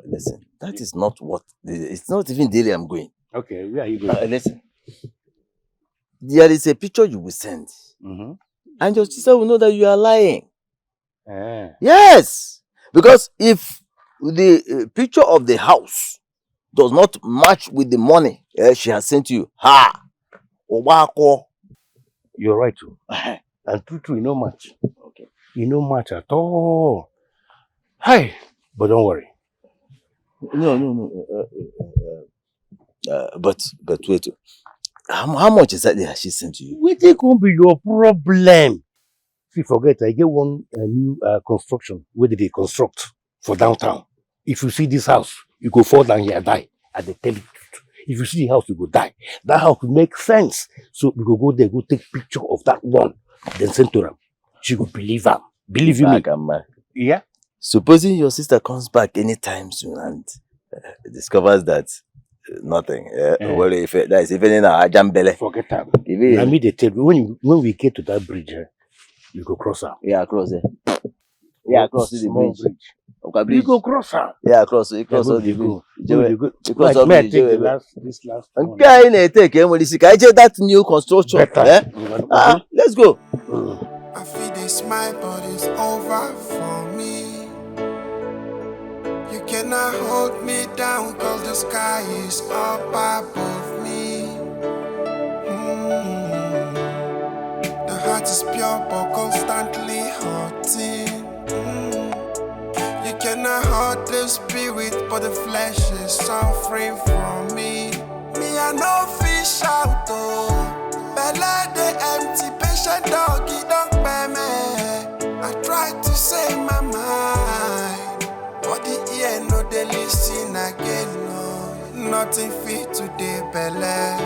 S8: Listen, that is not what... It's not even daily I'm going.
S1: Okay, where are you going?
S8: Listen. There is a picture you will send. And your sister will know that you are lying. Yes! Because if the picture of the house does not match with the money she has sent you,
S1: you're right too. And true, you know much. Okay. You know much at all. Hi, but don't worry.
S8: No. But wait. How much exactly has she sent to you?
S1: What can be your problem? If you forget, I get one new construction. Where did they construct for downtown? If you see this house, you go fall down here and die. At the tell you. If you see the house, you go die. That house will make sense. So we go there, go take picture of that one, then send to them. She will believe them. Believe me. Yeah.
S8: Supposing your sister comes back anytime soon and discovers that nothing. Well, if that is even in a jambele.
S1: Forget that. I mean, they tell you when we get to that bridge, you go cross out.
S8: Yeah, cross it. Yeah, cross the bridge.
S1: Okay, you go cross out.
S8: Yeah, cross it. Cross all the bridge.
S1: Because of this last one.
S8: Okay, take that new construction. Let's go.
S6: I feel this, my body's over for me. You cannot hold me down, cause the sky is up above me. pure but constantly hurting. You cannot hurt the spirit, but the flesh is suffering from me. Me, I no fish out, oh. Bella, the empty patient dog, he don't pay me. I try to say my mind, but the ear no they listen again, no. Nothing fit today, Bella.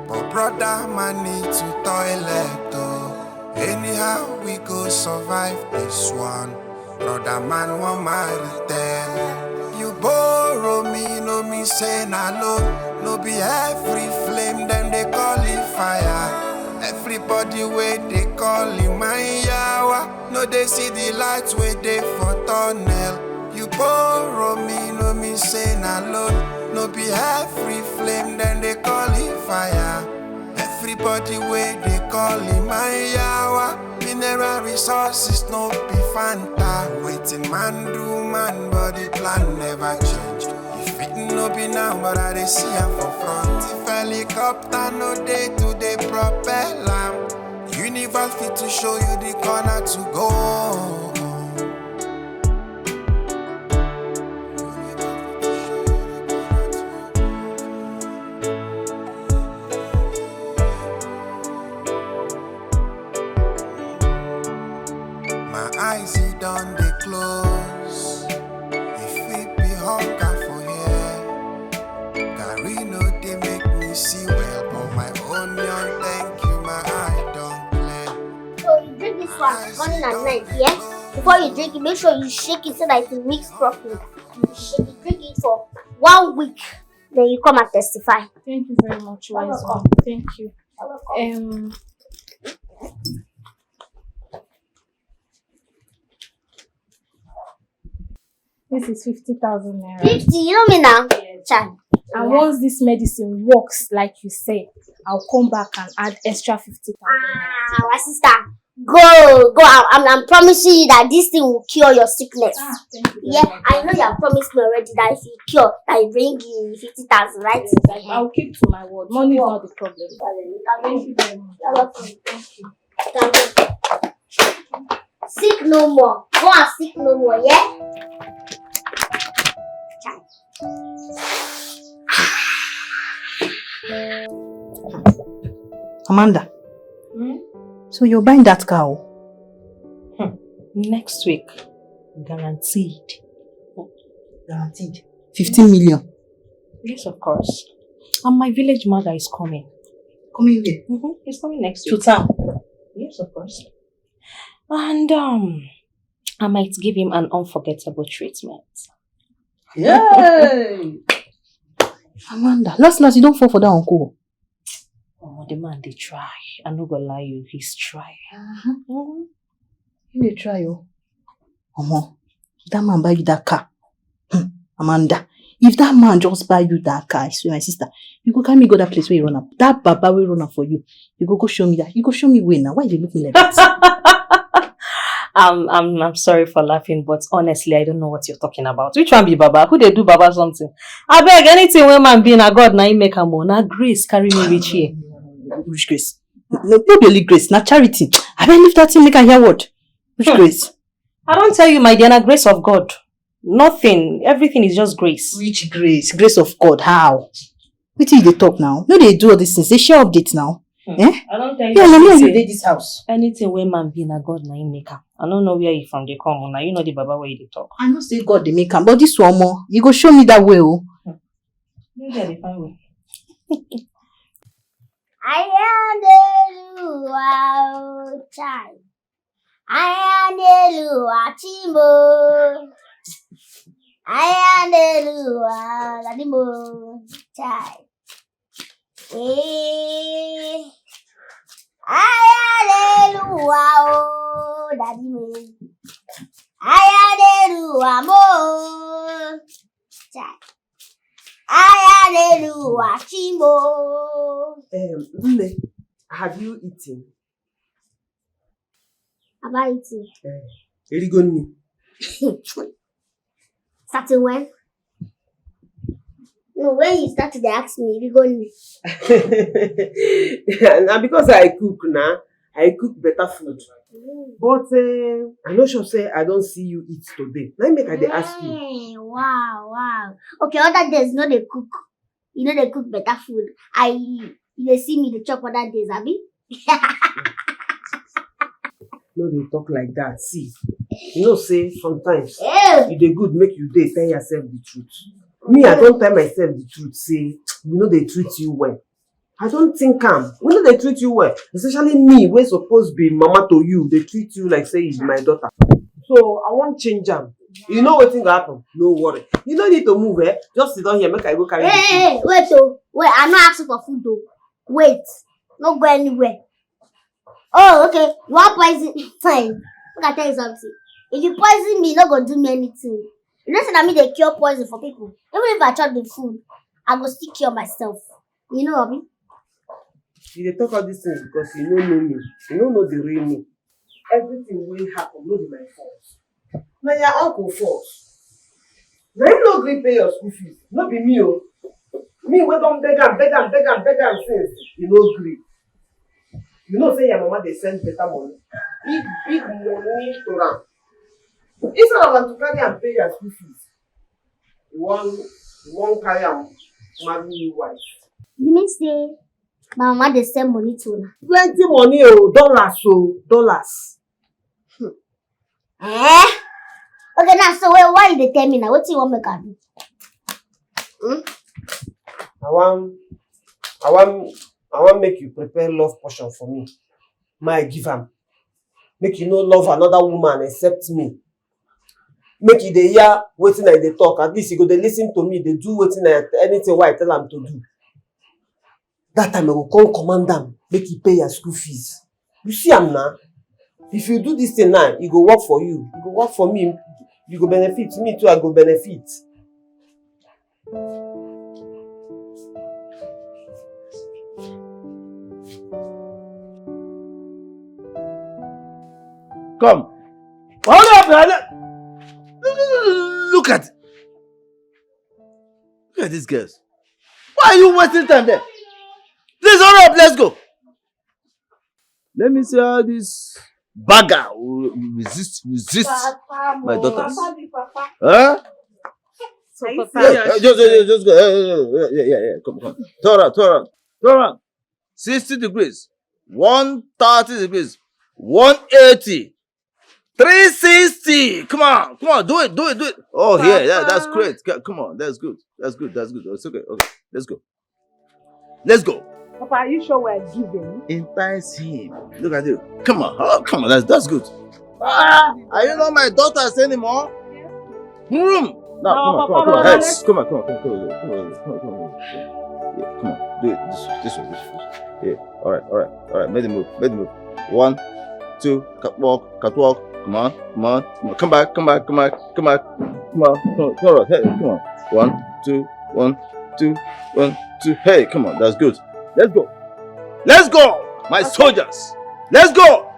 S6: But brother, man need to toilet, oh. Anyhow, we go survive this one. Brother, man want Marital. You borrow me, no me say na low. No be every flame, them they call it fire. Everybody wait, they call it my yawa. No, they see the lights wait they for tunnel. You borrow me, no me say na low. No be every flame, then they call it fire. Everybody wait, they call it my yawa. Mineral resources, no be Fanta. Waiting man do man, but the plan never change. If it no be now, but I dey see am for front. If helicopter no day to the propeller. Universe fit to show you the corner to go. Eyes it done they close. If it be hunger for here, Gary no they make me see well, but my onion, thank you, my eye don't play.
S3: So you drink this one morning and night, yeah? Before you drink it, make sure you shake it so that it will mix properly. You shake it, drink it for 1 week. Then you come and testify.
S11: Thank you very much, wise one. Thank you. This is 50,000 naira.
S3: 50, you know me now? Child.
S11: And once this medicine works, like you said, I'll come back and add extra 50,000.
S3: My sister, go. I'm promising you that this thing will cure your sickness.
S11: Thank you.
S3: Yeah, I know you have promised me already that if you cure, I bring you 50,000, right?
S11: Yes, I'll keep to my word. Money is not the problem. Thank you very much.
S3: Thank you. Sick no more. Go and sick no more, yeah?
S9: Amanda, so you're buying that car?
S10: Next week. Guaranteed.
S9: Guaranteed. 15 million.
S10: Yes, of course. And my village mother is coming.
S9: Coming here?
S10: He's coming next
S9: To
S10: week.
S9: town?
S10: Yes, of course. And I might give him an unforgettable treatment.
S9: Yay! Amanda, last you don't fall for that uncle.
S10: Oh, the man, they try. I'm not gonna lie you, he's trying.
S9: They try, oh. Omo, that man buy you that car. Amanda, if that man just buy you that car, I swear, my sister, you go carry me go that place where you run up. That baba will run up for you. You go show me that. You go show me where now. Why you looking like that?
S10: I'm sorry for laughing, but honestly, I don't know what you're talking about. Which one be Baba? Who they do Baba something? I beg anything when man be na God na him make a mo. Na grace carry me reach here.
S9: Which grace? No, not only grace, na charity. I beg leave that thing make I hear what? Which grace?
S10: I don't tell you, my dear, na grace of God. Nothing. Everything is just grace.
S9: Which grace? Grace of God. How? What do they talk now? No, they do all these things. They share updates now. Eh?
S10: I don't tell you.
S9: Yeah, let me invade this house.
S10: Anything where man be na God na him make am. I don't know where you from they come. Now you know the Baba where they talk.
S9: I know say God they make am, but this one more, you go show me that way, oh.
S10: Maybe I find way.
S3: I am the luau child. I am the luau chimo. I am the luau ladimo child. Hallelujah, oh, daddy me. Hallelujah, mo. Hallelujah, chimo.
S2: Nne, have you eaten?
S3: Have I eaten?
S2: Erigoni.
S3: Starting when? No, when you started to ask me, you go.
S2: Now because I cook now, I cook better food. But I no sure say I don't see you eat today. Let me make I dey ask you.
S3: Hey, wow. Okay, other days no dey cook. You know they cook better food. You see me the chop other days, abi?
S2: No, they talk like that. See, you know, say sometimes
S3: Hey.
S2: it dey good make you dey tell yourself the truth. Me, I don't tell myself the truth. Say, you know, they treat you well. I don't think we know they treat you well. Especially me, we're supposed to be mama to you. They treat you like say it's my daughter. So I won't change them. You know what thing happen? No worry. You don't need to move, eh? Just sit down here, make I go carry.
S3: Hey, wait, I'm not asking for food though. Wait, not go anywhere. Oh, okay. You want poison? Fine. Look, I tell you something. If you poison me, not gonna do me anything. You know, say me they cure poison for people. Even if I chop the food, I go still cure myself. You know what I mean?
S2: You dey talk all these things because you don't know me. You don't know the real me. Everything will happen, not be my fault. Now your uncle fault. Now him no gree pay your school fees. Not be me, oh. Me we don beg am since you no gree. You know say your mama dey send better money. Big money to am. Instead of am to carry am pay your school fees, you wan carry am marry new wife.
S3: You mean say my mama dey send money to her?
S2: Plenty money, dollars.
S3: Eh? Okay, now so why you dey tell me now? What you want me to do?
S2: I want make you prepare love portion for me. My give am. Make you no love another woman except me. Make you dey hear wetin I dey talk. At least you go dey listen to me. Dey do anything I tell am to do. That time I will come command am. Make you pay your school fees. You see am now. If you do this thing now, it go work for you. It go work for me. You go benefit. Me too, I go benefit.
S8: Come. Hold up, brother. Look at these girls. Why are you wasting time there? Please hurry up, let's go. Let me see how this bagger will resist my daughters. Huh?
S4: So,
S8: Just go. Yeah. Come. Turn around. 60 degrees. 130 degrees. 180. 360. Come on. Do it. Oh, yeah, that's great. Come on, that's good. It's okay. Let's go.
S11: Papa, are you sure we're giving?
S8: Entice him. Look at you. Come on. That's good. Are you not my daughters anymore? Now, come on. Heads. Come on. Yeah, come on. Do it this way. Yeah. All right. Make the move. 1, 2. Catwalk. Come on. Come back. Come on. Hey, come on. 1, 2. 1, 2. 1, 2. Hey, come on. That's good. Let's go, my soldiers. Let's go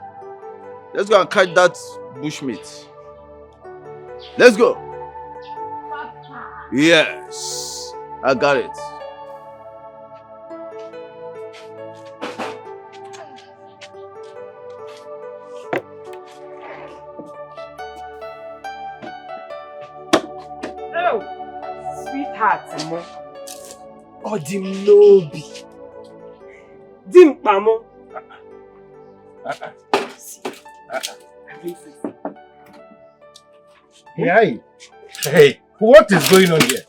S8: and catch that bushmeat. Let's go. Yes, I got it.
S2: Oh, sweetheart, Odimnobi. Dimpamo.
S1: Hey, what is going on here?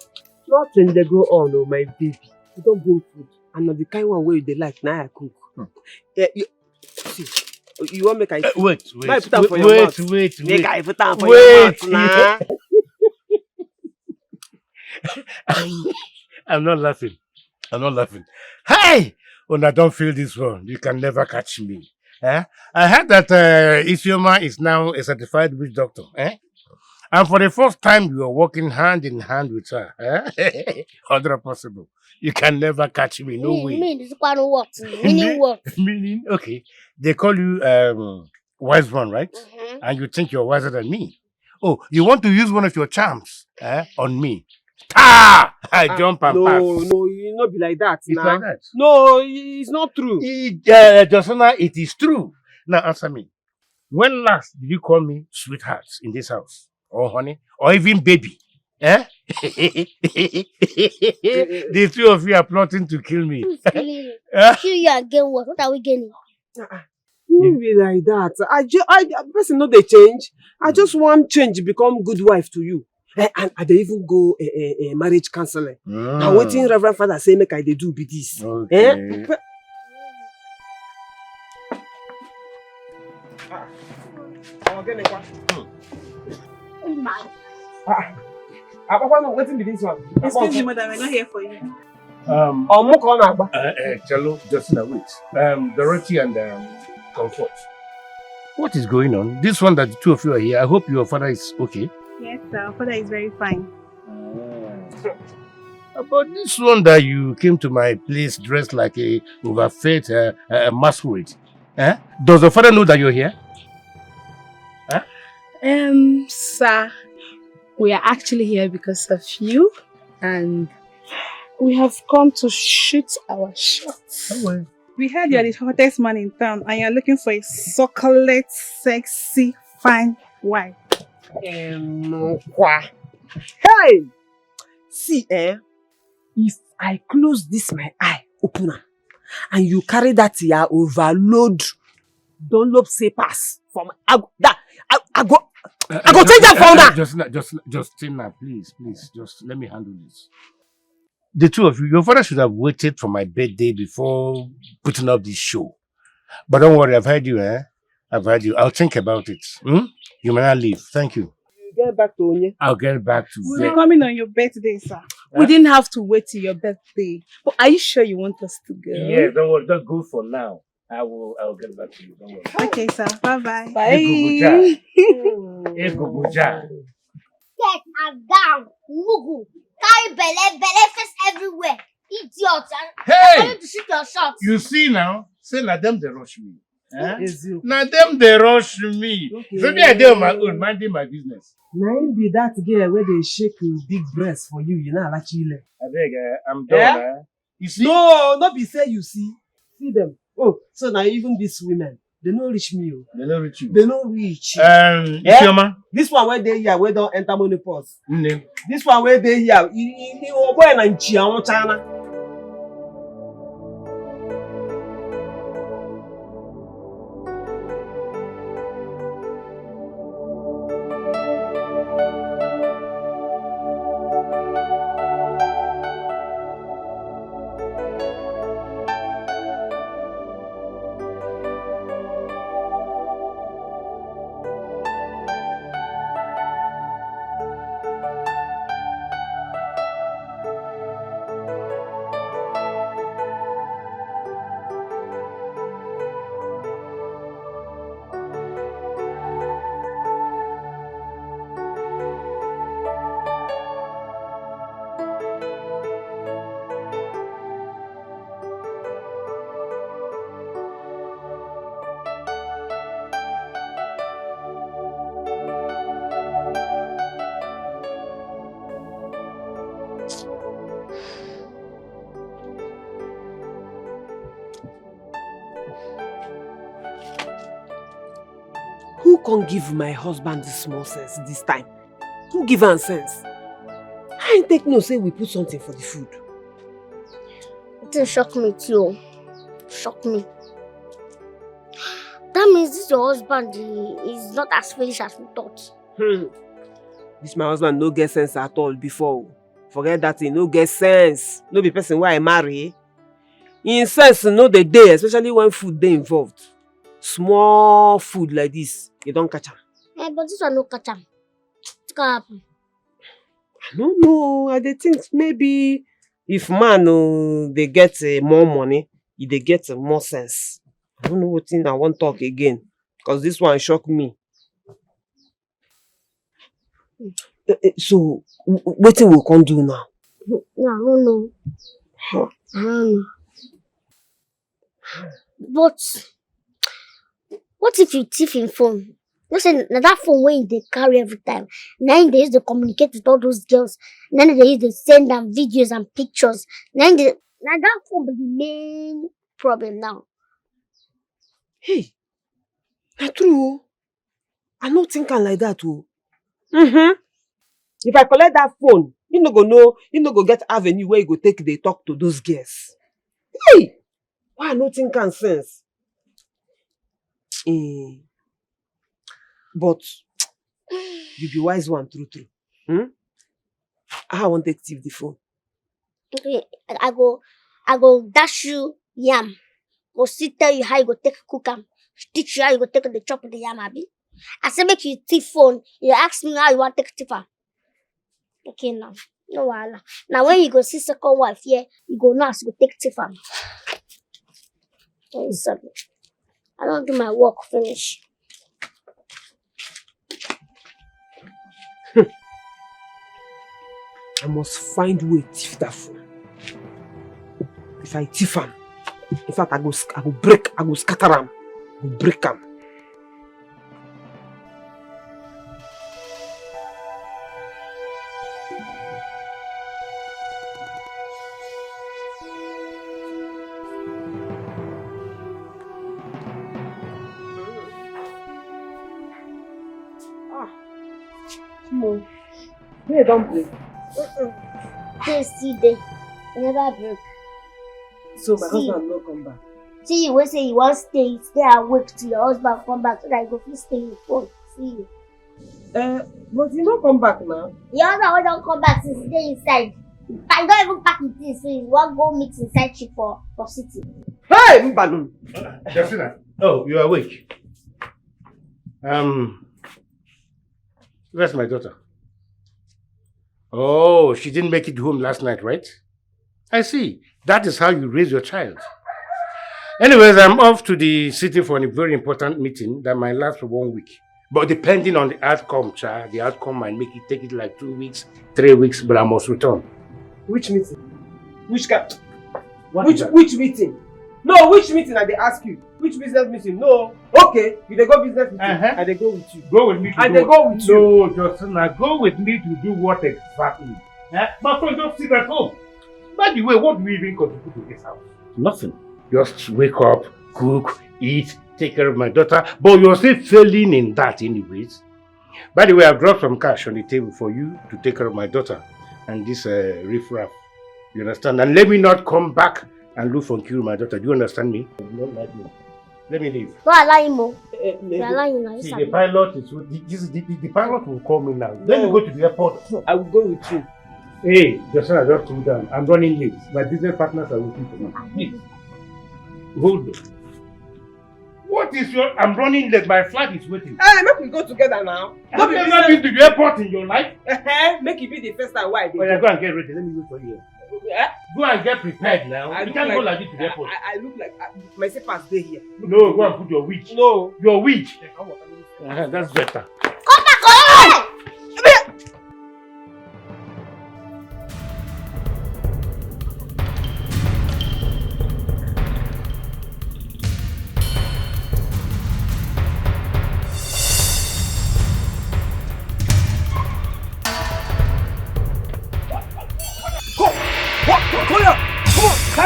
S2: Nothing they go on, oh my baby. You don't bring food. And not the kind one where they like, now I cook. You want make I
S1: wait.
S2: Make I put them for your mouth. Make I put them for
S1: your
S2: mouth, nah.
S1: I'm not laughing. Hey! When I don't feel this one, you can never catch me. I heard that Isioma is now a certified witch doctor. And for the first time, you are working hand in hand with her. 100 possible. You can never catch me. No way.
S3: Meaning what? Meaning what?
S1: Meaning, okay. They call you wise one, right?
S3: Mm-hmm.
S1: And you think you're wiser than me. Oh, you want to use one of your charms on me. I jump and pass.
S2: No, you not be like that.
S1: It's like that.
S2: No, it's not true.
S1: Josana, it is true. Now answer me. When last did you call me sweetheart in this house? Or honey? Or even baby? Eh? The two of you are plotting to kill me.
S3: Kill you again what? What are we getting?
S2: You be like that. Person know they change. I just want change become good wife to you. And I dey even go marriage counseling. Now waiting Reverend Father say make I dey do be this.
S1: Okay.
S2: Waiting be this one.
S4: Excuse me, madam, we're not here for you.
S1: Chalo, just now wait. Dorothy and Comfort. What is going on? This one that the two of you are here, I hope your father is okay.
S4: Yes, sir. Our father is very fine.
S1: About this one that you came to my place dressed like a overfed masquerade. Does the father know that you're here?
S14: Sir, we are actually here because of you, and we have come to shoot our shots.
S1: Oh, well.
S4: We heard you're the hottest man in town and you're looking for a succulent, sexy, fine wife.
S2: Hey! See, if I close this my eye opener and you carry that your overload Dunlop say pass from I go change that founder.
S1: Just now, please, just let me handle this. The two of you, your father should have waited for my birthday before putting up this show. But don't worry, I've heard you, I've heard you. I'll think about it. You may not leave. Thank you.
S2: Get back to Onye.
S1: I'll get back to
S4: We're coming on your birthday, sir.
S14: We didn't have to wait till your birthday. But are you sure you want us to go?
S1: Yeah, don't worry. Just go for now. I'll get back to you. Don't worry.
S4: Okay, sir. Bye-bye.
S14: Bye.
S3: Get down. Mugu. Carry belly face everywhere. Idiot.
S1: Hey!
S3: I want to shoot your shots.
S1: You see now? Say na them they rush me. Na them they rush me. So me I do on my own, minding my business.
S2: Now be that girl where they shake your big breast for you, you know, like chile.
S1: I beg, I'm done. You see?
S2: No, not be say you see. See them. Oh, so now even these women, they don't reach me.
S1: They don't reach you.
S2: They don't reach. This one where they here, where don't enter menopause. This one where they here, you boy and China. Who can't give my husband the small sense this time? Who give him sense? I ain't take no say we put something for the food.
S3: It shock me too. Shock me. That means this your husband is not as foolish as we thought.
S2: This my husband no get sense at all before. Forget that he no get sense. No be person where I marry. In sense no the day, especially when food they involved. Small food like this, you don't catch him.
S3: But this one no catch him. What's gonna happen?
S2: I don't know. I think maybe if man they get more money, they get more sense. I don't know what thing I want to talk again. Because this one shocked me. So, what we can do now?
S3: No, I don't know. I don't know. But what if you thief him phone? Listen, that phone where they carry every time. Now they use to communicate with all those girls. Then they use to send them videos and pictures. Now that phone be the main problem now.
S2: Hey, Na true. I no think like that too. If I collect that phone, you no go know, you no go get avenue where you go take they talk to those girls. Hey! Why I no think sense? But you be wise one, true. I want to take the phone.
S3: Okay, I go dash you yam. Go sit tell you how you go take cook am. Teach you how you go take the chop of the yam, abi. I say make you thief phone. You ask me how you want take thief am. Okay now. No wahala. Now when you go see second wife here, you go know how you go take thief am. Oh, sorry. I don't do my work finish.
S2: I must find way to thief that phone. If I thief am, in fact I go scatter am, I go break am.
S3: Hey, don't break. They still there. Never break.
S2: So my husband no come back.
S3: See you when say you want stay awake till your husband come back so that you go fit stay in the phone. See you.
S2: But you not come back now.
S3: Your husband don't come back since he dey inside. I don't even pack his things, so you want go meet inside chief for city.
S2: Hey, Mbanu!
S1: Justina, oh, you are awake. Where's my daughter? Oh, she didn't make it home last night, right? I see. That is how you raise your child. Anyways, I'm off to the city for a very important meeting that might last for 1 week. But depending on the outcome, child, the outcome might take it like 2 weeks, 3 weeks, but I must return.
S2: Which meeting? Which meeting? No, which meeting I they ask you? Which business meeting? No. Okay, if they go business meeting, I they go with you.
S1: Go with me to
S2: go with you.
S1: No, Justina, go with me to do what exactly? My friend, don't sit at home. By the way, what do we even contribute to this house? Nothing. Just wake up, cook, eat, take care of my daughter. But you're still failing in that anyways. By the way, I've dropped some cash on the table for you to take care of my daughter and this riffraff. You understand? And let me not come back and look for kill my daughter. Do you understand me? You don't like me. Let me leave.
S3: Go allow him. Allow him now.
S1: See, the pilot is the pilot will call me now. Let me go to the airport.
S2: I will go with you.
S1: Hey, Justina, just cool down. I'm running late. My business partners are waiting for me. Please. Hold on. What is your... I'm running late. My flight is waiting.
S2: Hey, make we go together now.
S1: Have you ever been to the airport in your life?
S2: Make it be the first time. Why?
S1: Oh, yeah, go and get ready. Let me wait for you. Go and get prepared now. You can't go like this to the airport.
S2: I look like my slippers stay here.
S1: No, go and put your wig.
S2: No.
S1: Your wig. That's better.
S3: Come back, come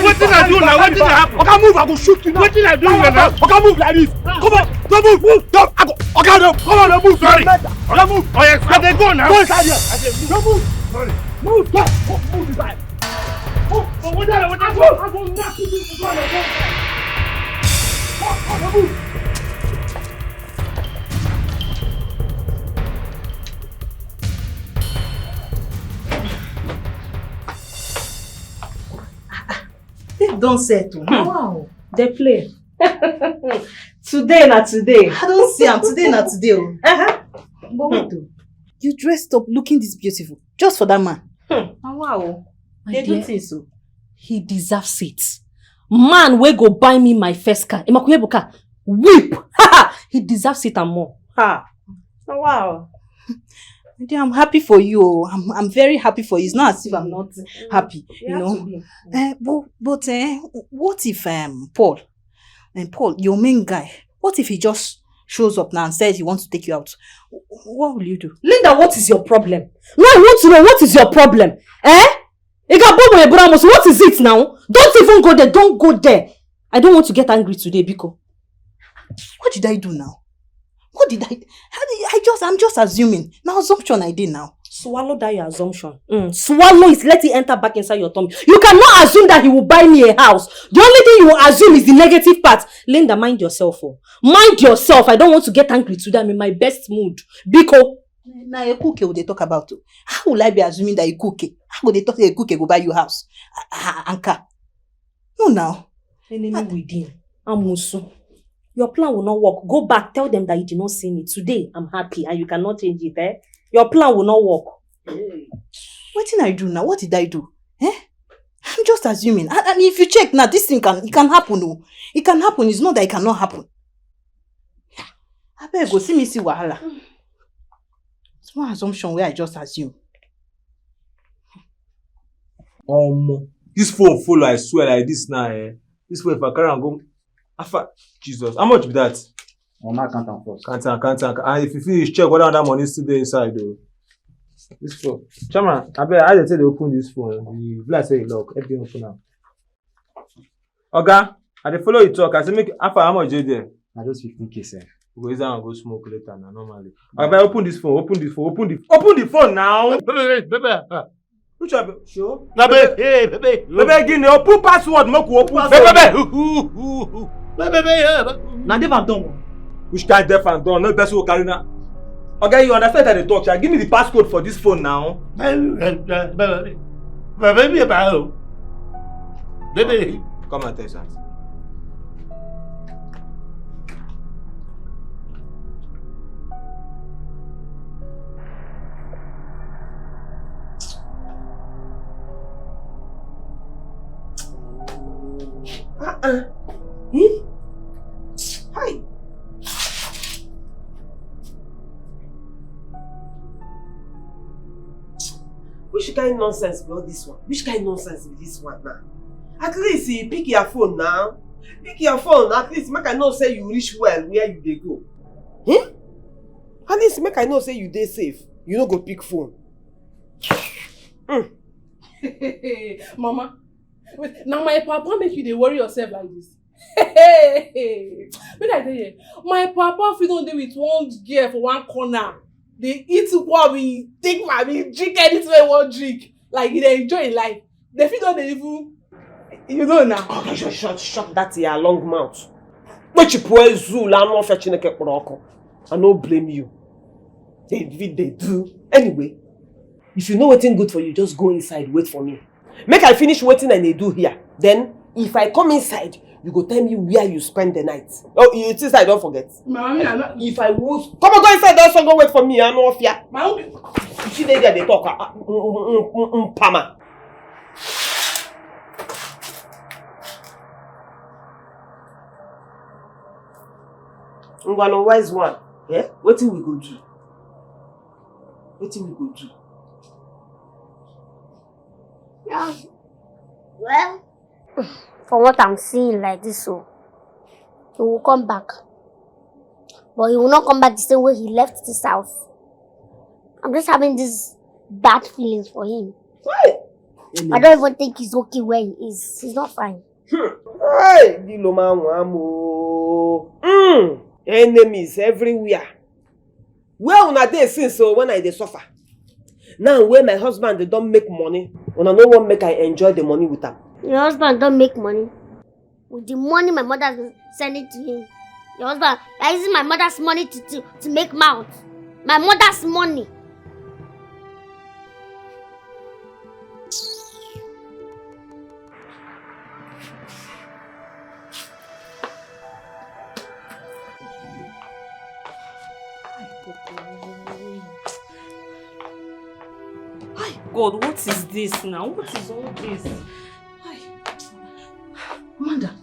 S1: What did I do now? What did I happen?
S12: Okay, move, I go shoot you now.
S1: What did I do now?
S12: Okay, move like this. Come on, don't move, move. Don't. I go. Okay, no. Come on, don't move.
S1: Sorry.
S12: Okay, move.
S1: Oh yes, I they go now.
S12: Go inside here. Don't move.
S1: Sorry.
S12: Move. Go. Move inside. Move.
S1: Oh, what did I do?
S12: I go knock you into the ground. Go. Move.
S9: They don't settle.
S11: Wow, they play. Today na today.
S9: I don't see am. Today na today. But wait though. You dressed up looking this beautiful just for that man.
S11: Wow.
S9: They do think so.
S10: He deserves it. Man wey go buy me my first car. Emakuyebuka. Whip. He deserves it and more.
S11: Ha. Wow.
S9: I'm happy for you. I'm very happy for you. It's not as if I'm not happy, you know. But what if Paul, your main guy, what if he just shows up now and says he wants to take you out? What will you do?
S11: Linda, what is your problem? No, I want to know what is your problem. What is it now? Don't even go there. Don't go there. I don't want to get angry today, Biko.
S9: What did I do now? What did I'm just assuming. Now assumption I did now.
S11: Swallow that your assumption. Swallow it, let it enter back inside your tummy. You cannot assume that he will buy me a house. The only thing you will assume is the negative part. Linda, mind yourself. Mind yourself. I don't want to get angry today. I'm in my best mood. Biko.
S9: Now a cookie will they talk about? How will I be assuming that a cookie? How will they talk a cookie go buy you house? Anka. No now.
S11: Enemy within. Amusu. Your plan will not work. Go back. Tell them that you did not see me. Today, I'm happy and you cannot change it. Your plan will not work.
S9: What did I do now? What did I do? I'm just assuming. And if you check now, this thing it can happen. No. It can happen. It's not that it cannot happen. I better go see me see wahala. It's one assumption where I just assume.
S15: This phone full, I swear, like this now. This way, if I carry and go, Jesus, how much be that?
S7: Mama can't first.
S15: Can't. And if you finish, check whether that money is still there inside though. This phone. Chairman, I just tell you open this phone. The glass say lock. Everything open now. Okay, I dey follow you talk. I say make how much is there?
S7: I just 15K, sir.
S15: We go inside and go smoke later now, normally. Okay, open this phone. Open the phone now.
S1: Baby.
S15: Which one? Sure.
S1: Baby.
S15: Baby, give me open password. Make we open password.
S1: Baby.
S11: Now they have done.
S15: Which kind deaf and dumb? No person will carry now. Okay, you understand that they talk. Give me the passcode for this phone now.
S1: Baby.
S15: Come and tell us.
S2: Hi. Which kind of nonsense be all this one? Which kind of nonsense be this one now? At least you pick your phone now. Pick your phone. At least make I know say you reach well where you dey go. At least make I know say you dey safe. You no go pick phone.
S4: Mama, wait, now my papa make you dey worry yourself like this. Make I tell you, my papa fit don dey with one girl for one corner. They eat what we take my drink anything they want drink. Like they enjoy life. They fit don dey even, you know now.
S2: Okay, shut that your long mouth. But you poor zoo, I'm not fetching a poroko. I no blame you. They do. Anyway, if you know waiting good for you, just go inside, wait for me. Make I finish waiting and they do here. Then, if I come inside, you go tell me where you spend the night. Oh, you think I don't forget?
S4: Mommy, I'm not.
S2: If I was, come on, go inside. Also go wait for me. I'm not here.
S4: Mommy,
S2: you see there they talk. Pama. Ngwano wise one. Yeah. What thing we go do? What thing we go do?
S3: Well, from what I'm seeing like this, so he will come back. But he will not come back the same way he left this house. I'm just having these bad feelings for him.
S2: What?
S3: I don't even think he's okay where he is. He's not fine.
S2: Hey, Diloma Wamo. Enemies everywhere. Where una dey since so when I dey suffer? Now when my husband they don't make money, una no one make I enjoy the money with him.
S3: Your husband don't make money. With the money my mother is sending to him. Your husband is using my mother's money to make mouth. My mother's money.
S11: God, what is this now? What is all this?
S9: Amanda,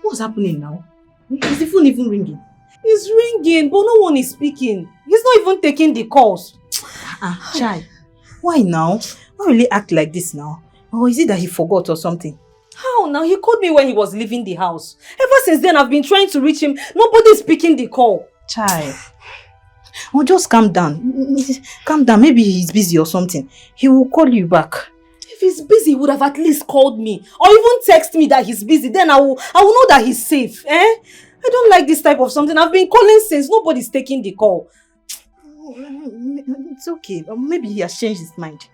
S9: what's happening now? Is the phone even ringing?
S11: It's ringing, but no one is speaking. He's not even taking the calls.
S9: Chai, why now? Why will he act like this now? Or is it that he forgot or something?
S11: How now? He called me when he was leaving the house. Ever since then, I've been trying to reach him. Nobody's picking the call.
S9: Chai. Oh, just calm down. Calm down. Maybe he's busy or something. He will call you back.
S11: If he's busy, he would have at least called me. Or even text me that he's busy. Then I will know that he's safe.
S9: I don't like this type of something. I've been calling since. Nobody's taking the call. It's okay. Maybe he has changed his mind.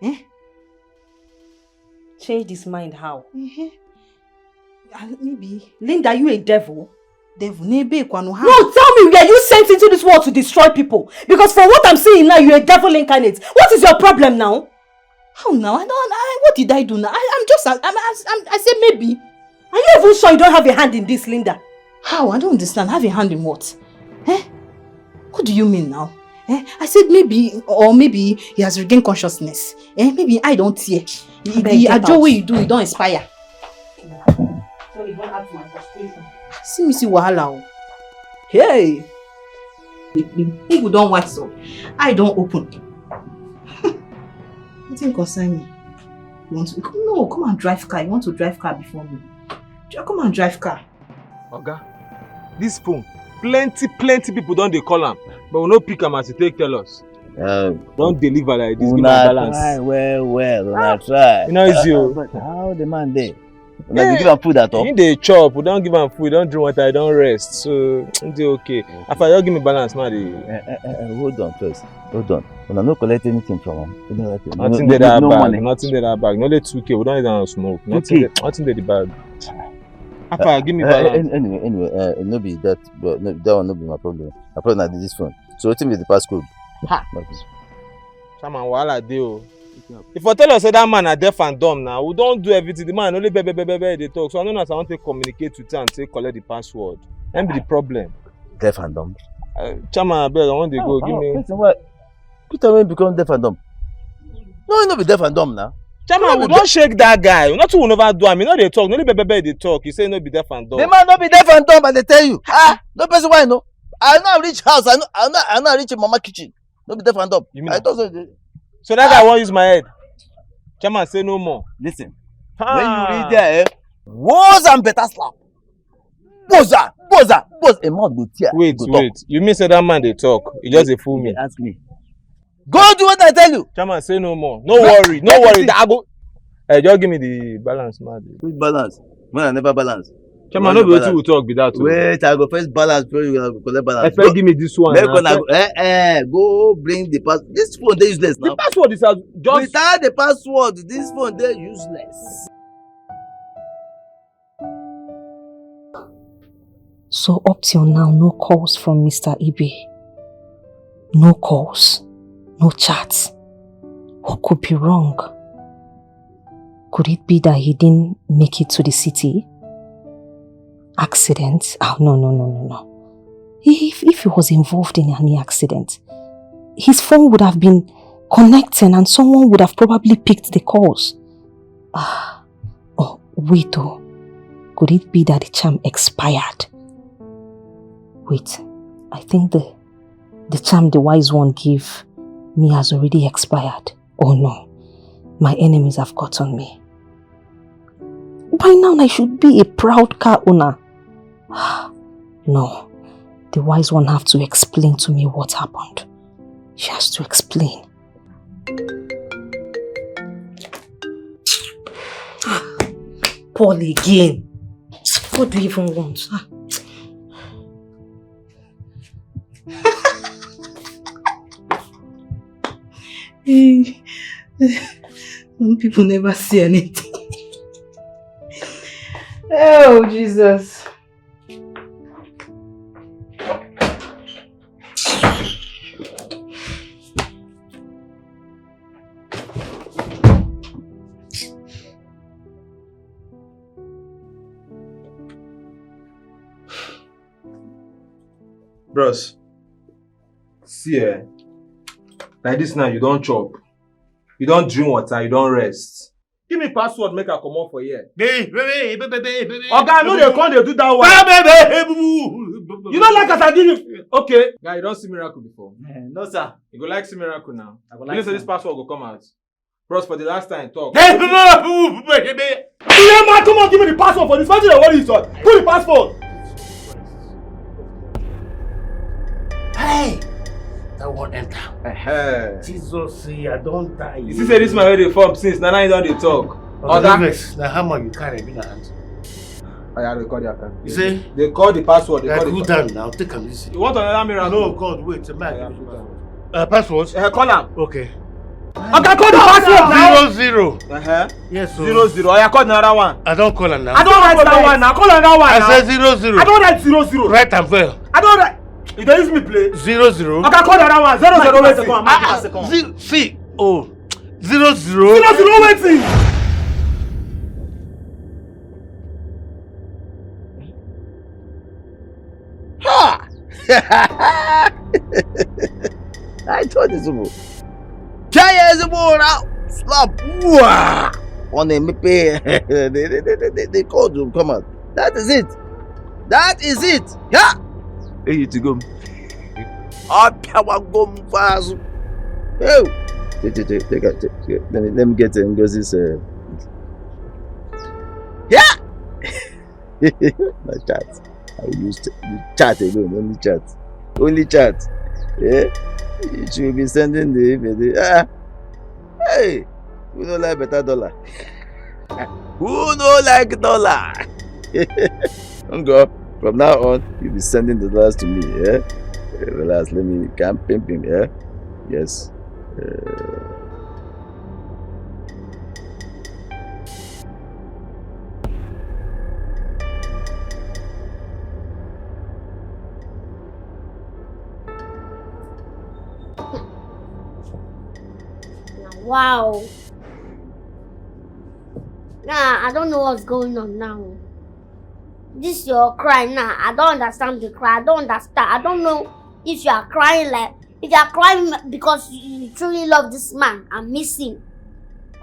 S9: Eh? Changed his mind how? Maybe. Linda, are you a devil? Devil? No, tell me, were you sent into this world to destroy people? Because from what I'm seeing now, you're a devil incarnate. What is your problem now? How now? What did I do now? I said maybe. Are you even sure you don't have a hand in this, Linda? How? I don't understand. Have a hand in what? Eh? What do you mean now? Eh? I said maybe, or maybe he has regained consciousness. Eh? Maybe I don't hear. The ajo way you do, you don't inspire. Sorry, don't ask my frustration. See me see wahala. Hey! People don't watch so. I don't open. Nothing concern me. You want to? No, come and drive car. You want to drive car before me? Come and drive car.
S15: Oga, this phone, plenty people don't they call him, but we no pick him as he take tell us. Don't deliver like this. Give balance.
S8: Try well, try.
S15: You know it's you.
S8: But how the man there? Like, give him food at all?
S15: In the chop, we don't give him food, don't drink water, don't rest. So, it's okay. After you give me balance, man.
S8: Hold on first. Hold on. When I don't collect anything from him.
S15: Nothing there that bag. Nothing there that bag. No let 2K. We don't even smoke. Nothing there the bag. After give me balance.
S8: Anyway, no be that. But no, that will not be my problem. My problem is this phone. So what is the passcode?
S15: Ha. Someone wahala dey. If I tell us that man are deaf and dumb now, we don't do everything. The man only they talk. So I don't know if I want to communicate with you and say collect the password. That be the problem.
S8: Deaf and dumb.
S15: Chairman, I beg, I want to go. Give me.
S8: Listen, what? Put away become deaf and dumb. No, no be deaf and dumb now.
S15: Chairman, we don't shake that guy. Not who never do. I mean, no they talk. No they talk. You say no be deaf and dumb.
S8: The man no be deaf and dumb, but they tell you. No person why no. I know reach house. I know reach mama kitchen. No be deaf and dumb.
S15: You mean I thought so. So that guy won't use my head. Chairman, say no more.
S8: Listen, when you read there, words and better slap. Boza. A mouth go tear.
S15: Wait. You mean say that man they talk? You just a fool me.
S8: Ask me. Go do what I tell you.
S15: Chairman, say no more. No worry. That I go. Hey, just give me the balance, man.
S8: Which balance? Man, I never balance.
S15: Chairman, no be wetin we talk be that.
S8: Wait, I go first balance before you collect balance.
S15: First give me this one.
S8: Go bring the password. This phone they useless now.
S15: The password is just.
S8: Without the password, this phone they useless.
S10: So up till now, no calls from Mr. Ibe. No calls. No chats. What could be wrong? Could it be that he didn't make it to the city? Accident? Oh, no. If he was involved in any accident, his phone would have been connecting and someone would have probably picked the calls. Oh, wait though. Could it be that the charm expired? Wait, I think the charm the wise one gave me has already expired. Oh no, my enemies have gotten me. By now I should be a proud car owner. No, the wise one have to explain to me what happened. She has to explain. Paul again. What do you even want?
S9: Some people never see anything. Oh, Jesus.
S15: Bros, see like this now you don't chop, you don't drink water, you don't rest. Give me password, make I come out for here.
S1: Baby.
S15: Okay, I know they can't do that one. You don't like as I did it. Okay. Guy, you don't see miracle before.
S2: No, sir.
S15: You go like see miracle now.
S2: I go
S15: You
S2: like
S15: know say this password will come out. Bros, for the last time, talk.
S1: Come on, give me the password for this. Imagine what is it? Put the password. Hey, that won't enter. Jesus, I don't die.
S15: You see, say this man where they form since now you don't they talk.
S1: Now how much you carry in your hand?
S15: I record your account.
S1: You say?
S15: They call the password. They
S1: Like,
S15: call the
S1: cool
S15: password.
S1: down now. Take them easy.
S15: You want another miracle?
S1: No, God, wait. Password?
S15: Call am.
S1: Okay.
S15: Okay, call the password now.
S1: 00.
S15: Yes,
S1: so
S15: 00. I call another one.
S1: I don't call her now.
S15: I don't write that one now. Call another one now.
S1: I say 00.
S15: I don't write 00.
S1: Write and well.
S15: I don't write. You don't use me play.
S1: 00.
S15: Okay, call another one. 00.
S1: See. Oh.
S15: 00
S1: 00.
S15: waiting.
S8: Ha! I told you so. 10 years ago now. Slap. Wah! On a pay. They called you. Come on. That is it. That is it. Yeah. Hey, you to go. Up power go fast. Oh. Let me get Ngosi's. Yeah. My chat. I used to chat alone, only chat. Yeah, you should be sending the video. Hey, who don't like better dollar? Who don't like dollar? Go. From now on, you'll be sending the dollars to me. Yeah, relax. Let me pimp him. Yeah, yes.
S3: Wow. Nah, I don't know what's going on now. This your cry now. I don't understand the cry. I don't understand. I don't know if you are crying if you are crying because you truly love this man and miss him,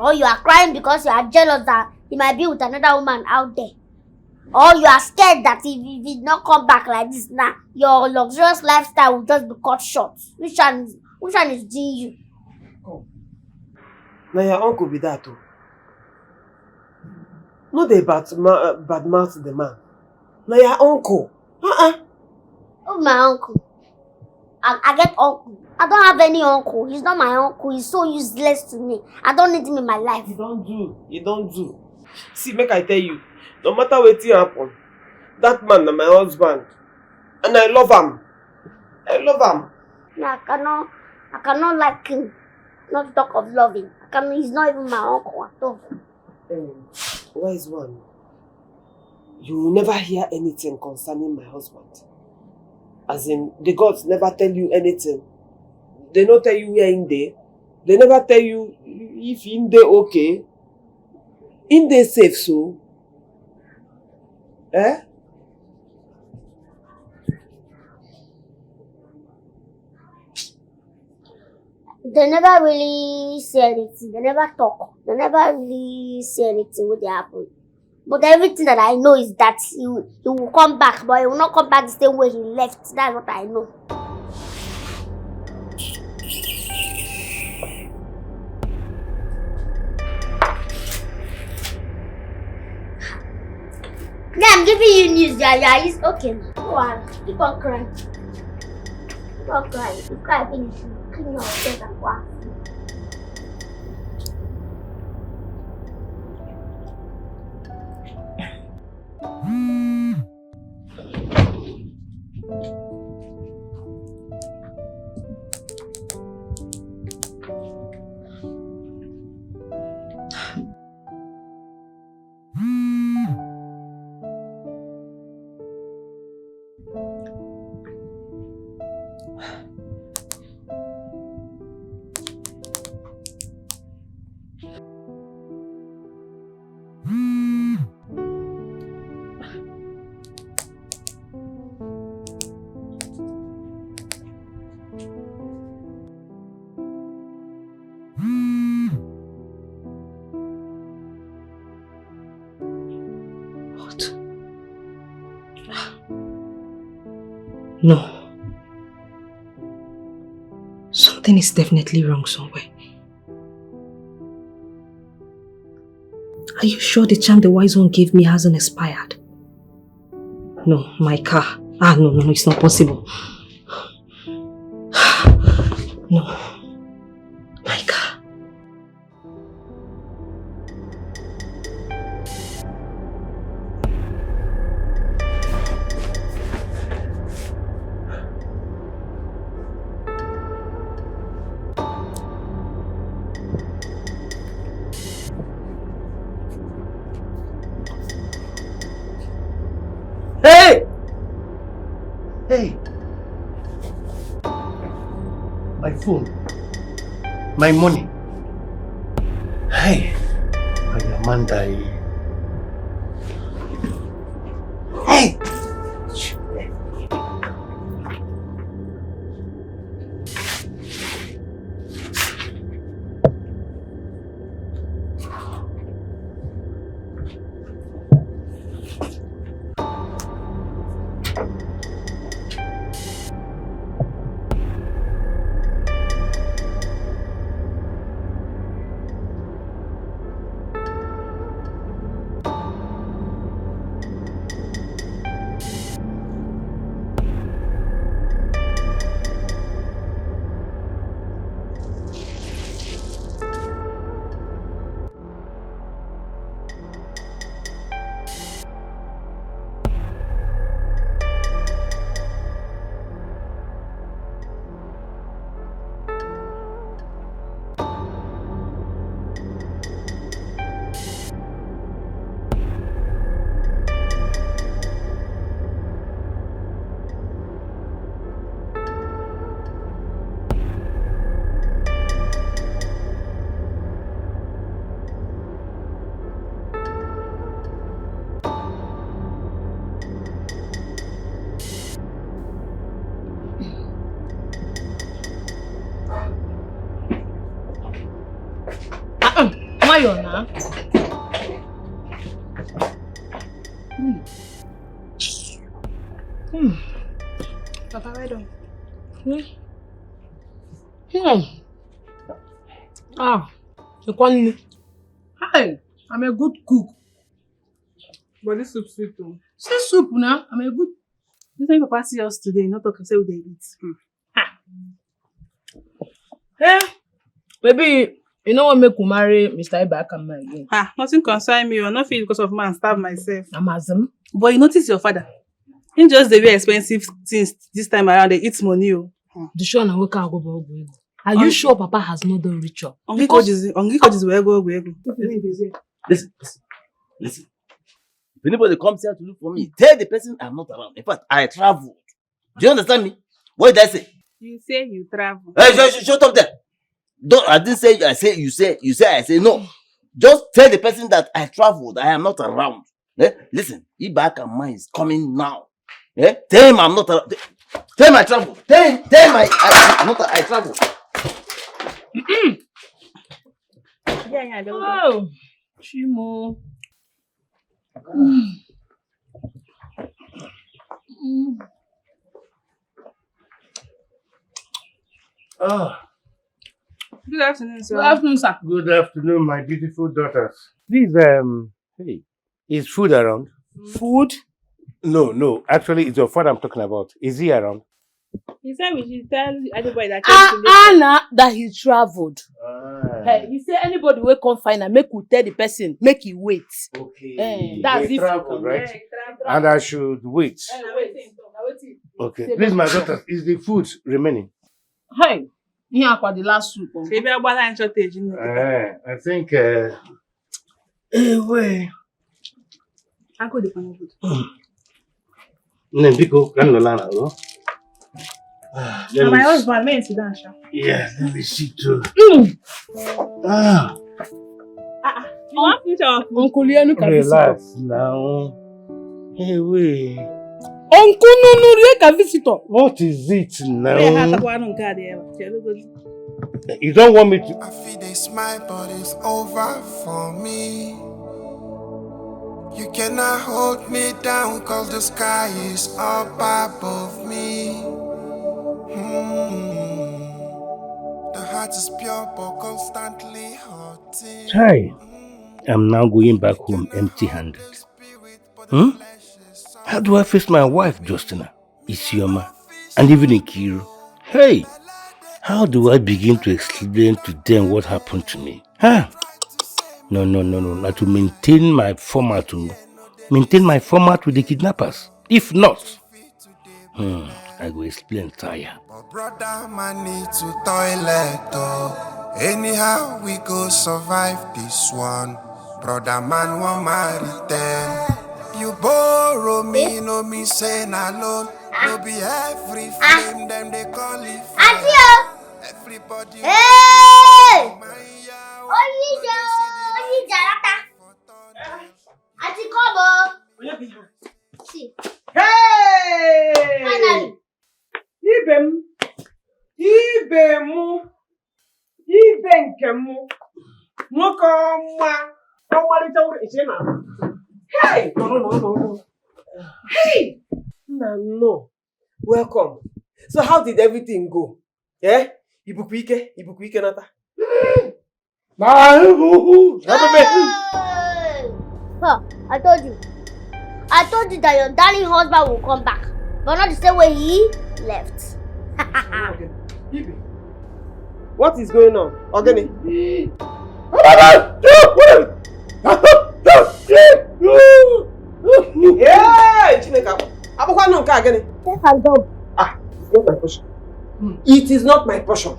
S3: or you are crying because you are jealous that he might be with another woman out there, or you are scared that if he did not come back like this now, your luxurious lifestyle will just be cut short. Which one is doing you?
S2: Now your uncle be that too. Not the bad mouth the man. Now your uncle.
S3: Oh, my uncle. I get uncle. I don't have any uncle. He's not my uncle. He's so useless to me. I don't need him in my life.
S2: You don't do. See, make I tell you, no matter what happen, that man is my husband. And I love him.
S3: No, I cannot like him. Not talk of loving. He's not even my uncle at all.
S2: Wise one. You will never hear anything concerning my husband. As in, the gods never tell you anything. They don't tell you where in there. They never tell you if in there okay. In there safe so. Eh?
S3: They never really say anything. They never talk. They never really say anything when they happen. But everything that I know is that he will come back, but he will not come back the same way he left. That's what I know. Yeah, I'm giving you news. Yeah, it's okay. Go on. Keep on crying. Keep on crying. You cry, finish. Clean your face and go.
S10: No. Something is definitely wrong somewhere. Are you sure the charm the wise one gave me hasn't expired? No, my car. No, it's not possible. No. My car.
S1: my phone, my money. Hey, my Amanda. Hey!
S11: Mayo na.
S14: Papa, where do?
S11: Hi, I'm a good cook.
S4: But this soup sweet too.
S11: Say soup now. I'm a good.
S4: This time Papa see us today, not talk say we dey eat.
S11: Hey, maybe you know what make you marry Mr. Ibakama again.
S4: Nothing concern me. I not feel because of man starve myself.
S11: Amazon.
S4: But you notice your father. He just the very expensive things this time around. They eat money.
S11: The show na work out go. Are you sure Papa has not done ritual?
S4: Ongi coaches where go.
S8: Listen. If anybody comes here to look for me, tell the person I'm not around. In fact, I traveled. Do you understand me? What did I say?
S4: You say you travel.
S8: Hey, shut up there. I didn't say I say you say I say no. Just tell the person that I traveled. I am not around. Listen, Ibakama is coming now. Tell him I'm not around. Tell him I travel. Tell him I travel.
S11: Oh, Chimo.
S4: Good afternoon, sir.
S11: Good afternoon, sir.
S1: Good afternoon, my beautiful daughters. Please, hey, is food around?
S4: Food?
S1: No. Actually, it's your father I'm talking about. Is he around?
S14: He said we should tell anybody that came to
S11: Anna that he traveled. Hey, he said anybody will come find and make we tell the person, make he wait.
S1: Okay.
S11: That's
S1: He
S11: if
S1: traveled, right? And I should wait. Okay. Please, my daughters, is the food remaining?
S11: Hey, here for the last soup.
S14: Maybe I bought a shortage.
S1: I think. Wait.
S14: I could depend
S1: Nembiko, can no land, no?
S14: My husband, may sit down, sure.
S1: Yeah, let me see too.
S14: You want to
S11: Uncle Lianu can
S1: relax now. Hey, wait.
S11: Uncle Nunu can visitor.
S1: What is it now?
S14: You
S1: You don't want me to.
S6: I feel they smile, but it's over for me. You cannot hold me down, cause the sky is up above me. The heart is pure, but constantly hurting.
S1: Hi. I'm now going back home empty-handed. How do I face my wife, Justina, Isioma, and even Ikiru? Hey, how do I begin to explain to them what happened to me? No. Not to maintain my format with the kidnappers. If not, I will explain tire.
S6: But brother, man need to toilet though. Anyhow we go survive this one. Brother man won't marry them. You borrow me, no me saying alone. No be every flame them they call it fire. everybody.
S3: Hey! Oyi jarata. Ati kobo. See.
S2: Hey!
S3: Finally.
S2: Ibe nke mụ. Nwoke ọma. Ọmarịcha nwoke na. Hey! No. Hey! No. Welcome. So how did everything go? Yeah? Ibukwa ike nata.
S3: Huh, I told you that your darling husband will come back, but not the same way he left.
S2: What is going on? Ogene? Yeah! Chineka. Abukwa no nka agene.
S3: Take and go.
S2: It is not my portion. It is not my portion.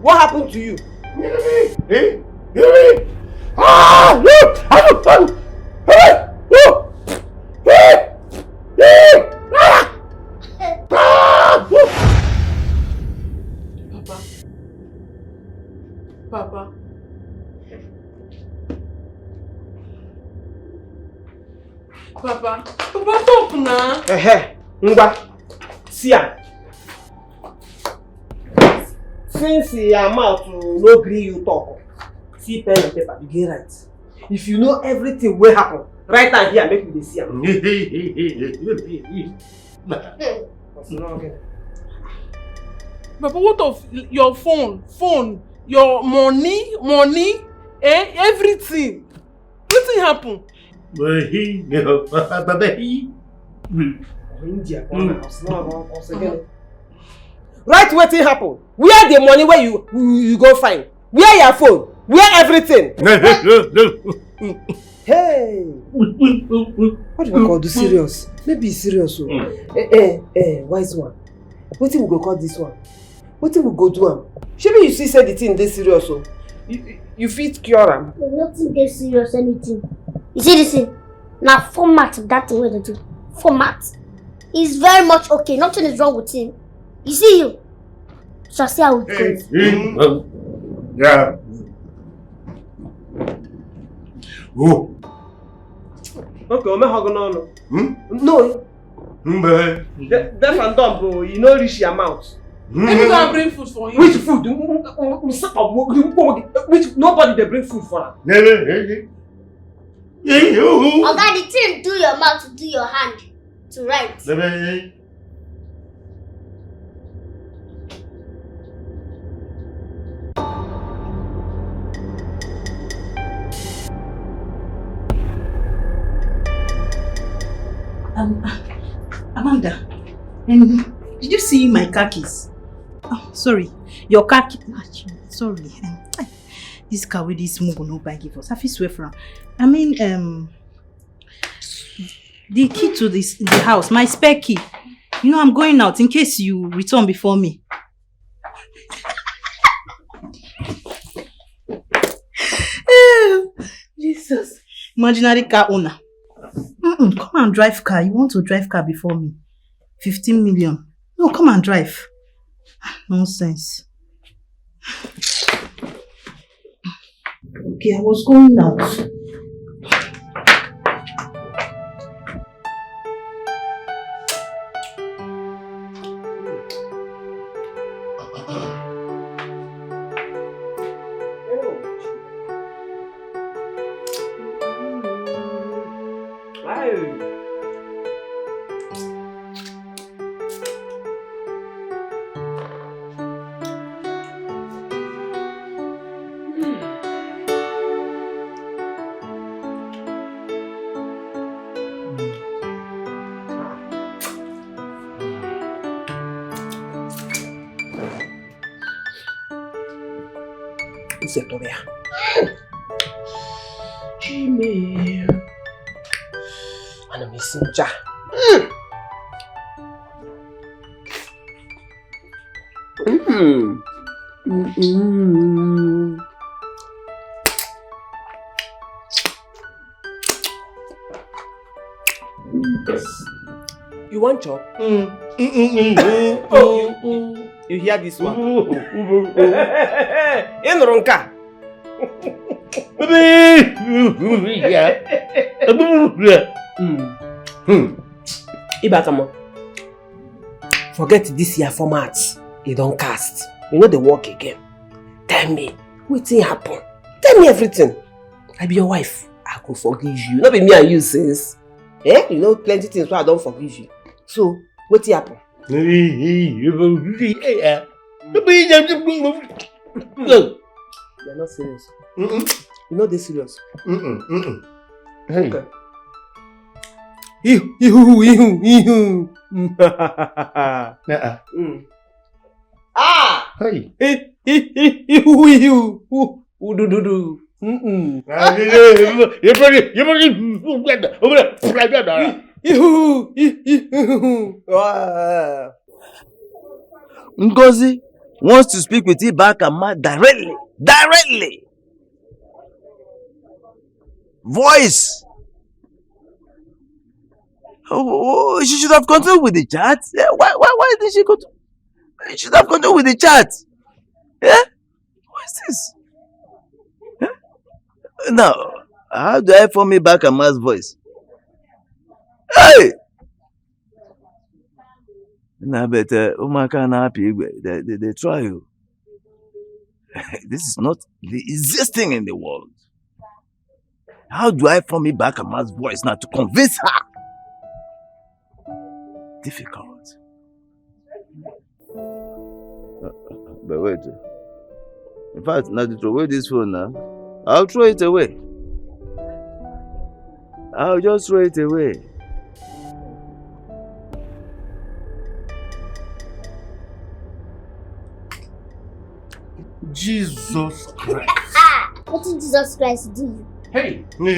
S2: What happened to you?
S4: Papa. Papa, talk now.
S2: Ngwa. See ya. Since your mouth no gree you talk, see pen and paper, you get right. If you know everything will happen, write down here, make me see am.
S4: Papa, what of your phone, your money, everything? Wetin happen?
S2: Right, wetin happen? Where the money where you go find? Where your phone? Where everything? Hey! What do we call this serious? Maybe it's serious. Wise one. Wetin we go call this one? Wetin we go do am? Shebi you see say the thing dey serious o. You fit cure am.
S3: Nothing dey serious anything. You see this thing? Now format that thing wey they do. Format. It's very much okay. Nothing is wrong with him. You see you? Shall see how it goes.
S1: Yeah. Oh.
S2: Okay, I'm not going No. Deaf and dumb, bro. You know reach your mouth.
S4: Let me go and bring food for you.
S2: Which food? Which nobody they bring food for her.
S3: Oga, the thing do your mouth to do your hand to write.
S9: Amanda, did you see my car keys? Oh, sorry, your car keys. Sorry, this car with this move no buy give us. I feel swear from. I mean, the key to the house, my spare key. You know, I'm going out in case you return before me. Jesus, imaginary car owner. Come and drive car. You want to drive car before me? 15 million. No, come and drive. Nonsense. Okay, I was going out.
S2: Victoria. Jimmy. Ana misinja. You want chop? You hear this one? In Ronka. Ibakamo. Forget this year format. You don't cast. You know the work again. Tell me, what thing happen? Tell me everything. I be your wife. I could forgive you. Not be me and you since. Eh? You know plenty things why I don't forgive you. So, what happen? You're not serious. You're not this serious.
S1: Hey.
S2: Okay. Ah!
S1: Hey.
S8: Ngozi wants to speak with Ibakama directly. Directly. Voice. Oh, she should have continued with the chat. Yeah, why did she go to... She should have continued with the chat. Yeah? What is this? Yeah? Now, how do I form Ibakama's voice? Hey! Nah, but Umaka na happy. They try you. This is not the easiest thing in the world. How do I form Ibakama's voice now to convince her? Difficult. But wait. In fact, now to throw away this phone now, I'll throw it away. I'll just throw it away.
S1: Jesus Christ.
S3: What did Jesus Christ do?
S1: Hey.
S3: Bring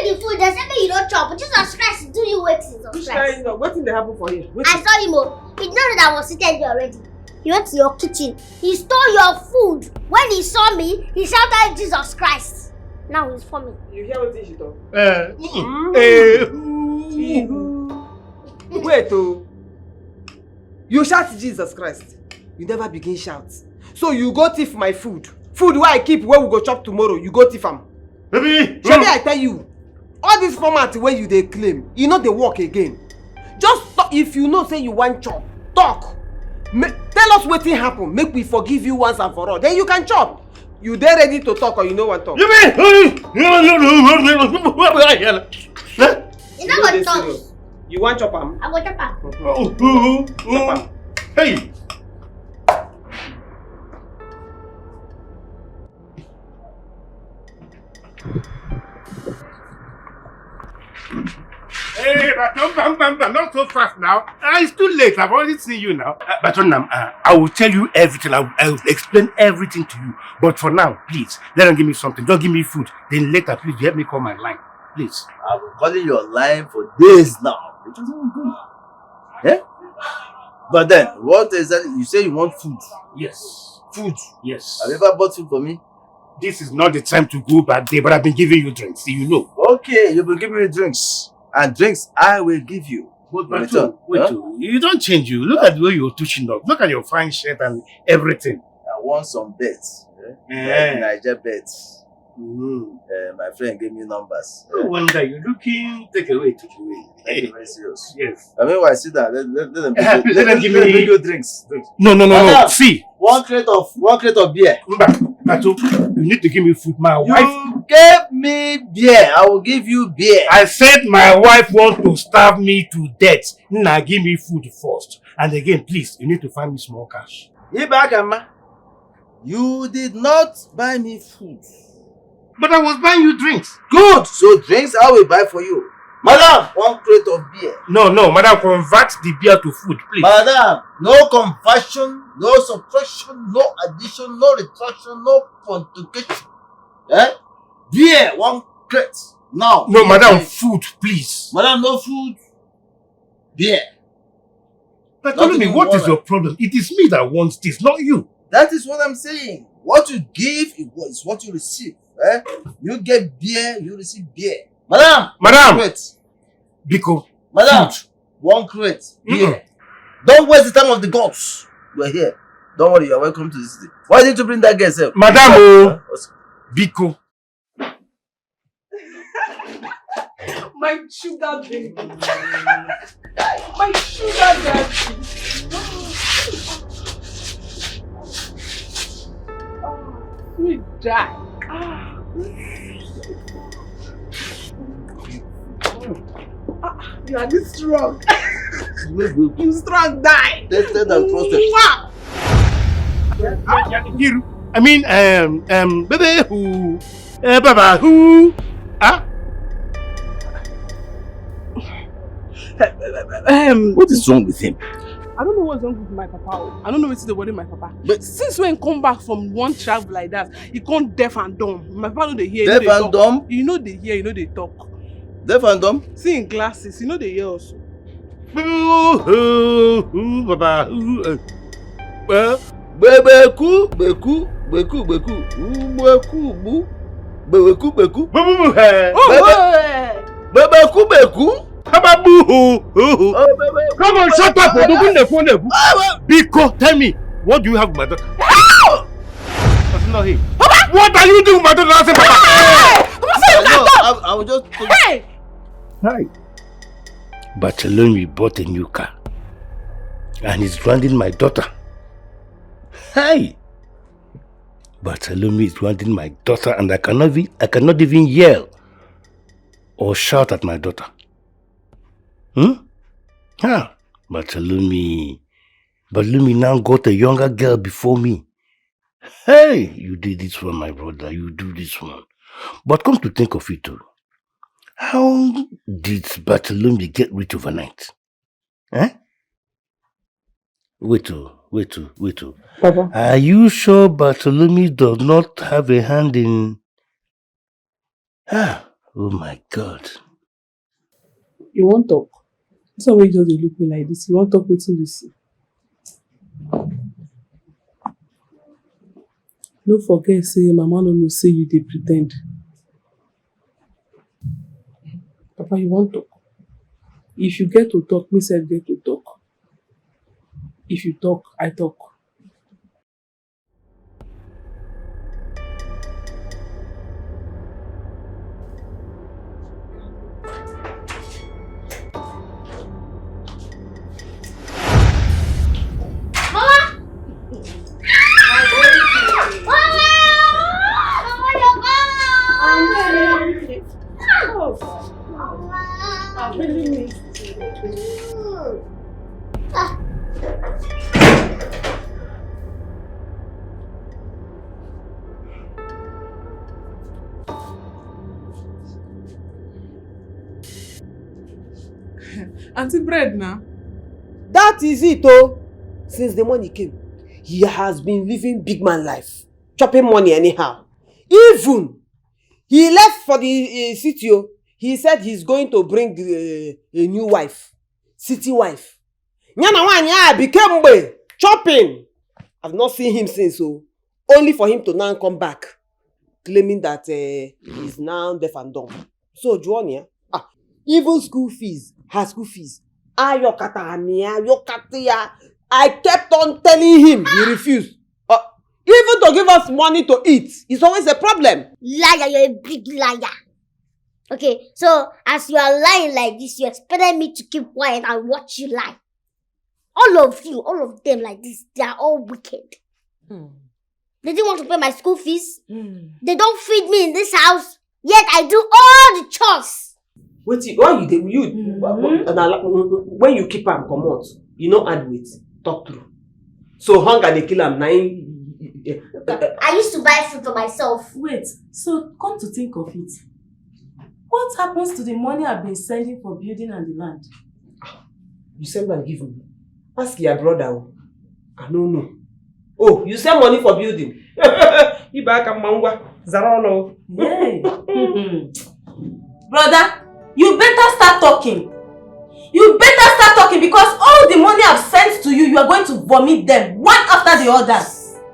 S3: the food. There's something you don't chop. But Jesus Christ do you wait Jesus
S2: Which
S3: Christ?
S2: kind? What did they happen for you?
S3: I saw him. He didn't know that I was seated there already. He went to your kitchen. He stole your food. When he saw me, he shouted Jesus Christ. Now he's for me.
S2: You hear what she talk? Wait, oh. You shout Jesus Christ. You never begin shout. So you go thief my food. Food where I keep where we go chop tomorrow. You go thief am. Baby, I tell you, all this format where you they claim, you know they work again. Just talk, if you know say you want chop, talk. Tell us what happen. Make we forgive you once and for all. Then you can chop. You there ready to talk or you know what talk?
S3: You know what talk?
S2: You want chop am?
S3: I want chop am.
S2: Chop am.
S1: Hey. Hey, not so fast now. It's too late. I've already seen you now. But I will tell you everything. I will explain everything to you. But for now, please, let them give me something. Don't give me food. Then later, please, help me call my line. Please.
S8: I've been calling your line for days now. It doesn't go. Yeah? But then, what exactly? You say you want food?
S1: Yes.
S8: Food?
S1: Yes.
S8: Have you ever bought food for me?
S1: This is not the time to go back there, but I've been giving you drinks. You know.
S8: Okay, you've been giving me drinks. And drinks I will give you.
S1: Wait, you don't change you. Look at the way you're touching up. Look at your fine shirt and everything.
S8: I want some bets. Like Niger bets. My friend gave me numbers.
S1: No wonder you're looking. Take away.
S8: Hey. Very serious.
S1: Yes.
S8: I mean, why sit down? Let them
S1: give me
S8: good drinks.
S1: No. See.
S8: One crate of beer.
S1: Kato, you need to give me food. My wife.
S8: You gave me beer. I will give you beer.
S1: I said my wife wants to starve me to death. Now give me food first. And again, please, you need to find me small cash.
S8: Ibakama, you did not buy me food.
S1: But I was buying you drinks.
S8: Good. So drinks I will buy for you. Madam, one crate of beer.
S1: No, madam, convert the beer to food, please.
S8: Madam, no conversion, no subtraction, no addition, no retraction, no quantification. Beer, one crate. Now.
S1: No, madam, food, please.
S8: Madam, no food. Beer.
S1: But tell me, what is your problem? It is me that wants this, not you.
S8: That is what I'm saying. What you give is what you receive. You get beer, you receive beer. Madam!
S1: Biko,
S8: Madam, one crate. Here. Don't waste the time of the gods. You are here. Don't worry, you are welcome to this city. Why didn't you bring that girl, sir?
S1: Madam, Biko.
S4: My sugar baby. My sugar daddy. We die. You are this strong. You strong die.
S8: Tested and trusted.
S1: I mean, baby who, baba who,
S8: what is wrong with him?
S4: I don't know what's wrong with my papa. I don't know what's the word in my papa. But since when he come back from one travel like that, he come deaf and dumb. My papa know they hear.
S8: Deaf and dumb?
S4: You know they hear, you know they talk.
S8: Deaf and dumb?
S4: See in glasses, you know they hear also.
S1: Baba
S8: Beku, beku, beku, beku, beku, bu, beku, beku, beku, beku.
S1: Come on, shut up! Biko, tell me, what do you have with my daughter? That's not him. What are you doing with my daughter?
S8: I will just.
S1: Hey! Hi. Bartholomew bought a new car, and he's grounding my daughter. Hey! Bartholomew is grounding my daughter, and I cannot even yell or shout at my daughter. Bartholomew now got a younger girl before me. Hey, you did this one, my brother. You do this one. But come to think of it, how did Bartholomew get rich overnight? Wait.
S4: Papa.
S1: Are you sure Bartholomew does not have a hand in... Oh my God.
S4: You won't talk. That's why you just look me like this. You won't talk with you see. Don't forget, say mama no know say you dey pretend. Papa, you won't talk. If you get to talk, me self get to talk. If you talk, I talk. Auntie bread now.
S2: That is it, oh. Since the money came, he has been living big man life, chopping money anyhow. Even he left for the city. He said he's going to bring a new wife, city wife. Nyana became chopping. I've not seen him since, so only for him to now come back, claiming that he's now deaf and dumb. So Joania, even school fees, her school fees. I kept on telling him, he refused. Even to give us money to eat, it's always a problem.
S3: Liar, you're a big liar. Okay, so as you are lying like this, you expected me to keep quiet and watch you lie. All of you, all of them like this, they are all wicked. They didn't want to pay my school fees. They don't feed me in this house. Yet I do all the chores.
S2: Wait, why you do when you keep am comot, you know add weight, talk through. So hunger they kill am.
S3: I used to buy food for myself.
S5: Wait, so come to think of it, what happens to the money I've been sending for building and the land?
S2: You send and give me. Ask your brother. I don't know. Oh, you send money for building. You back a mangwa. Zarono.
S5: Hey. Brother, you better start talking. You better start talking because all the money I've sent to you, you are going to vomit them one after the other.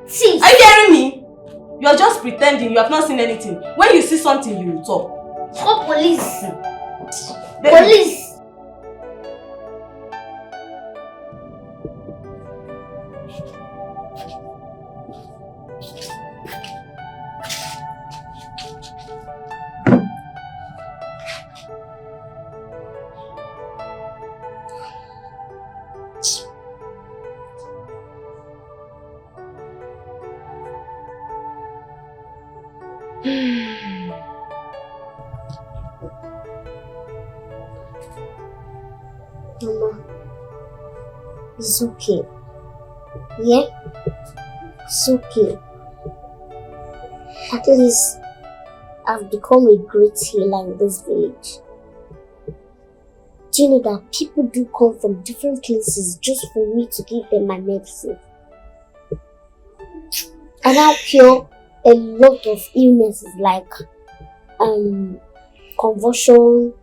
S3: Jeez.
S5: Are you hearing me? You are just pretending you have not seen anything. When you see something, you will talk.
S3: Call police. Police. Mama, it's okay. Yeah? It's okay. At least I've become a great healer in this village. Do you know that people do come from different places just for me to give them my medicine? And I'll cure a lot of illnesses like convulsion,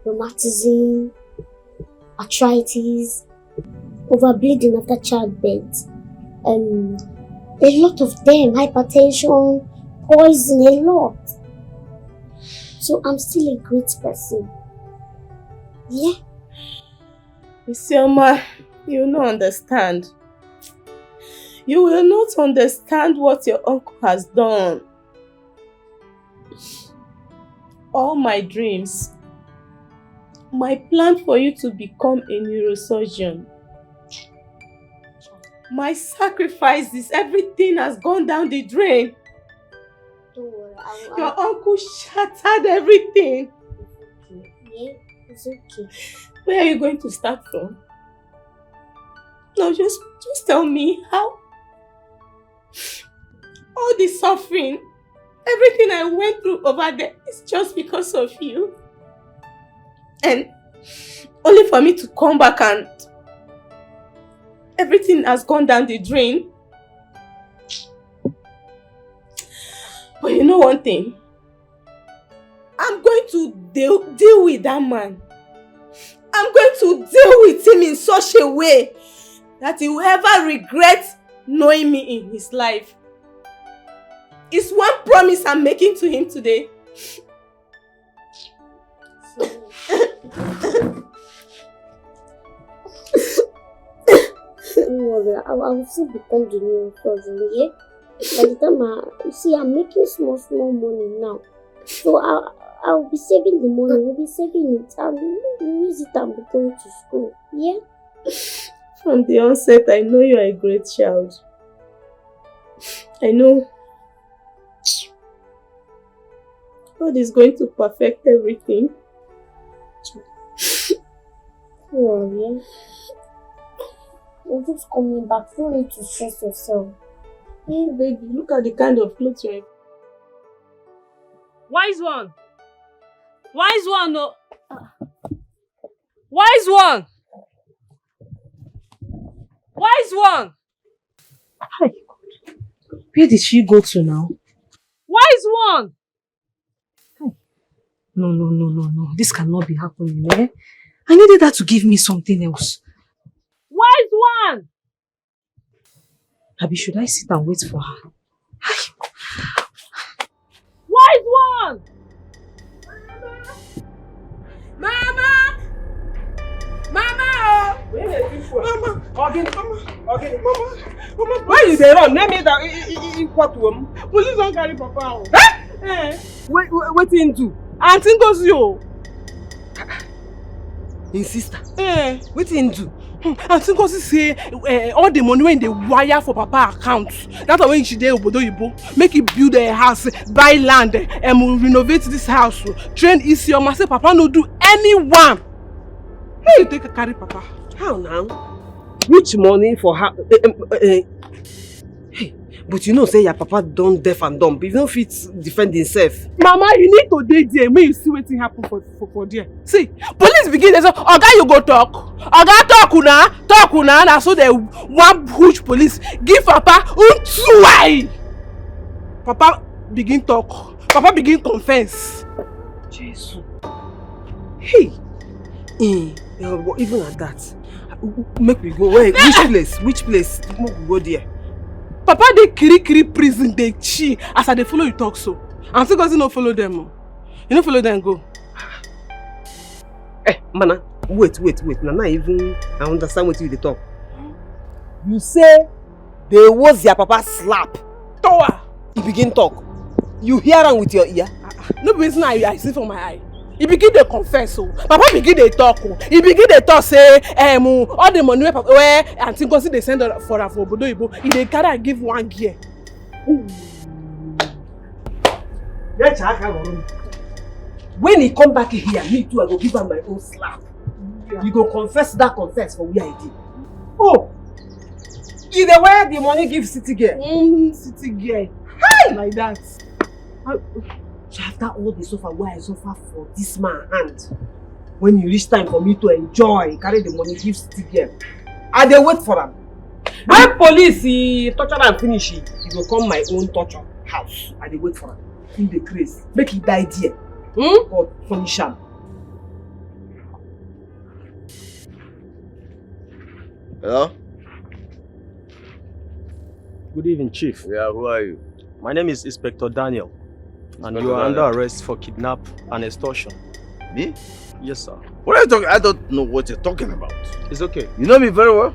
S3: rheumatism, arthritis, overbleeding after childbirth, a lot of them, hypertension, poison, a lot. So I'm still a great person. Yeah?
S5: Isioma, you will not understand. You will not understand what your uncle has done. All my dreams, my plan for you to become a neurosurgeon, my sacrifices, everything has gone down the drain.
S3: Don't worry,
S5: Your uncle shattered everything.
S3: Yeah, it's okay.
S5: Where are you going to start from? No, just tell me how. All the suffering, everything I went through over there is just because of you. And only for me to come back and everything has gone down the drain. But you know one thing? I'm going to deal with that man. I'm going to deal with him in such a way that he will ever regret knowing me in his life. It's one promise I'm making to him today.
S3: Don't worry, I will still become the new cousin, yeah? By the time you see, I'm making small money now. So I'll be saving the money, we'll be saving it, and we'll use it and be going to school, yeah?
S5: From the onset, I know you are a great child. I know God is going to perfect everything.
S3: Don't worry. You're just coming back. You don't need to stress yourself.
S5: Hey baby, look at the kind of clothes you're wearing.
S11: Wise one! Wise one, no! Wise one! Wise one!
S10: Hi, God. Where did she go to now?
S11: Wise one!
S10: No. This cannot be happening, eh? I needed her to give me something else.
S11: Wise one!
S10: Abi, should I sit and wait for her?
S11: Wise one!
S4: Mama! Mama! Mama!
S2: Why you there? Name me that what to him?
S4: Police don't carry Papa.
S2: What into?
S4: Auntie goes you.
S2: His sister.
S4: What into? Auntie goes say all the money when they wire for Papa account. That's why when she dey obodo yibo, make it build a house, buy land, and renovate this house. Train Isioma say Papa no do anyone. How you take a carry Papa?
S2: How now? Which money for her? Hey, but you know say your Papa don't deaf and dumb. He don't fit defend himself.
S4: Mama, you need to dey there. May you see wetin happen for there. See, police begin dey say, Oga you go talk. Oga talk una. Na so they one huge police give Papa untuai. Papa begin talk. Papa begin confess.
S2: Jesus. Hey. Even at that, make we go. Wait, which place? Make we go there.
S4: Papa dey kiri prison dey chi as I dey follow you talk so. And still no follow them. You no follow them go.
S2: Mana, wait. Now even I understand what you dey talk. You say They was their papa slap. Tower. He begin talk. You hear him with your ear?
S4: No reason I see from my eye. He begin to confess so. Papa begin to talk. He begin to talk say, all the money where Auntie Ngozi they send for Obodo Ibo, he dey carry and give 1 gear.
S2: When he come back here, me too, I go give him my own slap. Yeah. You go confess for where I did. Oh! Either way, the money give city girl.
S4: City girl. Hi! Like that.
S2: After all the suffer where I suffer for this man hand, when you reach time for me to enjoy, carry the money, give city girl. I dey wait for him. When police he torture and finish it, he go come my own torture house. I dey wait for him. In the grace. Make he die there. Or punish him.
S16: Hello?
S17: Good evening, Chief.
S16: Yeah, who are you?
S17: My name is Inspector Daniel, and
S16: Inspector
S17: you are
S16: Daniel.
S17: under arrest for kidnap and extortion.
S16: Me?
S17: Yes, sir.
S16: What are you talking? I don't know what you're talking about.
S17: It's okay.
S16: You know me very well.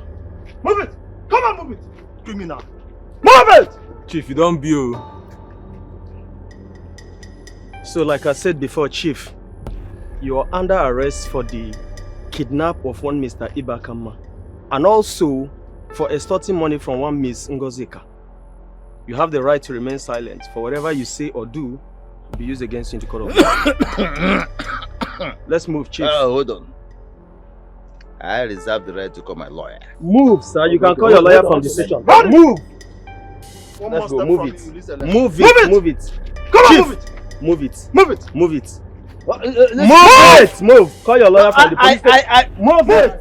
S1: Move it! Come on, move it! Criminal! Move it!
S15: Chief, you don't be.
S17: So, like I said before, Chief, you are under arrest for the kidnap of one Mr. Ibakama, and also for extorting money from one Miss Ngozika. You have the right to remain silent, for whatever you say or do will be used against you in the court of law. Let's move, Chief.
S16: Hold on. I reserve the right to call my lawyer.
S17: Move, sir. You can call your lawyer from the station.
S1: Move!
S17: Let's go. Move it.
S1: Move
S17: it. Move it.
S1: Come on,
S17: Chief,
S1: move it!
S17: move it.
S1: Move it!
S17: Move it.
S1: Move
S17: it! Move! Call your lawyer from the police station.
S1: Move it!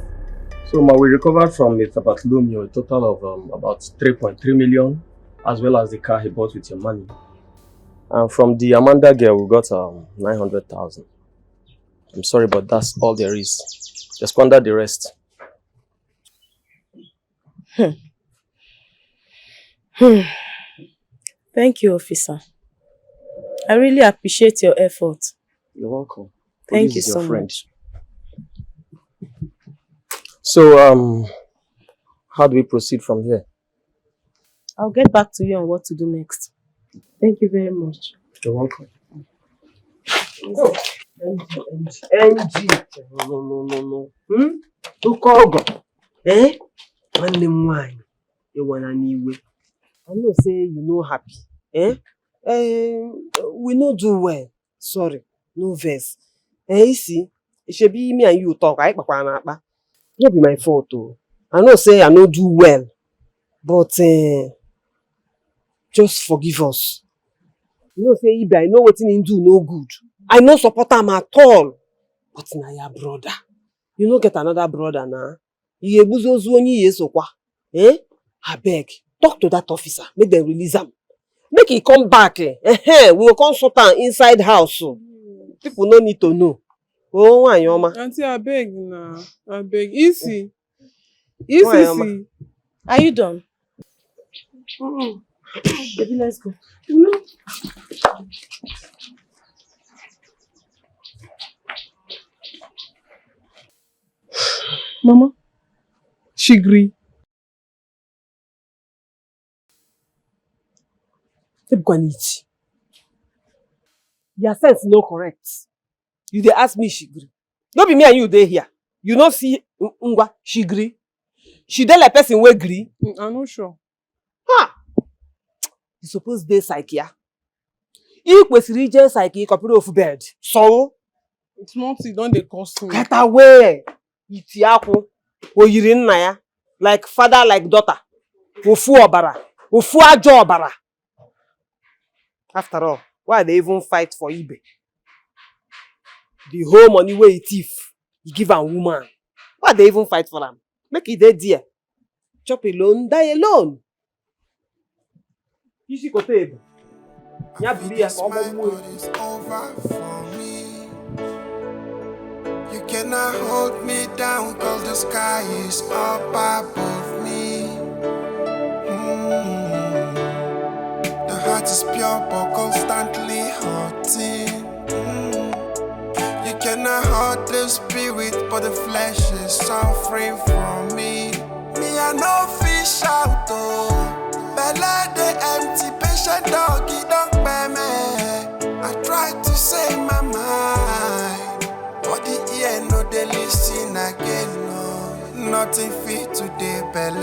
S17: So, we recovered from Mr. Bartholomew a total of about 3.3 million, as well as the car he bought with your money. And from the Amanda girl, we got 900,000. I'm sorry, but that's all there is. Just squander the rest.
S5: Thank you, officer. I really appreciate your effort.
S17: You're welcome.
S5: Thank you so much.
S17: So, how do we proceed from here?
S5: I'll get back to you on what to do next. Thank you very much.
S17: You're welcome.
S2: Oh. NG. No. Ukogo. Eh? Nwanne m nwanyị. Ịwana n'iwe. I know say you no happy. Eh? We no do well. Sorry. No vex. You see, it should be me and you talk. Right? No be my fault. Oh. I know say I no do well. But just forgive us. You know say Ibe, I know wetin him do no good. I no support him at all. But na your brother. You no get another brother now. You ebuzozu onye yesokwa. Eh? Abeg, talk to that officer. Make them release him. Make he come back. We will consult him inside house. So. People no need to know. Oh, why Yoma?
S4: Auntie, abeg na. Abeg. Easy. Easy.
S5: Are you done?
S2: Baby, let's go.
S4: Mama, she agree.
S2: Your sense no correct. You dey ask me Shigri. No be me and you dey here. You no see Ngwa Shigri. She dey like person wey gree.
S4: I'm not sure.
S2: Ha! You suppose dey psyche. If kwesịrị ije psyche copy of bed. So
S4: it's not you don't dey cost me.
S2: Get away. Iti akwụ. Oyiri nna ya. Like father like daughter. Ofu ọbara. Ofu ajọ ọbara. After all, why they even fight for Ibe? The whole money where he thief, he give a woman. Why they even fight for them? Make it dead dear. Chop alone, die alone. You see, go table.
S6: Over for me. You cannot hold me down, cause the sky is up above me. The heart is pure but constantly hurting. You cannot hurt the spirit, but the flesh is suffering from me. Me, I no fish out though. nothing fit today, belle.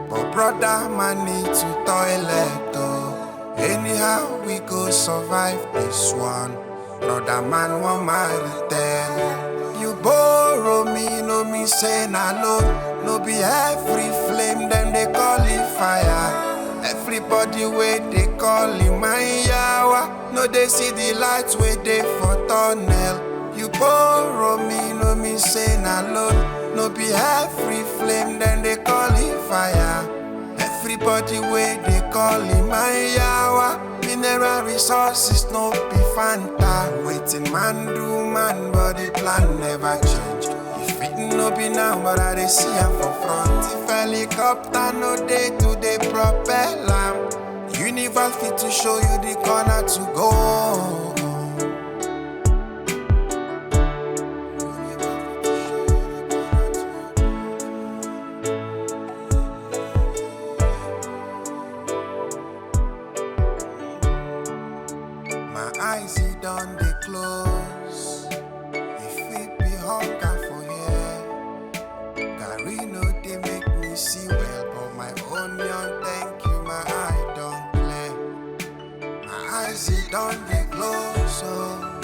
S6: But brother, man need to toilet, oh. Anyhow, we go survive this one. Brother, man, want Marital. You borrow me, no me say na loan. No be every flame, them they call it fire. Everybody wait, they call him my yawa. No, they see the lights wait they for tunnel. You borrow me, no me say na loan. No be every flame, then they call it fire. Everybody wait, they call him my yawa. Mineral resources, no be Fanta. Waiting man do man, but the plan never change. If it no be now, but I dey see am for front. If helicopter no day to the propeller. Universe fit to show you the corner to go. My eyes it done they close. If it be hunger for here, Gary no they make me see well, but my onion thank you, my eye don't clear. My eyes it done they close, oh.